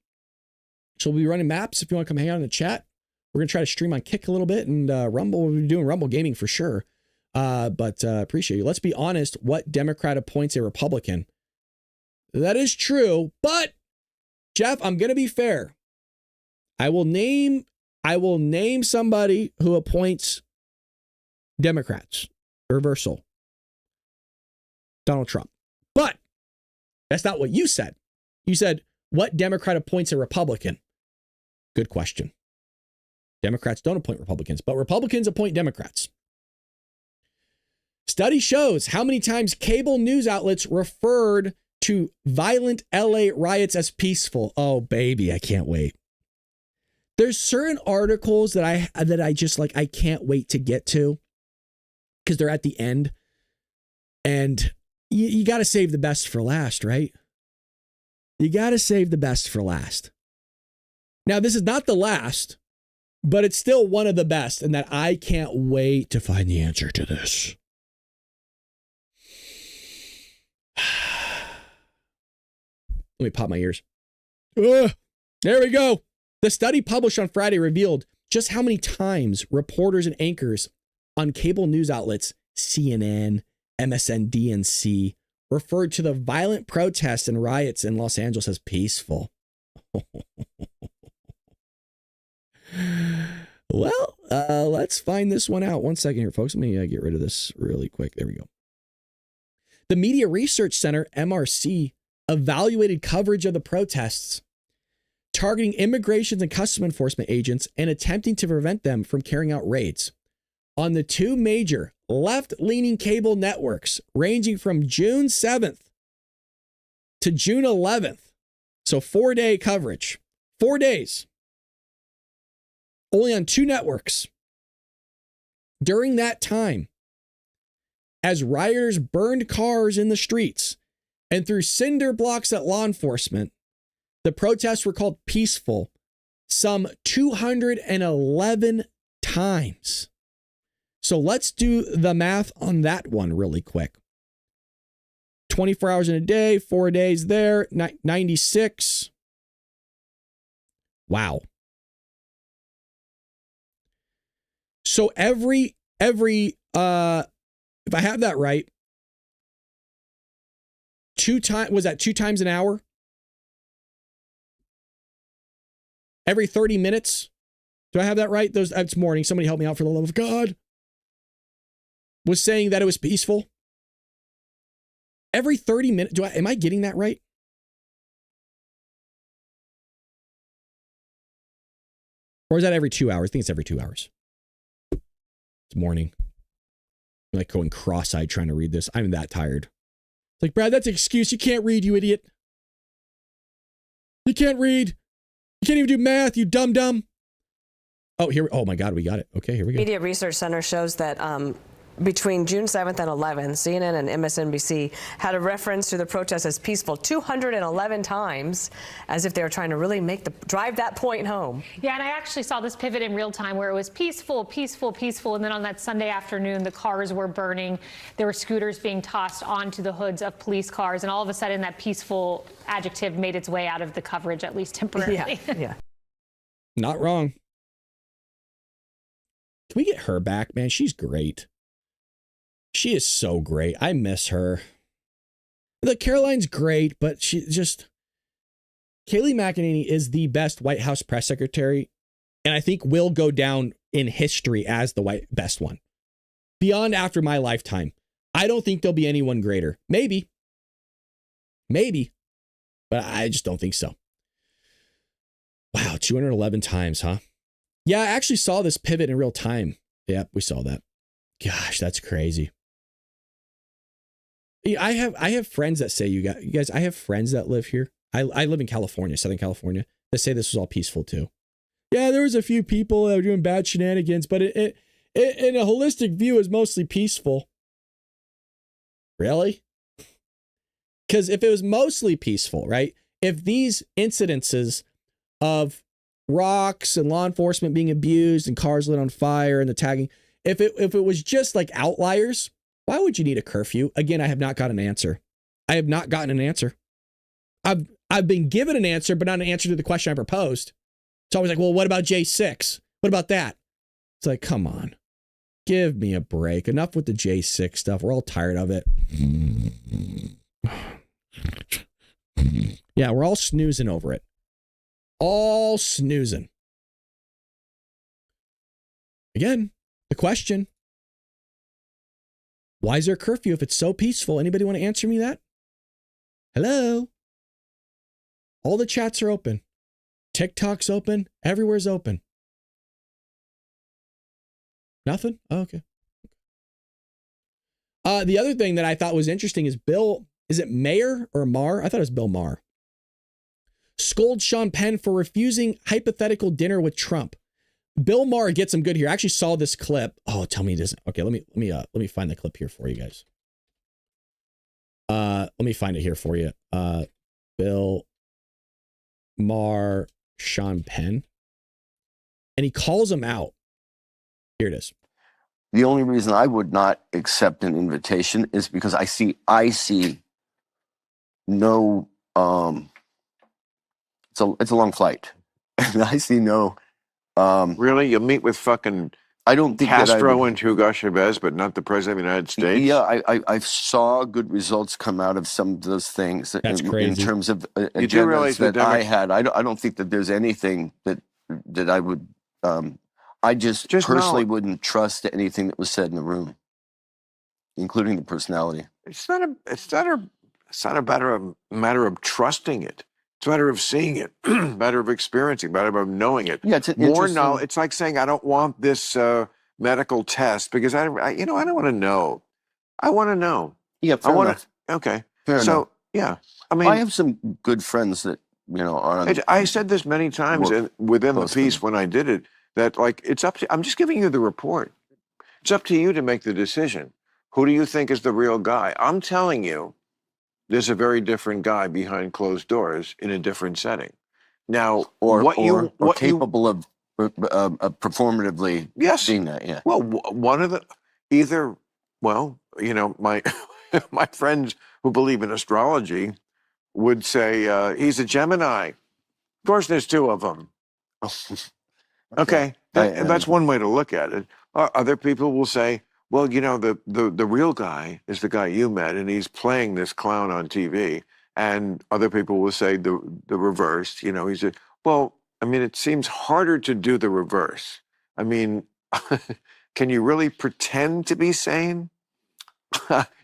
Speaker 1: So we'll be running maps if you want to come hang out in the chat. We're going to try to stream on Kick a little bit and Rumble. We'll be doing Rumble gaming for sure. But appreciate you. Let's be honest. What Democrat appoints a Republican? That is true. But, Jeff, I'm going to be fair. I will name somebody who appoints Democrats. Reversal. Donald Trump. But that's not what you said. You said, what Democrat appoints a Republican? Good question. Democrats don't appoint Republicans, but Republicans appoint Democrats. Study shows how many times cable news outlets referred to violent LA riots as peaceful. Oh, baby, I can't wait. There's certain articles that I just like, I can't wait to get to because they're at the end. And you got to save the best for last, right? You got to save the best for last. Now, this is not the last, but it's still one of the best, and that I can't wait to find the answer to this. Let me pop my ears. There we go. The study published on Friday revealed just how many times reporters and anchors on cable news outlets, CNN, MSNBC, referred to the violent protests and riots in Los Angeles as peaceful. Well, let's find this one out. 1 second here, folks. Let me get rid of this really quick. There we go. The Media Research Center, MRC, evaluated coverage of the protests, targeting immigration and customs enforcement agents and attempting to prevent them from carrying out raids on the two major left-leaning cable networks ranging from June 7th to June 11th. So 4-day coverage, 4 days, only on two networks. During that time, as rioters burned cars in the streets and threw cinder blocks at law enforcement, the protests were called peaceful some 211 times. So let's do the math on that one really quick. 24 hours in a day, 4 days there, 96. Wow. So every if I have that right, two times an hour? Every 30 minutes? Do I have that right? That's morning. Somebody help me out for the love of God. Was saying that it was peaceful. Every 30 minutes. Am I getting that right? Or is that every 2 hours? I think it's every 2 hours. It's morning. I'm like going cross-eyed trying to read this. I'm that tired. It's like, Brad, that's an excuse. You can't read, you idiot. You can't read. You can't even do math, you dumb. Oh, here. Oh my God, we got it. Okay, here we go.
Speaker 8: Media Research Center shows that between June 7th and 11th, CNN and MSNBC had a reference to the protests as peaceful 211 times, as if they were trying to really drive that point home.
Speaker 2: Yeah, and I actually saw this pivot in real time where it was peaceful, peaceful, peaceful, and then on that Sunday afternoon, the cars were burning. There were scooters being tossed onto the hoods of police cars, and all of a sudden that peaceful adjective made its way out of the coverage, at least temporarily.
Speaker 8: Yeah.
Speaker 1: Not wrong. Can we get her back, man? She's great. She is so great. I miss her. Look, Caroline's great, but she just... Kayleigh McEnany is the best White House press secretary, and I think will go down in history as the best one. Beyond after my lifetime. I don't think there'll be anyone greater. Maybe. But I just don't think so. Wow, 211 times, huh? Yeah, I actually saw this pivot in real time. Yep, we saw that. Gosh, that's crazy. I have friends that say, you guys, I have friends that live here. I live in California, Southern California, that say this was all peaceful too. Yeah, there was a few people that were doing bad shenanigans, but it in a holistic view is mostly peaceful. Really? Because if it was mostly peaceful, right? If these incidences of rocks and law enforcement being abused and cars lit on fire and the tagging. If it was just like outliers, why would you need a curfew? Again, I have not got an answer. I have not gotten an answer. I've been given an answer, but not an answer to the question I proposed. It's always like, well, what about J6? What about that? It's like, come on. Give me a break. Enough with the J6 stuff. We're all tired of it. Yeah, we're all snoozing over it. All snoozing. Again, the question, why is there a curfew if it's so peaceful? Anybody want to answer me that? Hello? All the chats are open. TikTok's open. Everywhere's open. Nothing? Oh, okay. The other thing that I thought was interesting is Bill, is it Mayer or Maher? I thought it was Bill Maher. Scold Sean Penn for refusing hypothetical dinner with Trump. Bill Maher gets him good here. I actually saw this clip. Oh, tell me it isn't. Okay, let me find the clip here for you guys. Let me find it here for you. Bill Maher, Sean Penn. And he calls him out. Here it is.
Speaker 9: The only reason I would not accept an invitation is because I see no it's a long flight. And I see no
Speaker 10: really? You meet with fucking
Speaker 9: I don't think
Speaker 10: Castro and Hugo Chavez, but not the president of the United States?
Speaker 9: Yeah, I saw good results come out of some of those things.
Speaker 1: That's
Speaker 9: in
Speaker 1: crazy.
Speaker 9: In terms of
Speaker 10: You do realize
Speaker 9: agendas that
Speaker 10: the
Speaker 9: I had. I don't think that there's anything that I would I just personally wouldn't trust anything that was said in the room, including the personality.
Speaker 10: It's not a matter of trusting it. It's a matter of seeing it, matter of experiencing, matter of knowing it.
Speaker 9: Yeah, it's
Speaker 10: more knowledge. It's like saying, I don't want this medical test because I don't want to know. I want to know.
Speaker 9: Yeah, fair enough.
Speaker 10: Okay.
Speaker 9: Fair enough.
Speaker 10: Yeah. I mean,
Speaker 9: I have some good friends that, are on
Speaker 10: I said this many times within the piece when I did it, that like, it's up to, I'm just giving you the report. It's up to you to make the decision. Who do you think is the real guy? I'm telling you, there's a very different guy behind closed doors in a different setting. Now,
Speaker 9: or capable of performatively seeing that, yeah.
Speaker 10: Well, one of the, my friends who believe in astrology would say he's a Gemini. Of course, there's two of them. Okay, that's one way to look at it. Other people will say, well, the real guy is the guy you met, and he's playing this clown on TV. And other people will say the reverse. It seems harder to do the reverse. I mean, can you really pretend to be sane?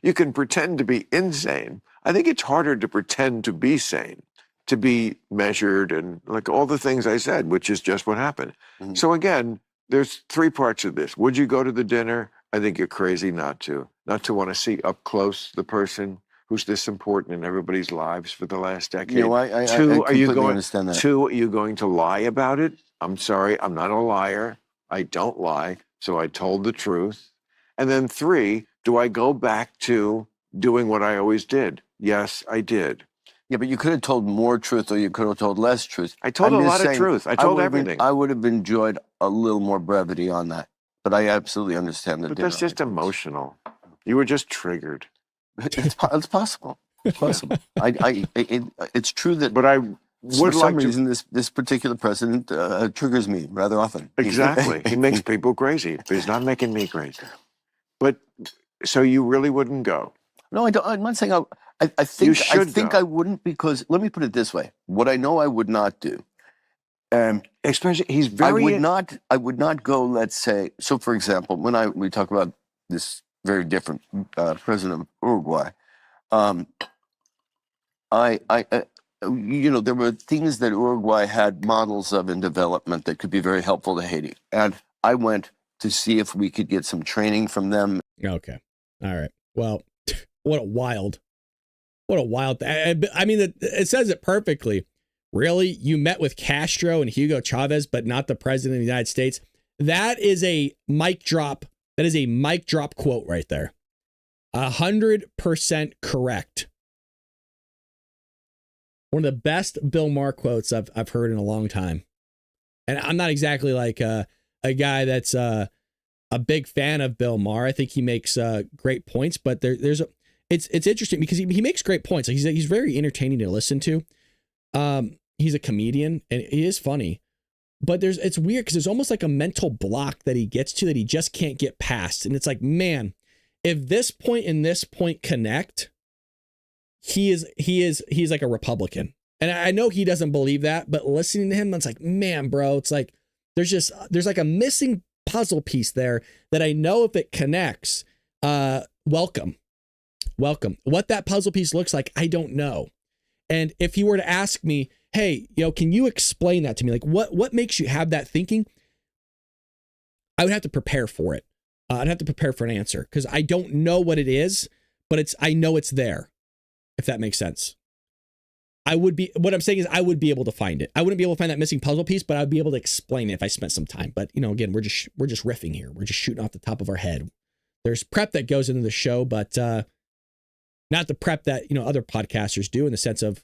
Speaker 10: You can pretend to be insane. I think it's harder to pretend to be sane, to be measured and like all the things I said, which is just what happened. Mm-hmm. So again, there's three parts of this. Would you go to the dinner? I think you're crazy not to want to see up close the person who's this important in everybody's lives for the last decade.
Speaker 9: I completely understand that.
Speaker 10: Two, are you going to lie about it? I'm sorry, I'm not a liar. I don't lie. So I told the truth. And then three, do I go back to doing what I always did? Yes, I did.
Speaker 9: Yeah, but you could have told more truth or you could have told less truth.
Speaker 10: I told a lot of truth. I told everything.
Speaker 9: I would have enjoyed a little more brevity on that. But I absolutely understand that.
Speaker 10: But that's just emotional. You were just triggered.
Speaker 9: It's possible. It's possible. It's true that.
Speaker 10: But I
Speaker 9: for
Speaker 10: would
Speaker 9: some
Speaker 10: like
Speaker 9: reason this particular president triggers me rather often.
Speaker 10: Exactly. He makes people crazy, but he's not making me crazy. But so you really wouldn't go?
Speaker 9: No, I don't. I'm not saying I think I wouldn't, because let me put it this way: what I know I would not do.
Speaker 10: Especially, he's very.
Speaker 9: I would not go. Let's say, so for example, when we talk about this very different president of Uruguay, there were things that Uruguay had models of in development that could be very helpful to Haiti, and I went to see if we could get some training from them.
Speaker 1: Okay, all right. Well, what a wild. I mean, it says it perfectly. Really? You met with Castro and Hugo Chavez, but not the president of the United States? That is a mic drop. That is a mic drop quote right there. 100% correct. One of the best Bill Maher quotes I've heard in a long time. And I'm not exactly like a guy that's a big fan of Bill Maher. I think he makes great points, but it's interesting because he makes great points. Like he's very entertaining to listen to. He's a comedian and he is funny, but it's weird because there's almost like a mental block that he gets to that he just can't get past. And it's like, man, if this point and this point connect, he's like a Republican. And I know he doesn't believe that, but listening to him, it's like, man, bro, it's like, there's like a missing puzzle piece there that I know if it connects, welcome. What that puzzle piece looks like, I don't know. And if he were to ask me, hey, can you explain that to me? Like what makes you have that thinking? I would have to prepare for it. I'd have to prepare for an answer because I don't know what it is, but I know it's there, if that makes sense. What I'm saying is I would be able to find it. I wouldn't be able to find that missing puzzle piece, but I'd be able to explain it if I spent some time. But again, we're just riffing here. We're just shooting off the top of our head. There's prep that goes into the show, but not the prep that other podcasters do in the sense of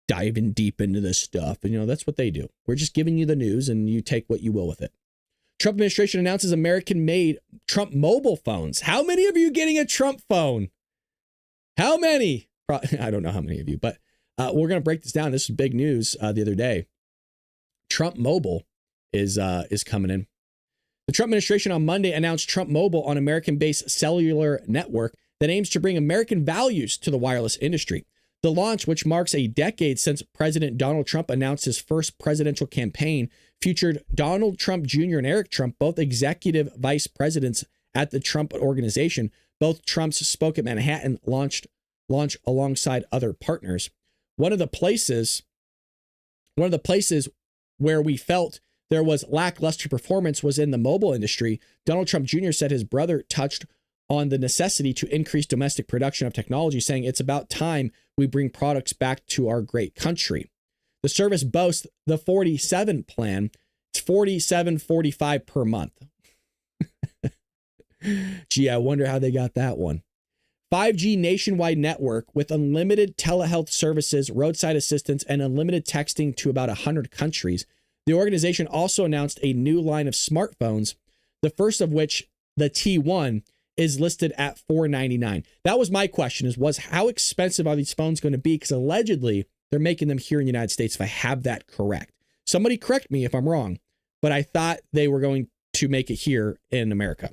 Speaker 1: diving deep into this stuff. And that's what they do. We're just giving you the news and you take what you will with it. Trump administration announces American-made Trump mobile phones. How many of you getting a Trump phone? How many? I don't know how many of you, but we're going to break this down. This is big news the other day. Trump Mobile is coming in. The Trump administration on Monday announced Trump Mobile, an American-based cellular network that aims to bring American values to the wireless industry. The launch, which marks a decade since President Donald Trump announced his first presidential campaign, featured Donald Trump Jr. and Eric Trump, both executive vice presidents at the Trump Organization. Both Trumps spoke at Manhattan, launch alongside other partners. One of the places where we felt there was lackluster performance was in the mobile industry. Donald Trump Jr. said his brother touched on the necessity to increase domestic production of technology, saying it's about time we bring products back to our great country. The service boasts the 47 plan. It's $47.45 per month. Gee, I wonder how they got that one. 5G nationwide network with unlimited telehealth services, roadside assistance, and unlimited texting to about 100 countries. The organization also announced a new line of smartphones, the first of which, the T1, is listed at $499. That was my question, was how expensive are these phones going to be? Because allegedly they're making them here in the United States, if I have that correct. Somebody correct me if I'm wrong, but I thought they were going to make it here in America.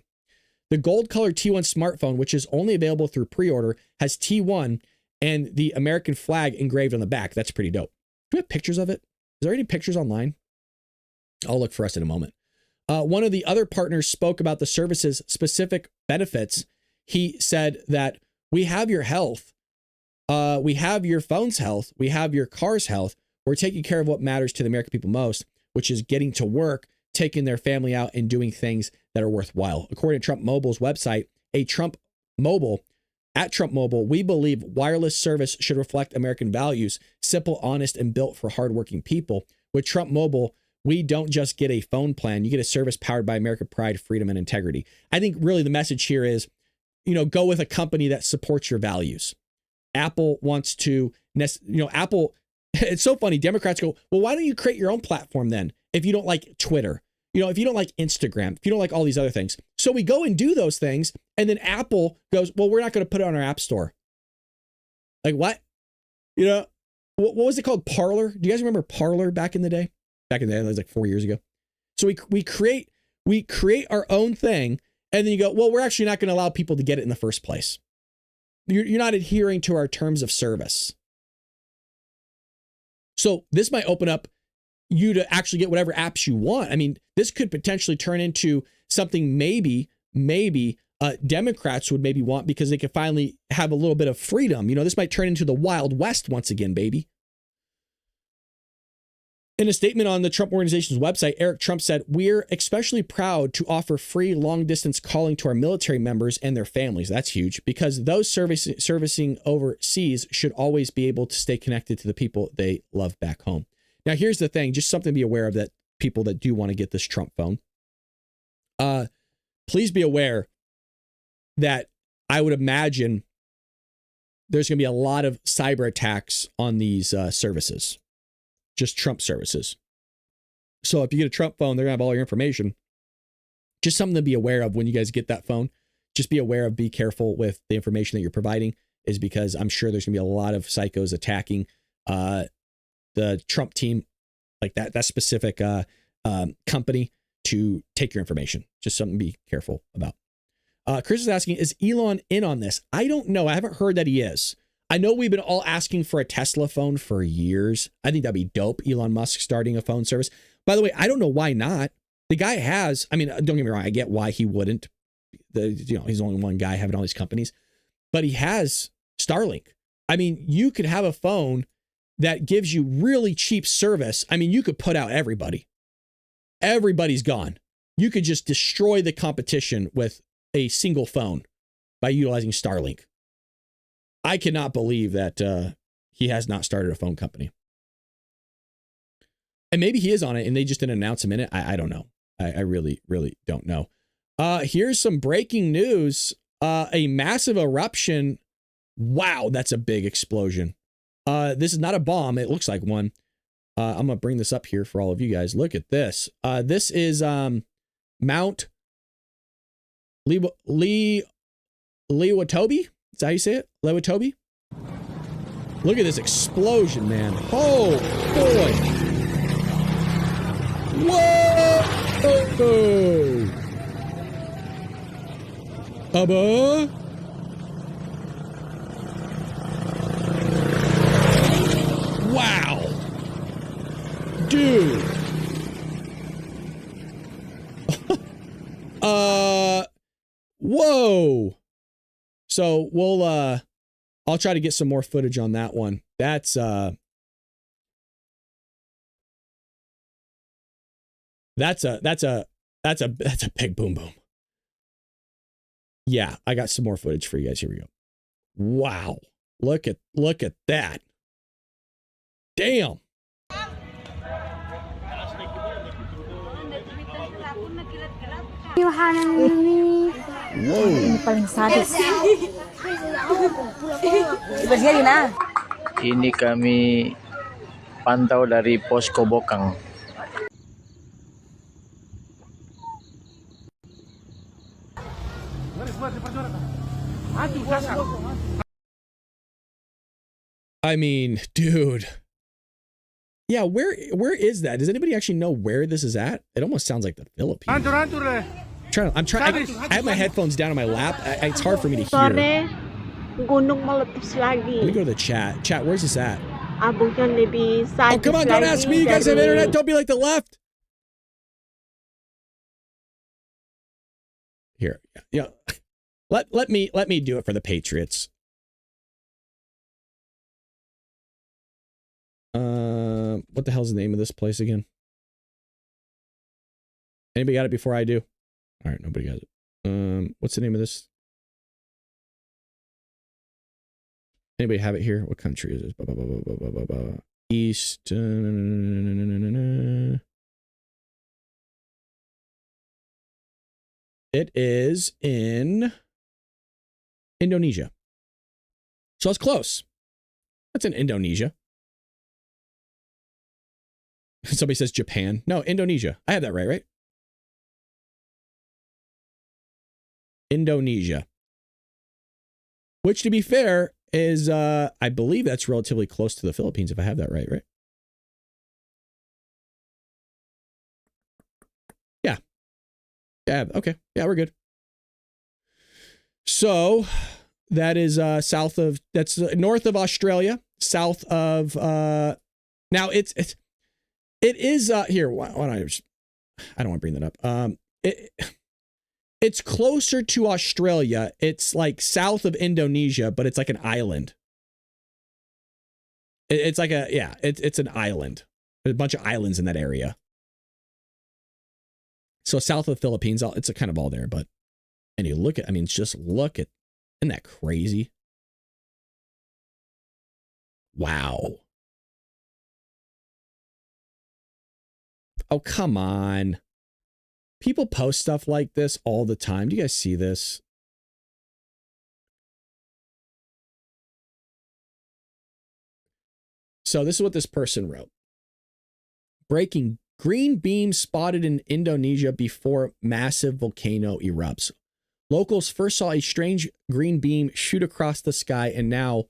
Speaker 1: The gold-colored T1 smartphone, which is only available through pre-order, has T1 and the American flag engraved on the back. That's pretty dope. Do we have pictures of it? Is there any pictures online? I'll look for us in a moment. One of the other partners spoke about the service's specific benefits. He said that we have your health. We have your phone's health. We have your car's health. We're taking care of what matters to the American people most, which is getting to work, taking their family out, and doing things that are worthwhile. According to Trump Mobile's website, at Trump Mobile, we believe wireless service should reflect American values, simple, honest, and built for hardworking people. With Trump Mobile, we don't just get a phone plan. You get a service powered by American pride, freedom, and integrity. I think really the message here is, go with a company that supports your values. Apple wants to, Apple, it's so funny. Democrats go, well, why don't you create your own platform then? If you don't like Twitter, if you don't like Instagram, if you don't like all these other things. So we go and do those things. And then Apple goes, well, we're not going to put it on our app store. Like what? What was it called? Parler. Do you guys remember Parler back in the day? Back in the day, that was like 4 years ago. So we create our own thing. And then you go, well, we're actually not going to allow people to get it in the first place. You're not adhering to our terms of service. So this might open up you to actually get whatever apps you want. I mean, this could potentially turn into something maybe Democrats would maybe want because they could finally have a little bit of freedom. This might turn into the Wild West once again, baby. In a statement on the Trump Organization's website, Eric Trump said, we're especially proud to offer free long-distance calling to our military members and their families. That's huge because those servicing overseas should always be able to stay connected to the people they love back home. Now, here's the thing, just something to be aware of that people that do want to get this Trump phone. Please be aware that I would imagine there's going to be a lot of cyber attacks on these services, just Trump services. So if you get a Trump phone, they're going to have all your information. Just something to be aware of when you guys get that phone. Just be aware of, be careful with the information that you're providing, is because I'm sure there's going to be a lot of psychos attacking the Trump team, like that specific company, to take your information. Just something to be careful about. Chris is asking, is Elon in on this? I don't know. I haven't heard that he is. I know we've been all asking for a Tesla phone for years. I think that'd be dope. Elon Musk starting a phone service. By the way, I don't know why not. The guy has, I mean, don't get me wrong, I get why he wouldn't. He's only one guy having all these companies, but he has Starlink. I mean, you could have a phone that gives you really cheap service. I mean, you could put out everybody. Everybody's gone. You could just destroy the competition with a single phone by utilizing Starlink. I cannot believe that he has not started a phone company. And maybe he is on it and they just didn't announce him in it. I don't know. I really, really don't know. Here's some breaking news. A massive eruption. Wow, that's a big explosion. This is not a bomb. It looks like one. I'm going to bring this up here for all of you guys. Look at this. This is Mount Lewatobi. Is that how you say it? Lewatobi? Look at this explosion, man. Oh, boy. Whoa! Abba! Wow! Dude! Whoa! So we'll I'll try to get some more footage on that one. That's a big boom boom. Yeah, I got some more footage for you guys. Here we go. Wow. Look at that. Damn. Whoa.
Speaker 11: Ini kami pantau dari Posko Bokang.
Speaker 1: I mean, dude. Yeah, where is that? Does anybody actually know where this is at? It almost sounds like the Philippines. I'm trying. I have my headphones down on my lap. It's hard for me to hear. Let me go to the chat. Chat, where's this at? Oh, come on, don't ask me. You guys have internet. Don't be like the left. Here, yeah. Let me do it for the Patriots. What the hell's the name of this place again? Anybody got it before I do? All right, nobody got it. What's the name of this? Anybody have it here? What country is this? East. It is in Indonesia. So it's close. That's in Indonesia. Somebody says Japan. No, Indonesia. I had that right? Indonesia. Which, to be fair, is, I believe that's relatively close to the Philippines, if I have that right? Yeah. Yeah, okay. Yeah, we're good. So, that is south of, that's north of Australia, south of, now it is, here, why don't I just, I don't want to bring that up. It's closer to Australia. It's like south of Indonesia, but it's like an island. It's like a, yeah, it's an island. There's a bunch of islands in that area. So south of the Philippines, it's kind of all there, but, and you look at, I mean, just look at, isn't that crazy? Wow. Oh, come on. People post stuff like this all the time. Do you guys see this? So this is what this person wrote. Breaking: green beam spotted in Indonesia before massive volcano erupts. Locals first saw a strange green beam shoot across the sky, and now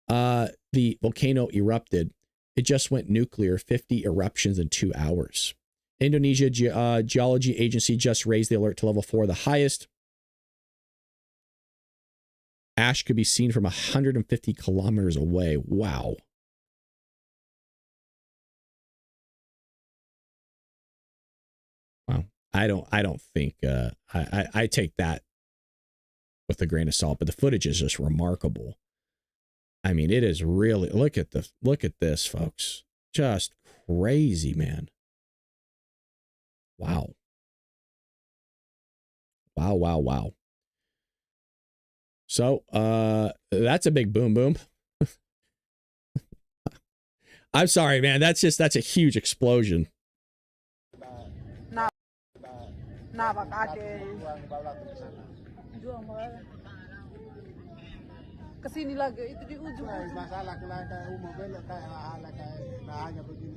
Speaker 1: the volcano erupted. It just went nuclear, 50 eruptions in 2 hours. Indonesia Geology Agency just raised the alert to level 4, the highest. Ash could be seen from 150 kilometers away. Wow. Wow. I don't think I take that with a grain of salt, but the footage is just remarkable. I mean, it is really, look at this, folks. Just crazy, man. Wow. Wow, wow, wow. So, that's a big boom boom. I'm sorry, man. That's a huge explosion.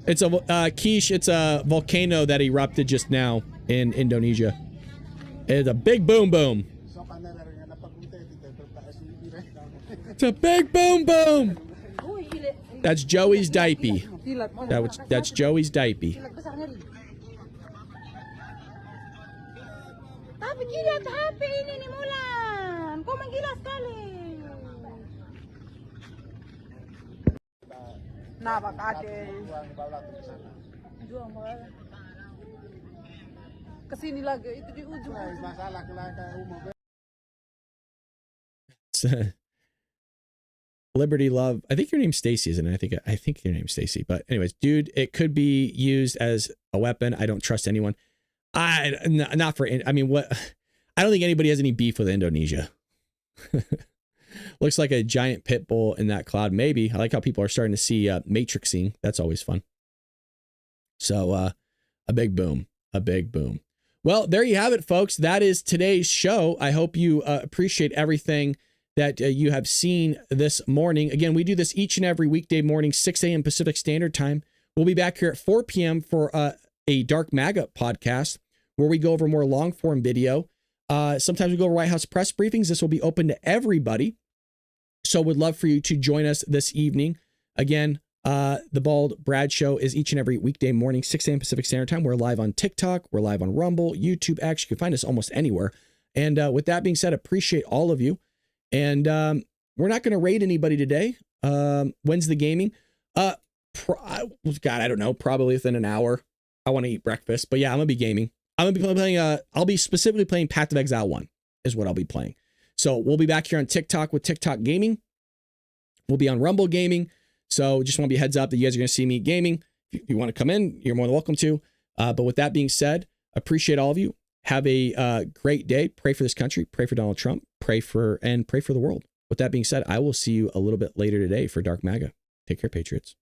Speaker 1: It's a Quiche. It's a volcano that erupted just now in Indonesia. It's a big boom boom. It's a big boom boom. That's Joey's diaper. That's Joey's diaper.
Speaker 12: Tapi lihat HP ini nih Mulan, kok menggila sekali. Nah, Pak Ade. Jual mahal. Kesini lagi itu di ujung. Masalah
Speaker 1: Liberty Love. I think your name's Stacy, isn't it? I think your name's Stacy. But anyways, dude, it could be used as a weapon. I don't trust anyone. Not for, I mean, what? I don't think anybody has any beef with Indonesia. Looks like a giant pit bull in that cloud. Maybe. I like how people are starting to see matrixing. That's always fun. So a big boom. A big boom. Well, there you have it, folks. That is today's show. I hope you appreciate everything that you have seen this morning. Again, we do this each and every weekday morning, 6 a.m. Pacific Standard Time. We'll be back here at 4 p.m. for a Dark MAGA podcast where we go over more long form video. Sometimes we go over White House press briefings. This will be open to everybody. So would love for you to join us this evening. Again, the Bald Brad Show is each and every weekday morning, 6 a.m. Pacific Standard Time. We're live on TikTok. We're live on Rumble, YouTube, X. You can find us almost anywhere. And with that being said, appreciate all of you. And we're not going to raid anybody today. When's the gaming? God, I don't know. Probably within an hour. I want to eat breakfast. But yeah, I'm going to be gaming. I'm going to be playing, I'll be specifically playing Path of Exile 1 is what I'll be playing. So we'll be back here on TikTok with TikTok Gaming. We'll be on Rumble Gaming. So just want to be a heads up that you guys are going to see me gaming. If you want to come in, you're more than welcome to. But with that being said, appreciate all of you. Have a great day. Pray for this country. Pray for Donald Trump. Pray for the world. With that being said, I will see you a little bit later today for Dark MAGA. Take care, Patriots.